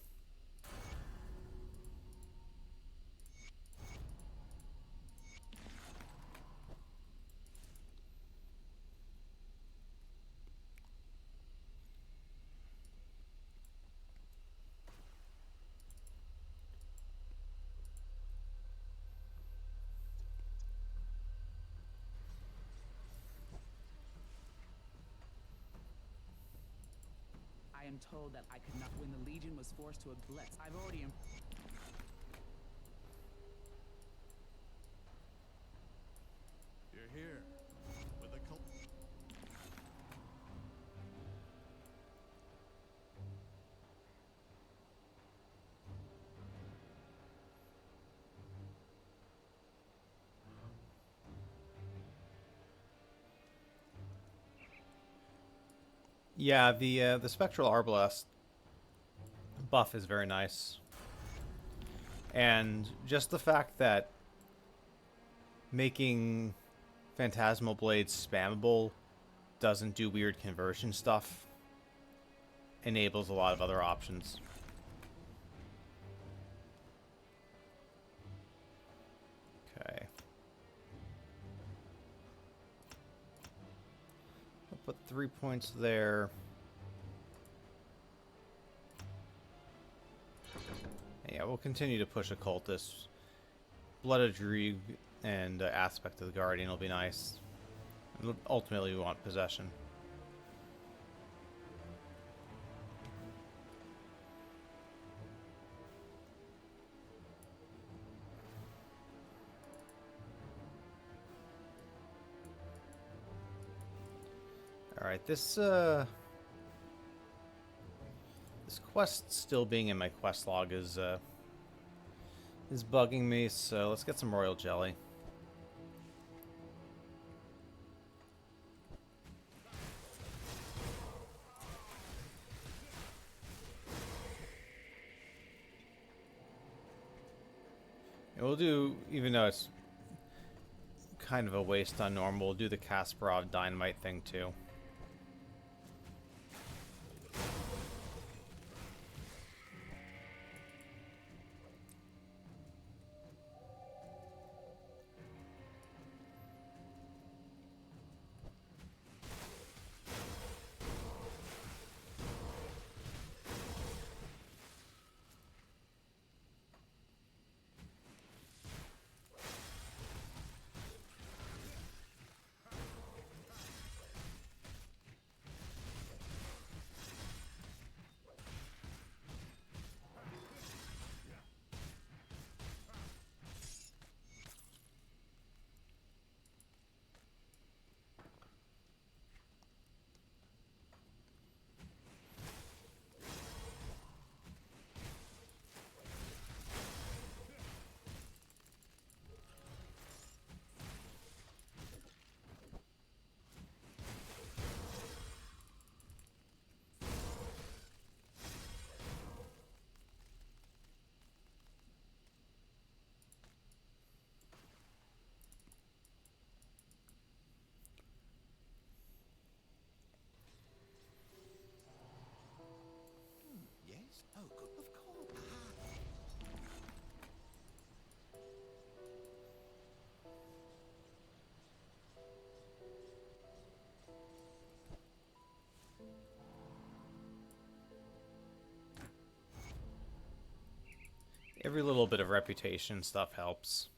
I am told that I could not when the Legion was forced to a blitz. I've already You're here. With a cult. Yeah, the Spectral Arbalest buff is very nice, and just the fact that making Phantasmal Blades spammable doesn't do weird conversion stuff enables a lot of other options. Okay. I'll put 3 points there. Yeah, we'll continue to push Occultist. Blood of Dreeg and Aspect of the Guardian will be nice. And ultimately, we want Possession. Alright, this quest still being in my quest log is bugging me, so let's get some Royal Jelly. And we'll do, even though it's kind of a waste on normal, we'll do the Kasparov Dynamite thing too. Every little bit of reputation stuff helps.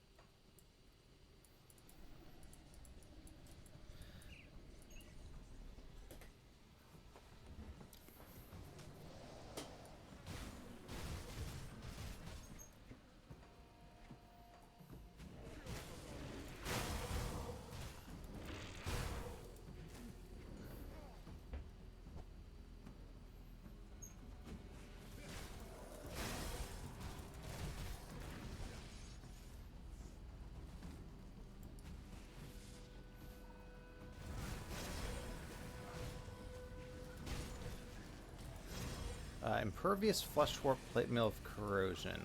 Impervious flesh warp plate mail of corrosion.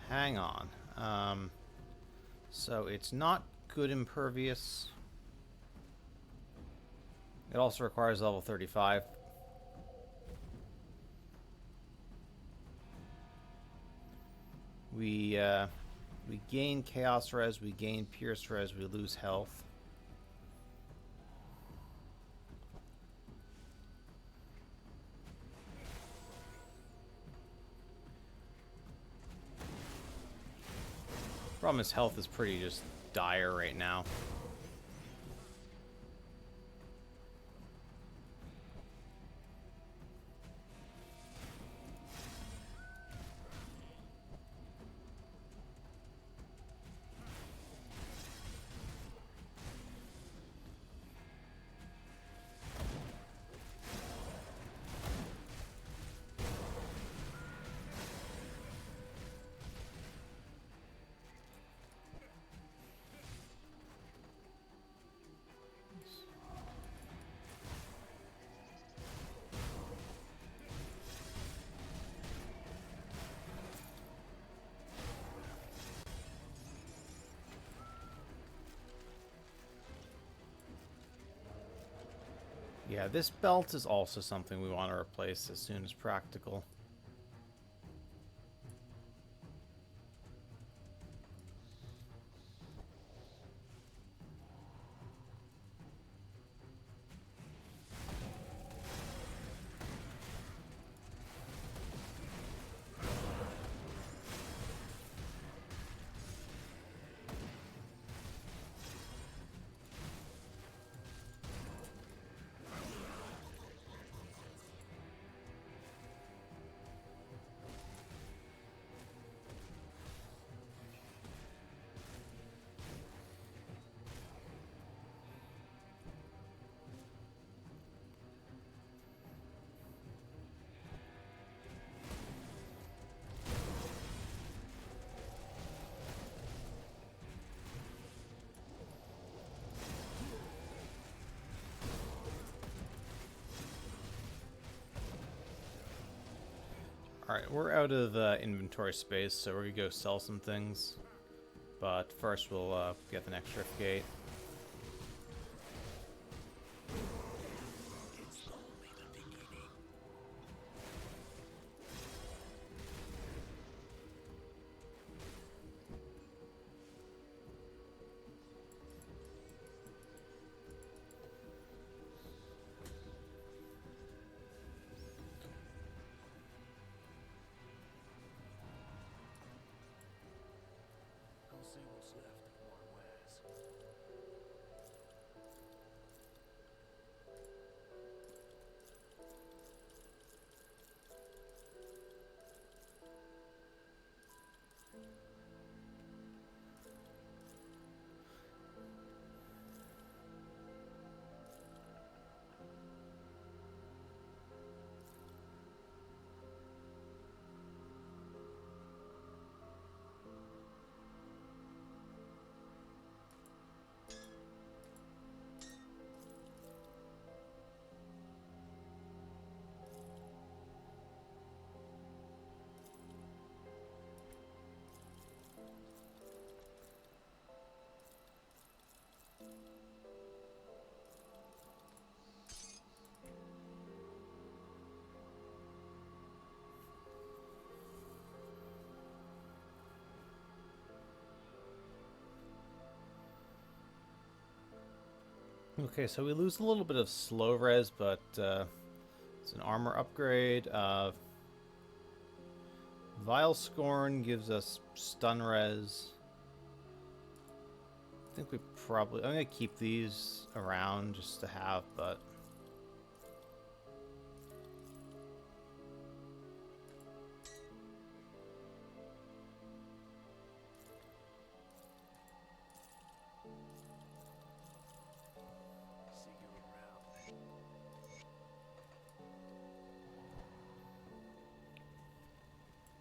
Hang on. So it's not good impervious. It also requires level 35. We gain chaos res, we gain pierce res, we lose health. Problem is, health is pretty just dire right now. Yeah, this belt is also something we want to replace as soon as practical. Alright, we're out of inventory space, so we're gonna go sell some things. But first we'll get the next Rift Gate. I'll see what's left of my wares. Okay, so we lose a little bit of slow res, but it's an armor upgrade. Vile Scorn gives us stun res. I think we probably... I'm going to keep these around just to have, but...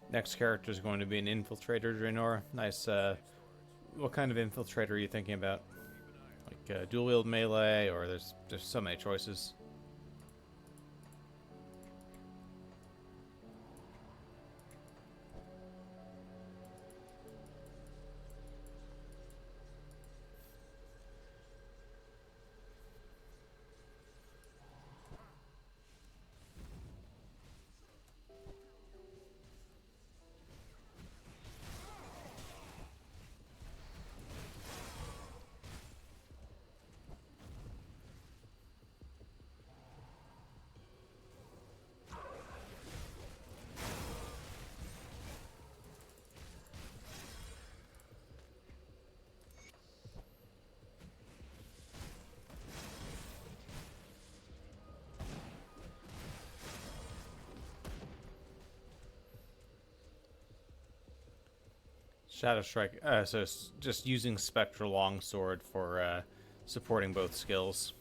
Next character is going to be an infiltrator, Draenor. Nice. What kind of infiltrator are you thinking about? Like dual wield melee, or there's so many choices. Shadow Strike. So it's just using Spectral Longsword for supporting both skills.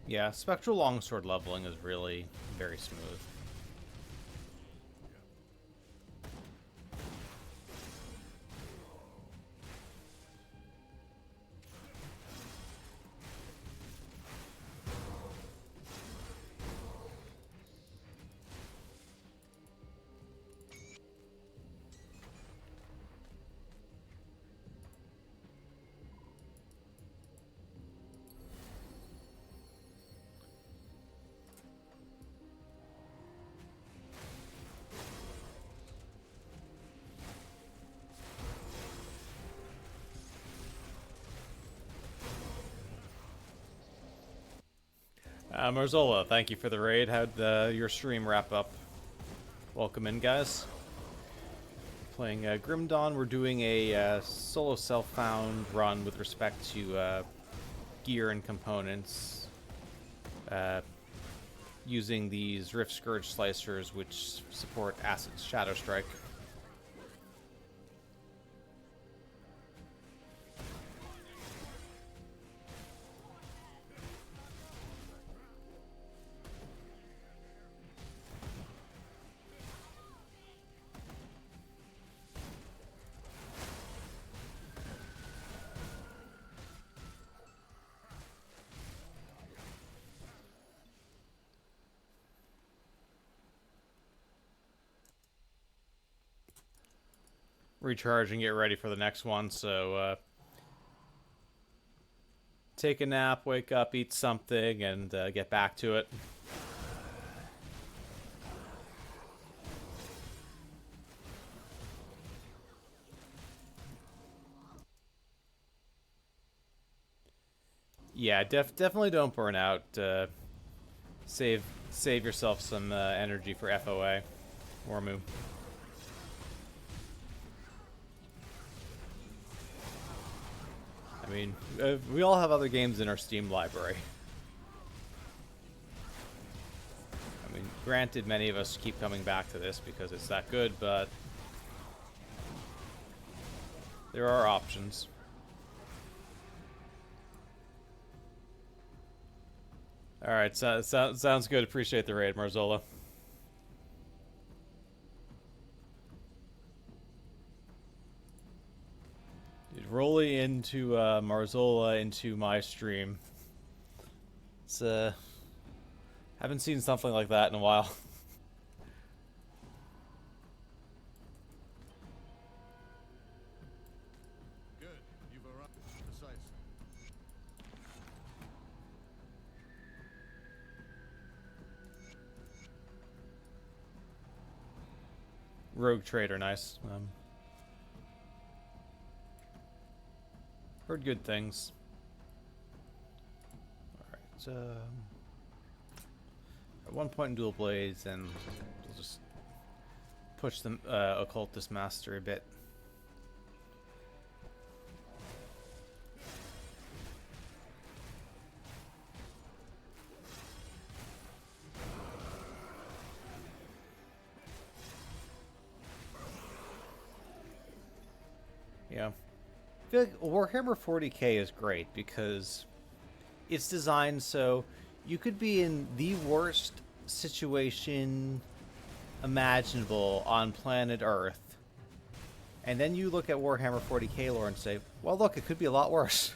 Yeah, Spectral Longsword leveling is really very smooth. Marzola, thank you for the raid. How'd your stream wrap up? Welcome in, guys. Playing Grim Dawn. We're doing a solo self-found run with respect to gear and components. Using these Rift Scourge Slicers, which support Acid Shadow Strike. Recharge and get ready for the next one, so take a nap, wake up, eat something, and get back to it. Yeah, definitely don't burn out. Save yourself some energy for FOA. Wormu. I mean, we all have other games in our Steam library. I mean, granted, many of us keep coming back to this because it's that good, but There are options. Alright, sounds good. Appreciate the raid, Marzola. Dude, rolling into Marzola into my stream. It's haven't seen something like that in a while. Good. You've arrived. Precisely. Rogue trader, nice. Heard good things. Alright, at one point in Dual Blades, and we'll just push the Occultist Master a bit. Yeah. I feel like Warhammer 40k is great because it's designed so you could be in the worst situation imaginable on planet Earth, and then you look at Warhammer 40k lore and say, well, look, it could be a lot worse.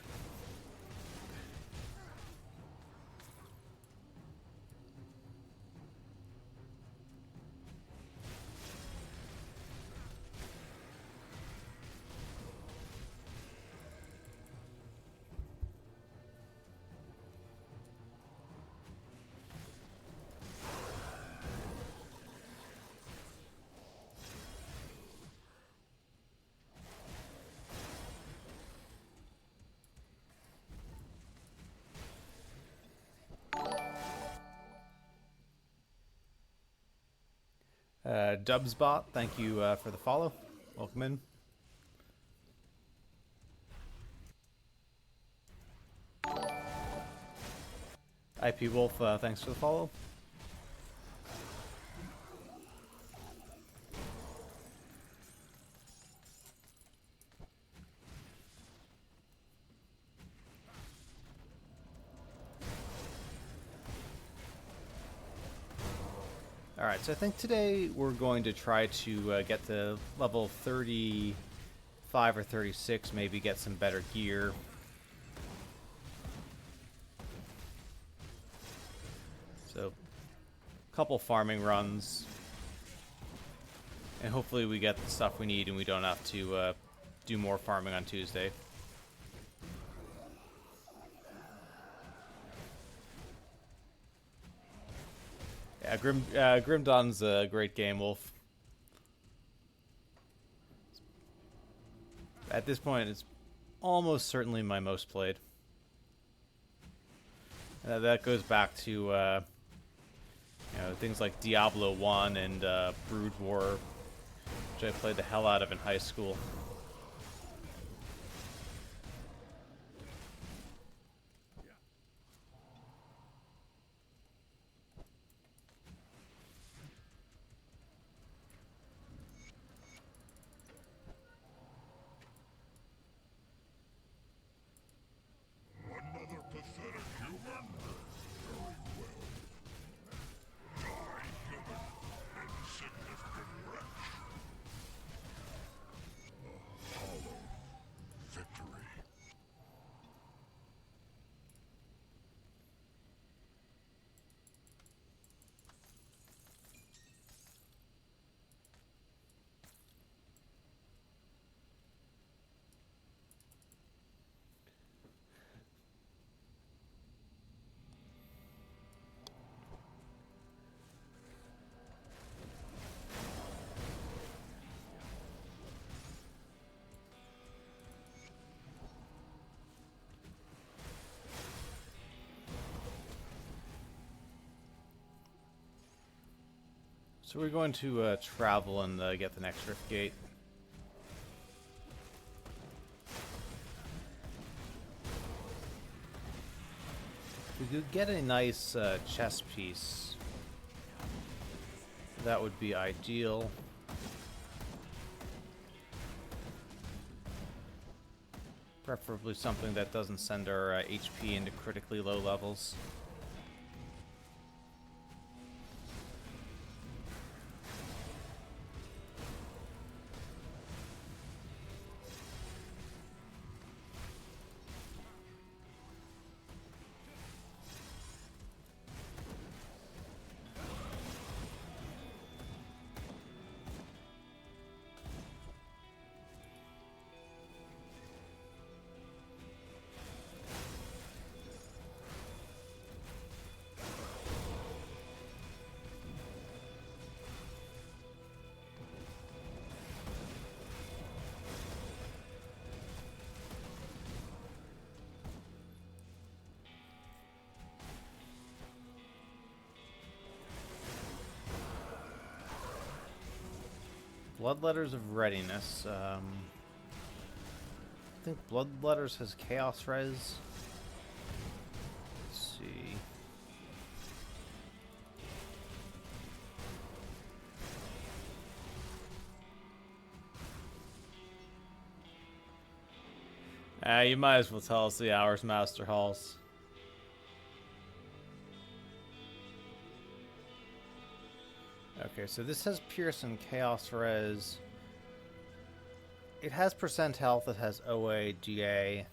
Dubsbot, thank you for the follow. Welcome in. IP Wolf, thanks for the follow. Alright, so I think today we're going to try to get to level 35 or 36, maybe get some better gear. So, a couple farming runs. And hopefully we get the stuff we need and we don't have to do more farming on Tuesday. Yeah, Grim Dawn's a great game, Wolf. At this point, it's almost certainly my most played. That goes back to you know, things like Diablo 1 and Brood War, which I played the hell out of in high school. So we're going to travel and get the next Rift Gate. If we could get a nice chess piece, that would be ideal. Preferably something that doesn't send our HP into critically low levels. Bloodletters of Readiness. I think Bloodletters has Chaos Res. Let's see. You might as well tell us the hours, Master Halls. Okay, so this has Pierce and Chaos Res. It has percent health, it has OA, GA. I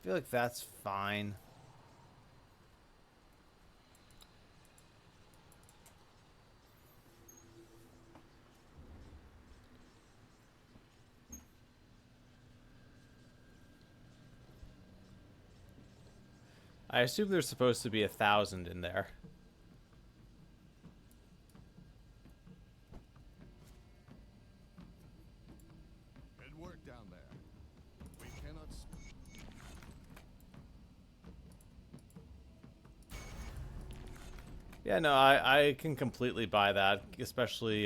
feel like that's fine. I assume there's supposed to be 1,000 in there. Good work down there. We cannot. Yeah, no, I can completely buy that, especially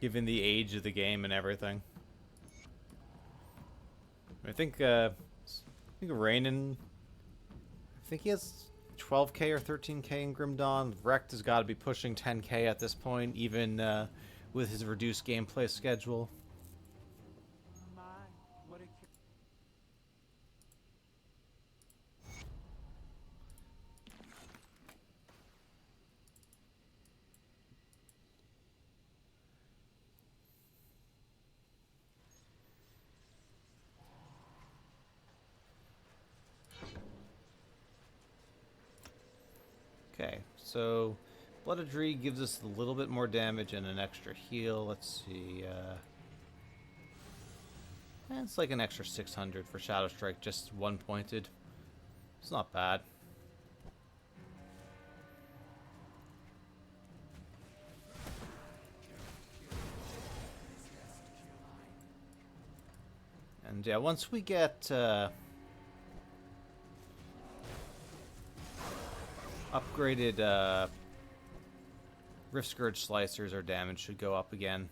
given the age of the game and everything. I think Rainin, I think he has 12k or 13k in Grim Dawn. Wrecked has got to be pushing 10k at this point, even with his reduced gameplay schedule. Okay, so Bloodedry gives us a little bit more damage and an extra heal. Let's see. It's like an extra 600 for Shadow Strike, just one pointed. It's not bad. And yeah, once we get upgraded Rift Scourge Slicers, our damage should go up again.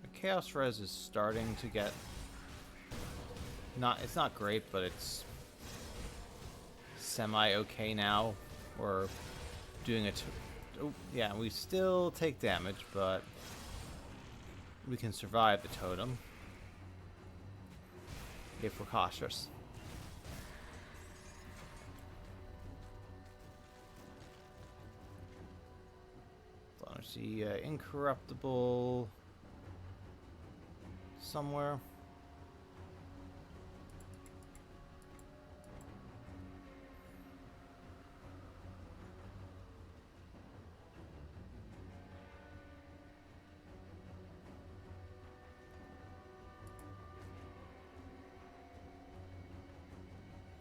The Chaos Res is starting to get it's not great, but it's semi okay now. We're doing it. Oh, yeah, we still take damage, but we can survive the totem if we're cautious. I see Incorruptible somewhere.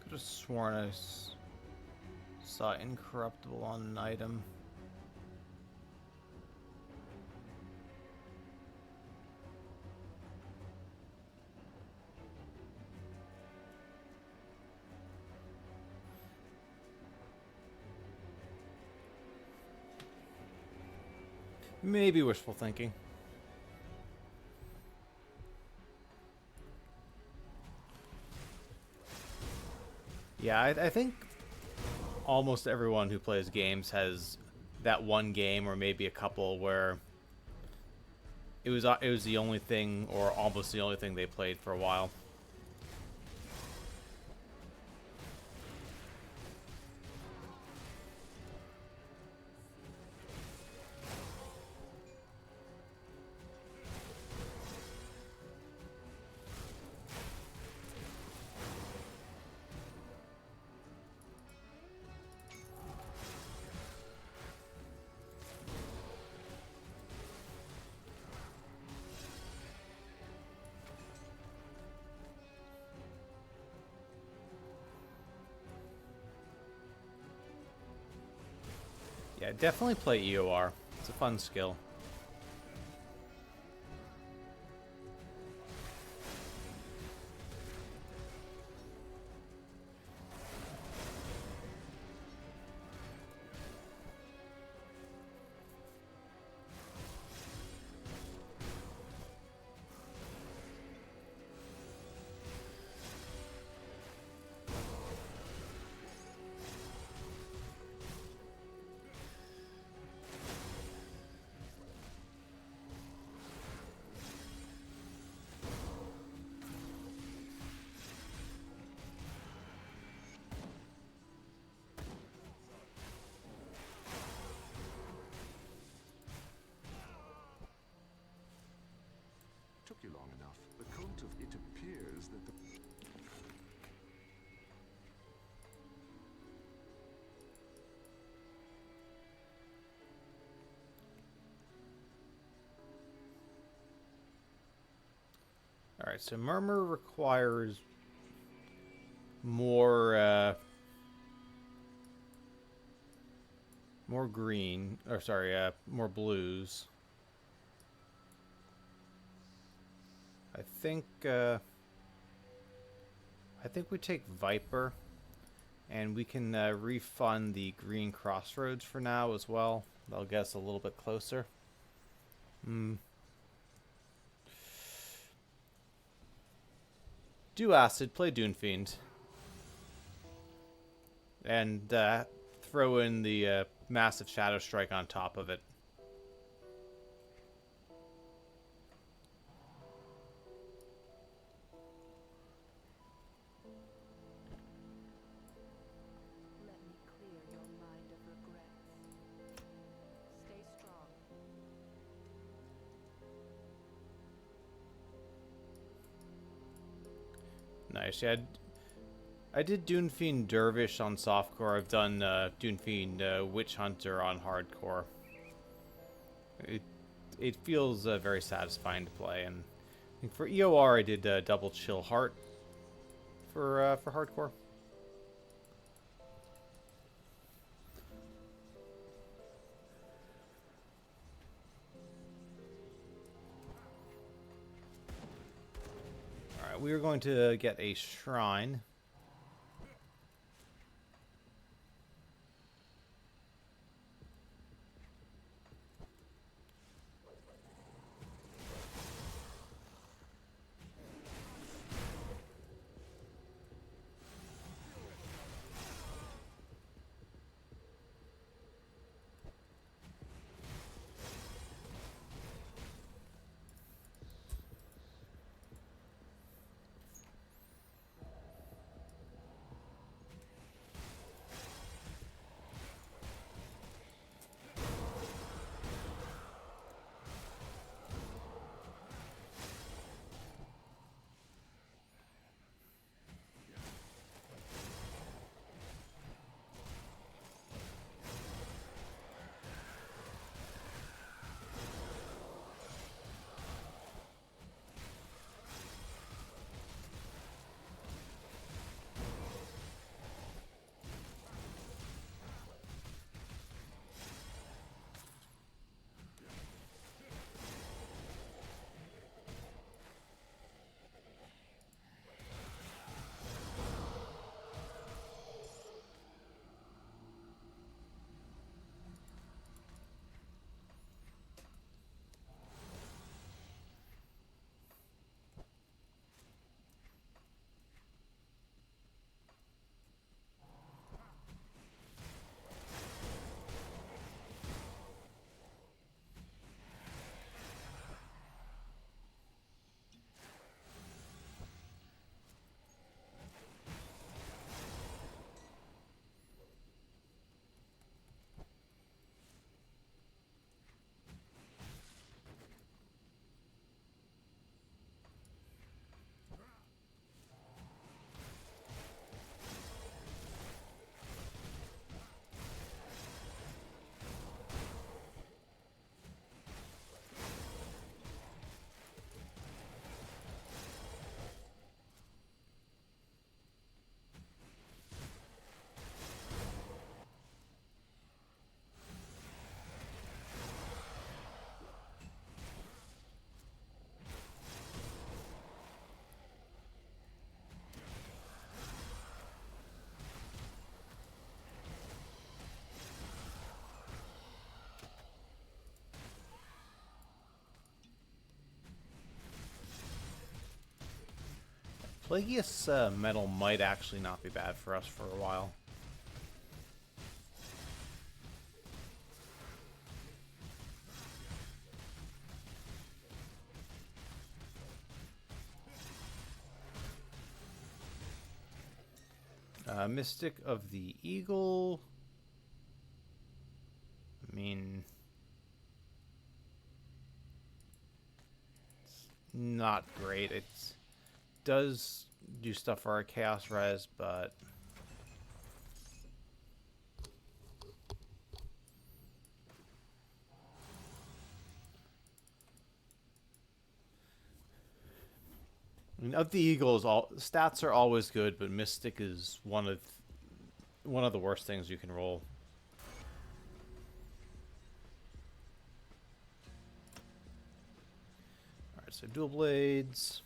Could have sworn I saw Incorruptible on an item. Maybe wishful thinking. Yeah, I think almost everyone who plays games has that one game or maybe a couple where it was the only thing or almost the only thing they played for a while. Yeah, definitely play EOR. It's a fun skill. Took you long enough. The cult of it appears that the... Alright, so Murmur requires more, more green, or sorry, more blues. I think we take Viper, and we can refund the green Crossroads for now as well. That'll get us a little bit closer. Do Acid, play Dune Fiend. And throw in the massive Shadow Strike on top of it. Let me clear your mind of regrets. Stay strong. Nice. Yeah, I did Dune Fiend Dervish on softcore. I've done Dune Fiend Witch Hunter on hardcore. It feels very satisfying to play, and I think for EOR I did double Chill Heart for hardcore. All right, we are going to get a shrine. Plagueis metal might actually not be bad for us for a while. Mystic of the Eagle. I mean, it's not great. It does do stuff for our Chaos Res, but I mean, of the Eagles, all stats are always good, but Mystic is one of the worst things you can roll. All right, so dual blades.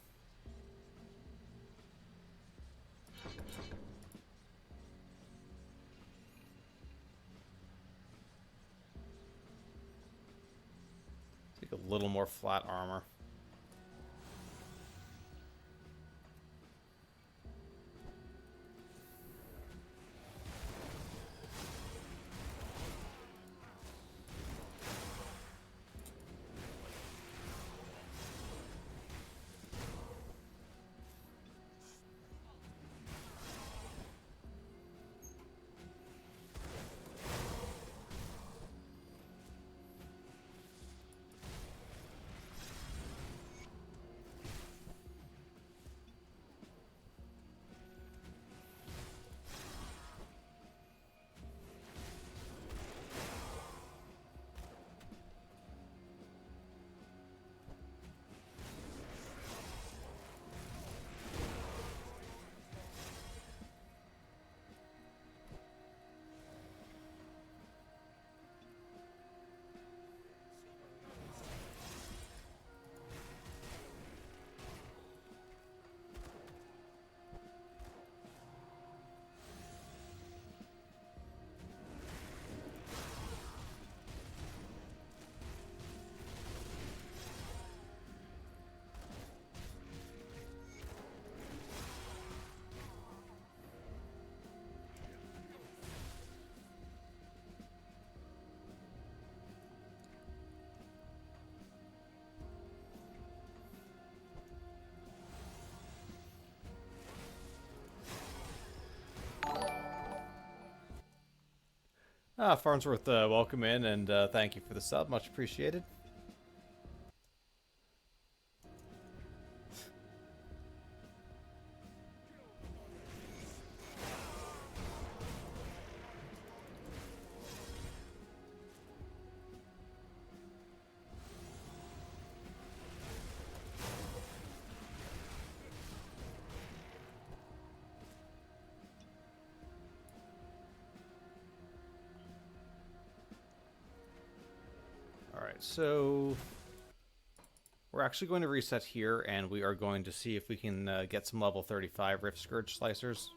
Take a little more flat armor. Farnsworth, welcome in, and thank you for the sub. Much appreciated. So we're actually going to reset here, and we are going to see if we can get some level 35 Rift Scourge Slicers.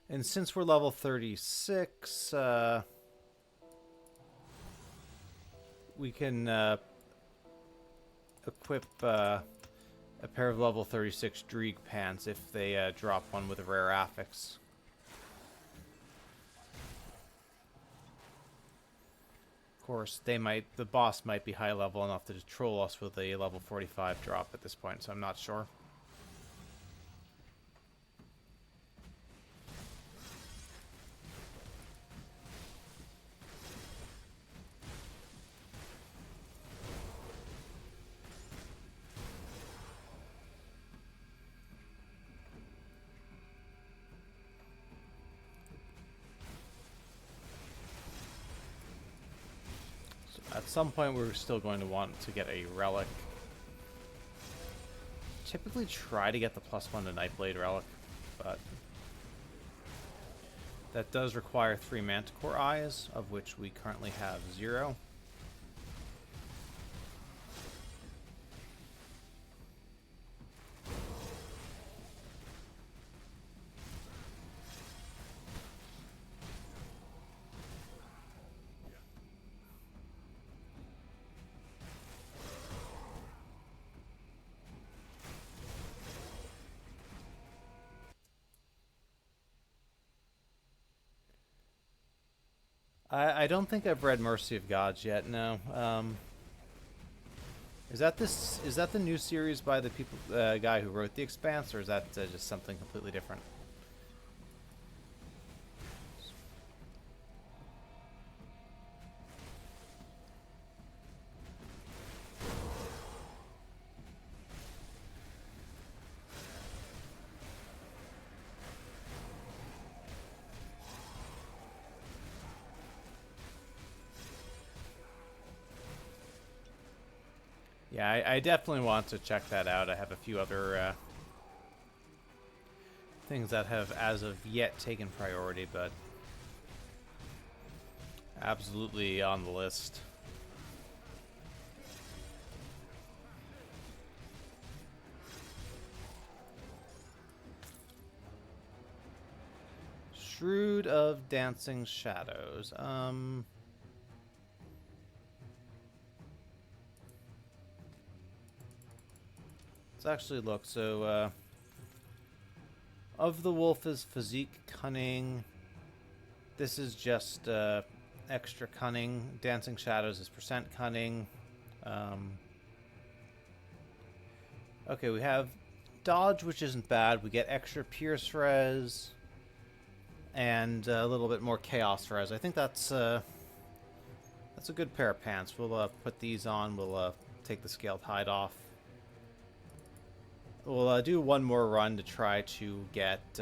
And since we're level 36, we can equip a pair of level 36 Dreeg pants if they drop one with a rare affix. Of course, the boss might be high level enough to troll us with a level 45 drop at this point, so I'm not sure. At some point, we're still going to want to get a relic. Typically try to get the +1 to Nightblade relic, but that does require 3 Manticore eyes, of which we currently have 0. I don't think I've read Mercy of Gods yet. No. Is that this? Is that the new series by the people guy who wrote The Expanse, or is that just something completely different? Yeah, I definitely want to check that out. I have a few other things that have, as of yet, taken priority, but absolutely on the list. Shroud of Dancing Shadows. Let's actually look. So, of the wolf is physique, cunning. This is just extra cunning. Dancing Shadows is percent cunning. Okay, we have dodge, which isn't bad. We get extra pierce res and a little bit more chaos res. I think that's a good pair of pants. We'll put these on. We'll take the scaled hide off. We'll do one more run to try to get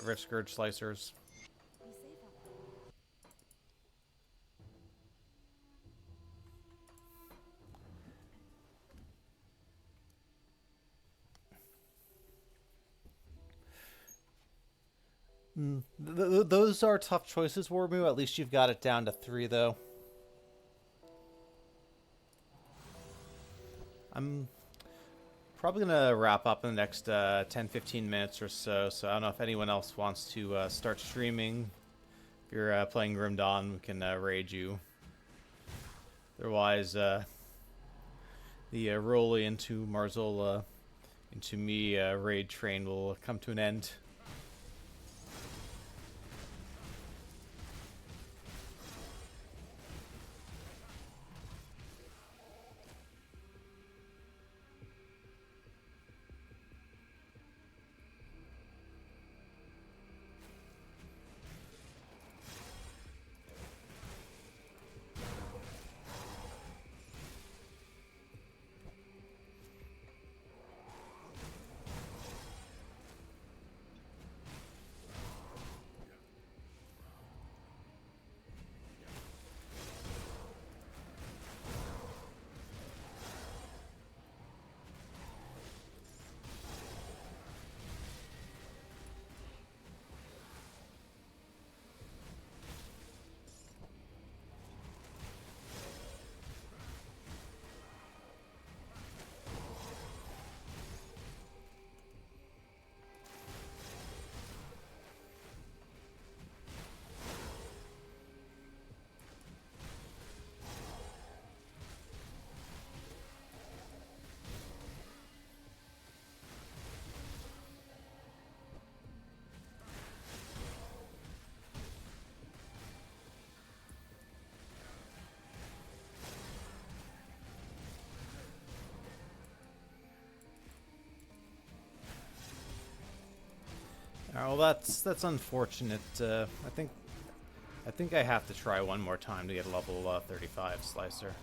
Rift Scourge Slicers. Those are tough choices, Warmu. At least you've got it down to 3, though. I'm probably going to wrap up in the next 10-15 minutes or so, so I don't know if anyone else wants to start streaming. If you're playing Grim Dawn, we can raid you. Otherwise, the Rolly into Marzola into me raid train will come to an end. Oh, well, that's unfortunate. I think I have to try one more time to get a level 35 slicer.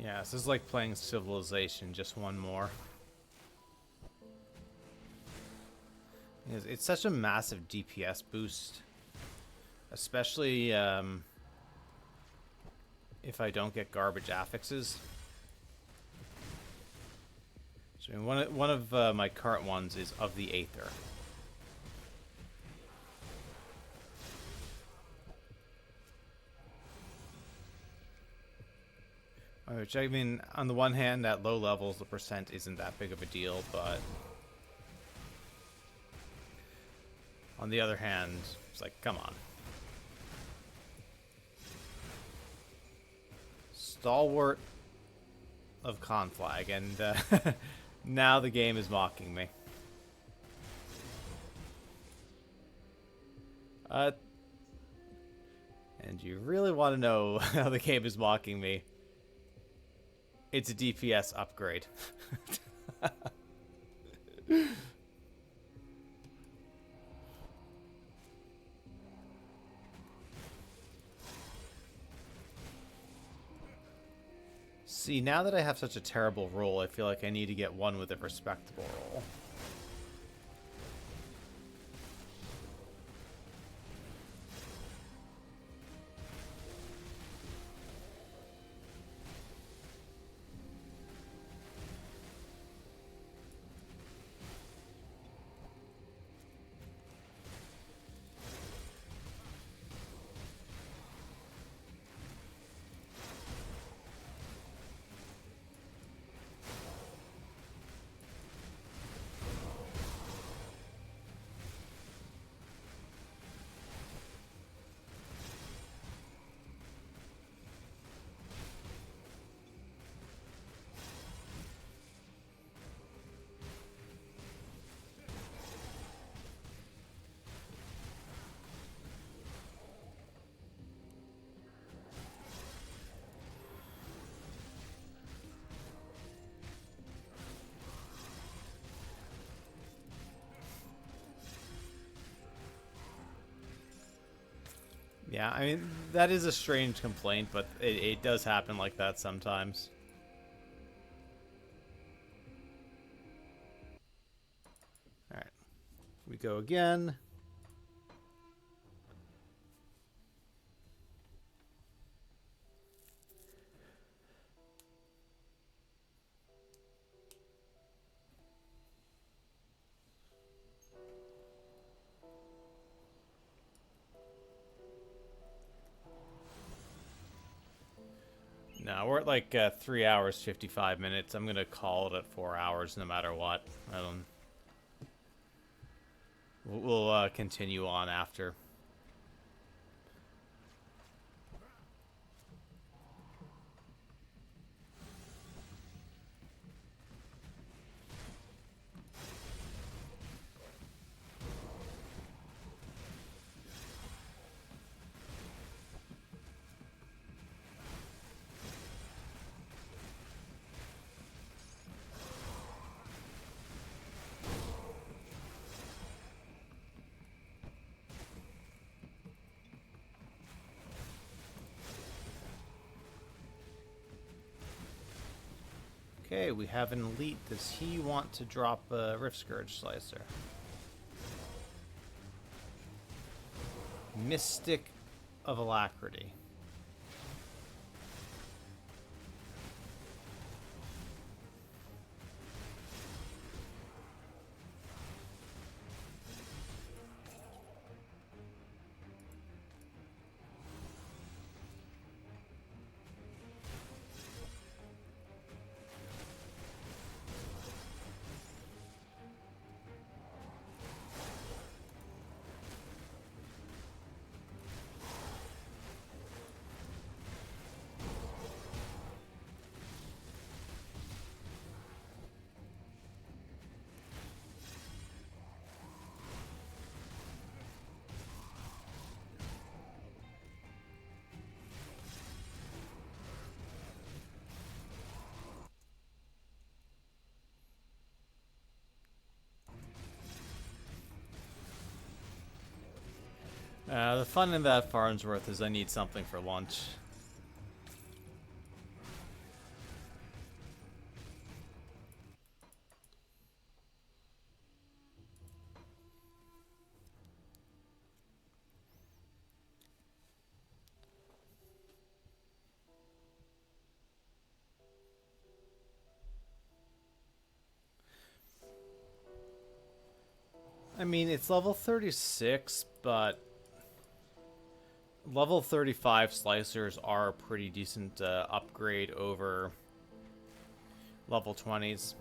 Yeah, this is like playing Civilization, just one more. It's such a massive DPS boost. Especially if I don't get garbage affixes. So one of my current ones is of the Aether. Which, I mean, on the one hand, at low levels, the percent isn't that big of a deal, but on the other hand, it's like, come on. Stalwart of Conflag, and now the game is mocking me. And you really want to know how the game is mocking me? It's a DPS upgrade. See, now that I have such a terrible roll, I feel like I need to get one with a respectable roll. Yeah, I mean, that is a strange complaint, but it does happen like that sometimes. Alright. We go again. No, we're at like 3 hours, 55 minutes. I'm going to call it at 4 hours no matter what. We'll continue on after. Okay, we have an elite. Does he want to drop a Rift Scourge Slicer? Mystic of Alacrity. The fun in that Farnsworth is I need something for lunch. I mean, it's level 36, but level 35 slicers are a pretty decent upgrade over level 20s.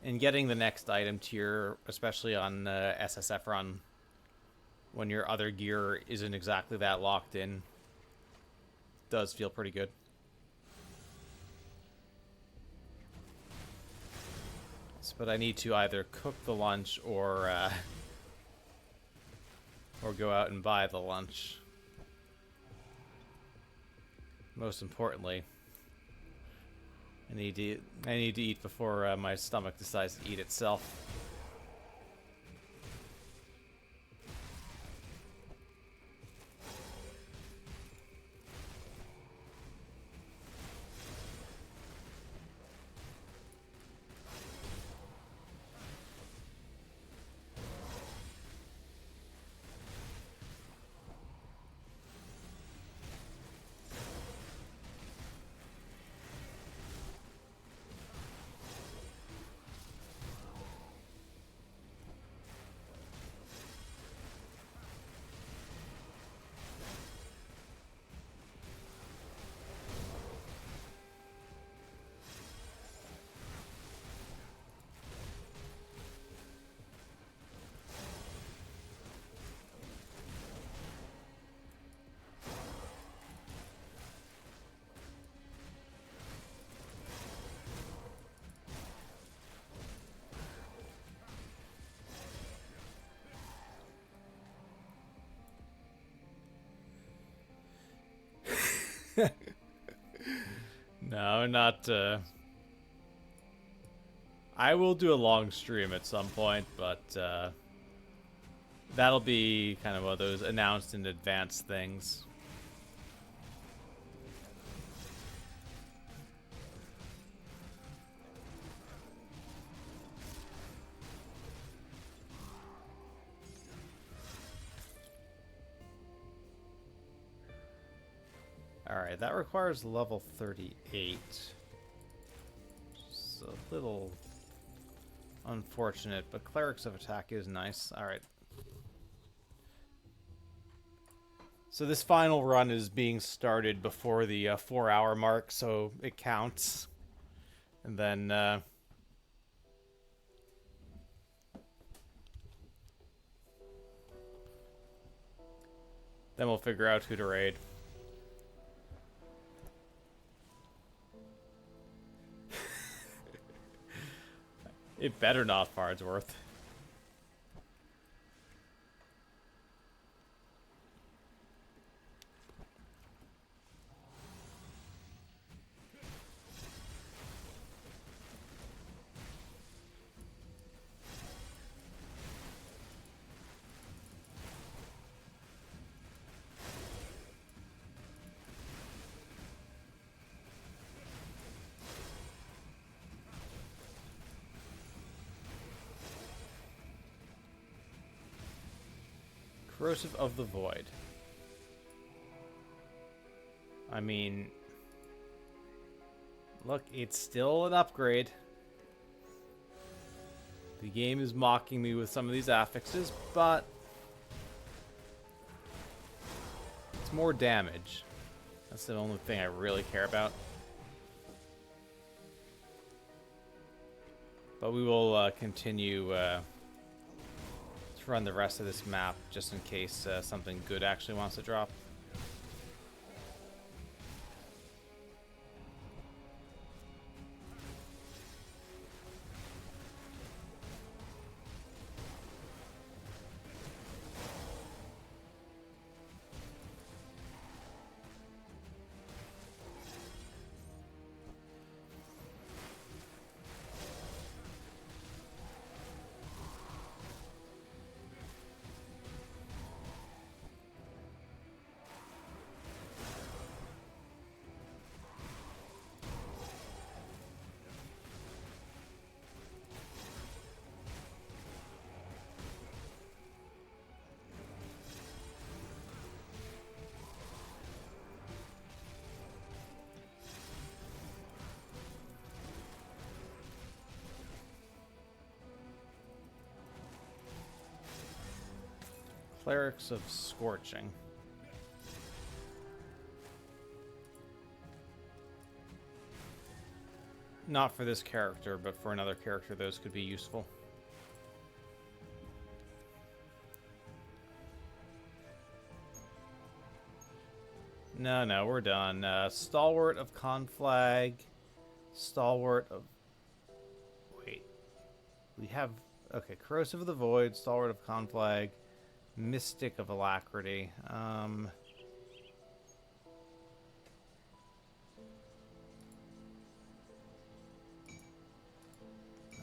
And getting the next item tier, especially on SSF run, when your other gear isn't exactly that locked in, does feel pretty good. But I need to either cook the lunch or go out and buy the lunch. Most importantly, I need to eat before my stomach decides to eat itself. No, not, I will do a long stream at some point, but, that'll be kind of one of those announced in advance things. Alright, that requires level 38. It's a little unfortunate, but Clerics of Attack is nice. Alright. So this final run is being started before the 4-hour mark, so it counts. And then then we'll figure out who to raid. It better not Farnsworth. Corrosive of the Void. I mean, look, it's still an upgrade. The game is mocking me with some of these affixes, but it's more damage. That's the only thing I really care about. But we will continue run the rest of this map just in case something good actually wants to drop. Clerics of Scorching. not for this character, but for another character, those could be useful. No, we're done. Stalwart of Conflag. Stalwart of... Wait. We have... Okay, Corrosive of the Void, Stalwart of Conflag, Mystic of Alacrity. I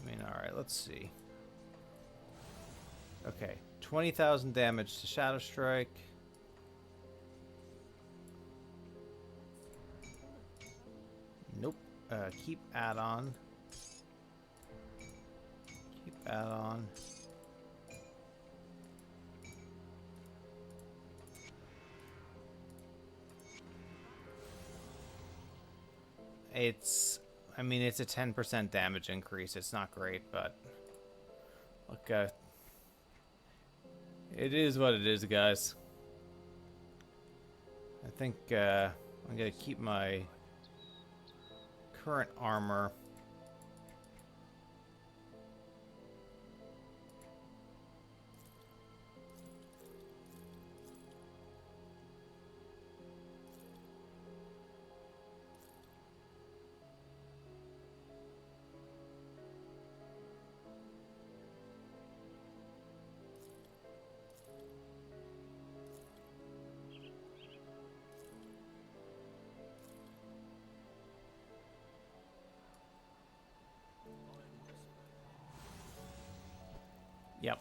mean, alright, let's see. Okay, 20,000 damage to Shadow Strike. Nope. Keep add-on. Keep add-on. I mean, it's a 10% damage increase. It's not great, but look, it is what it is, guys. I think I'm gonna keep my current armor. Yep.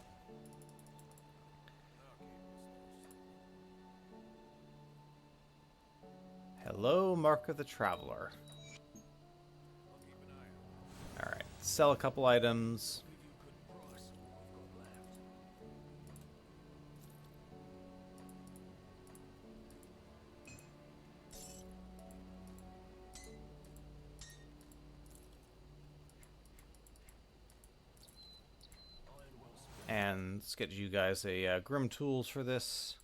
Hello, Mark of the Traveler. Alright, sell a couple items. And let's get you guys a Grim Tools for this.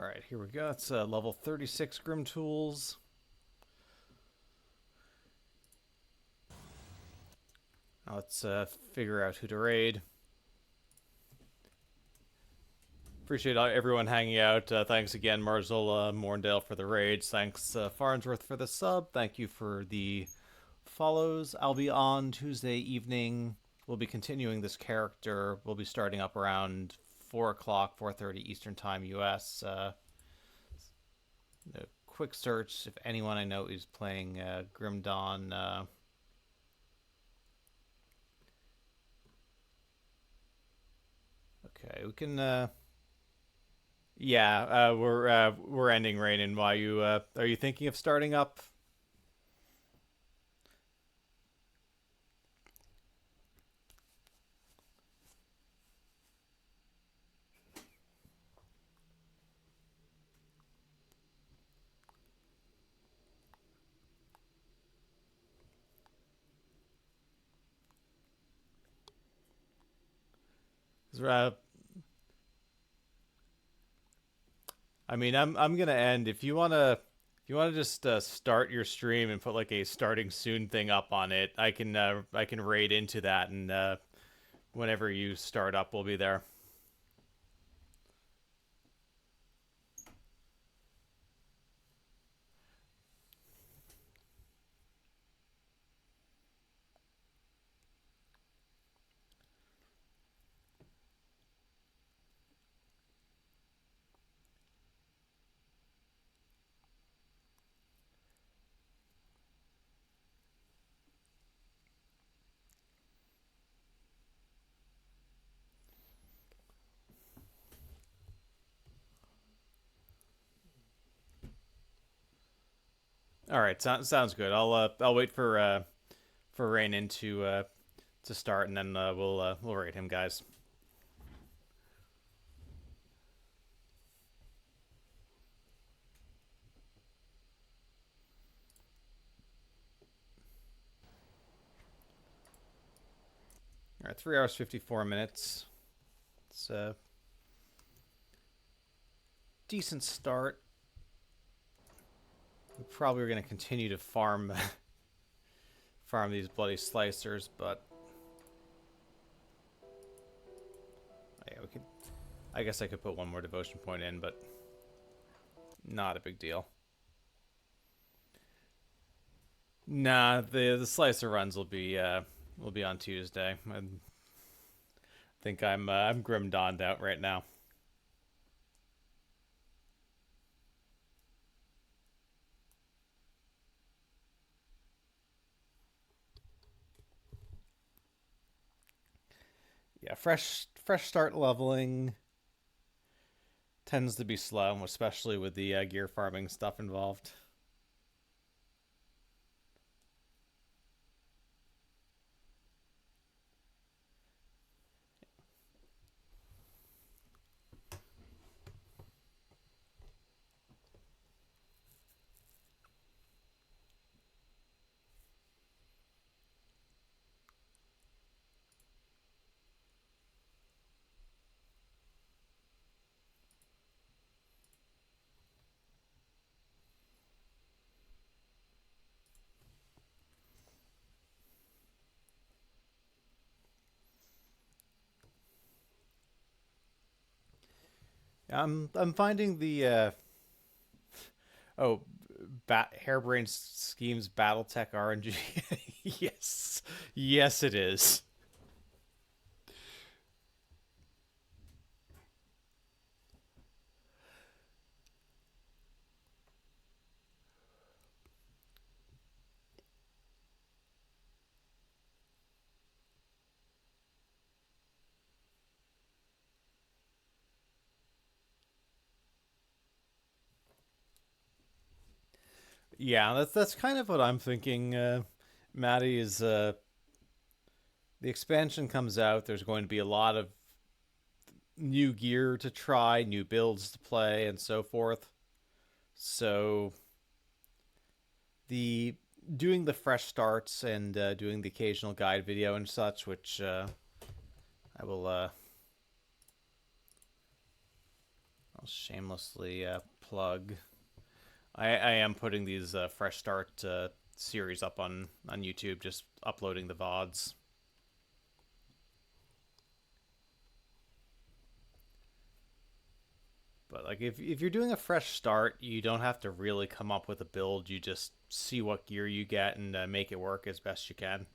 Alright, here we go. It's level 36 Grim Tools. Now let's figure out who to raid. Appreciate everyone hanging out. Thanks again, Marzola Morndale, for the raids. Thanks, Farnsworth, for the sub. Thank you for the follows. I'll be on Tuesday evening. We'll be continuing this character. We'll be starting up around 4 o'clock, 4:30 Eastern Time, US. A quick search if anyone I know is playing Grim Dawn. Okay, we can. Yeah, we're ending Raiden. Why you are you thinking of starting up? I mean, I'm gonna end. If you wanna just start your stream and put like a starting soon thing up on it, I can raid into that, and whenever you start up, we'll be there. All right, sounds good. I'll wait for Rainin to to start, and then we'll rate him, guys. All right, 3 hours 54 minutes. It's a decent start. We probably are going to continue to farm farm these bloody slicers, but yeah, we could. I guess I could put one more devotion point in, but not a big deal. Nah, the slicer runs will be on Tuesday. I think I'm grim dawned out right now. Yeah, fresh start leveling tends to be slow, especially with the gear farming stuff involved. I'm finding the Harebrained Schemes BattleTech RNG. Yes, it is. Yeah, that's kind of what I'm thinking. Maddie is the expansion comes out. There's going to be a lot of new gear to try, new builds to play, and so forth. So the doing the fresh starts and doing the occasional guide video and such, which I will I'll shamelessly plug. I am putting these fresh start series up on YouTube, just uploading the VODs. But like if you're doing a fresh start, you don't have to really come up with a build. You just see what gear you get and make it work as best you can.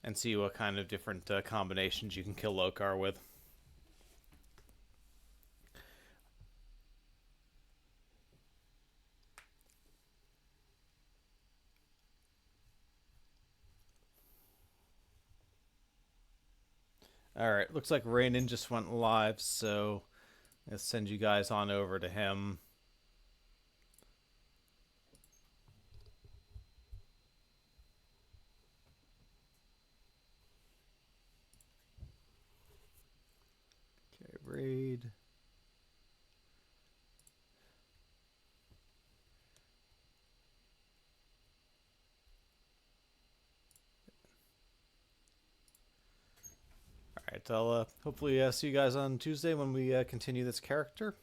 And see what kind of different combinations you can kill Lokar with. Alright, looks like Rainin just went live, so I'll send you guys on over to him. Okay, raid. Alright, I'll hopefully see you guys on Tuesday when we continue this character.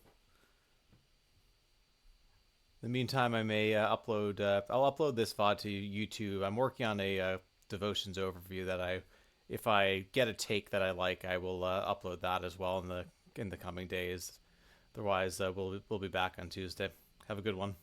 In the meantime, I may upload. I'll upload this VOD to YouTube. I'm working on a devotions overview that if I get a take that I like, I will upload that as well in the coming days. Otherwise, we'll be back on Tuesday. Have a good one.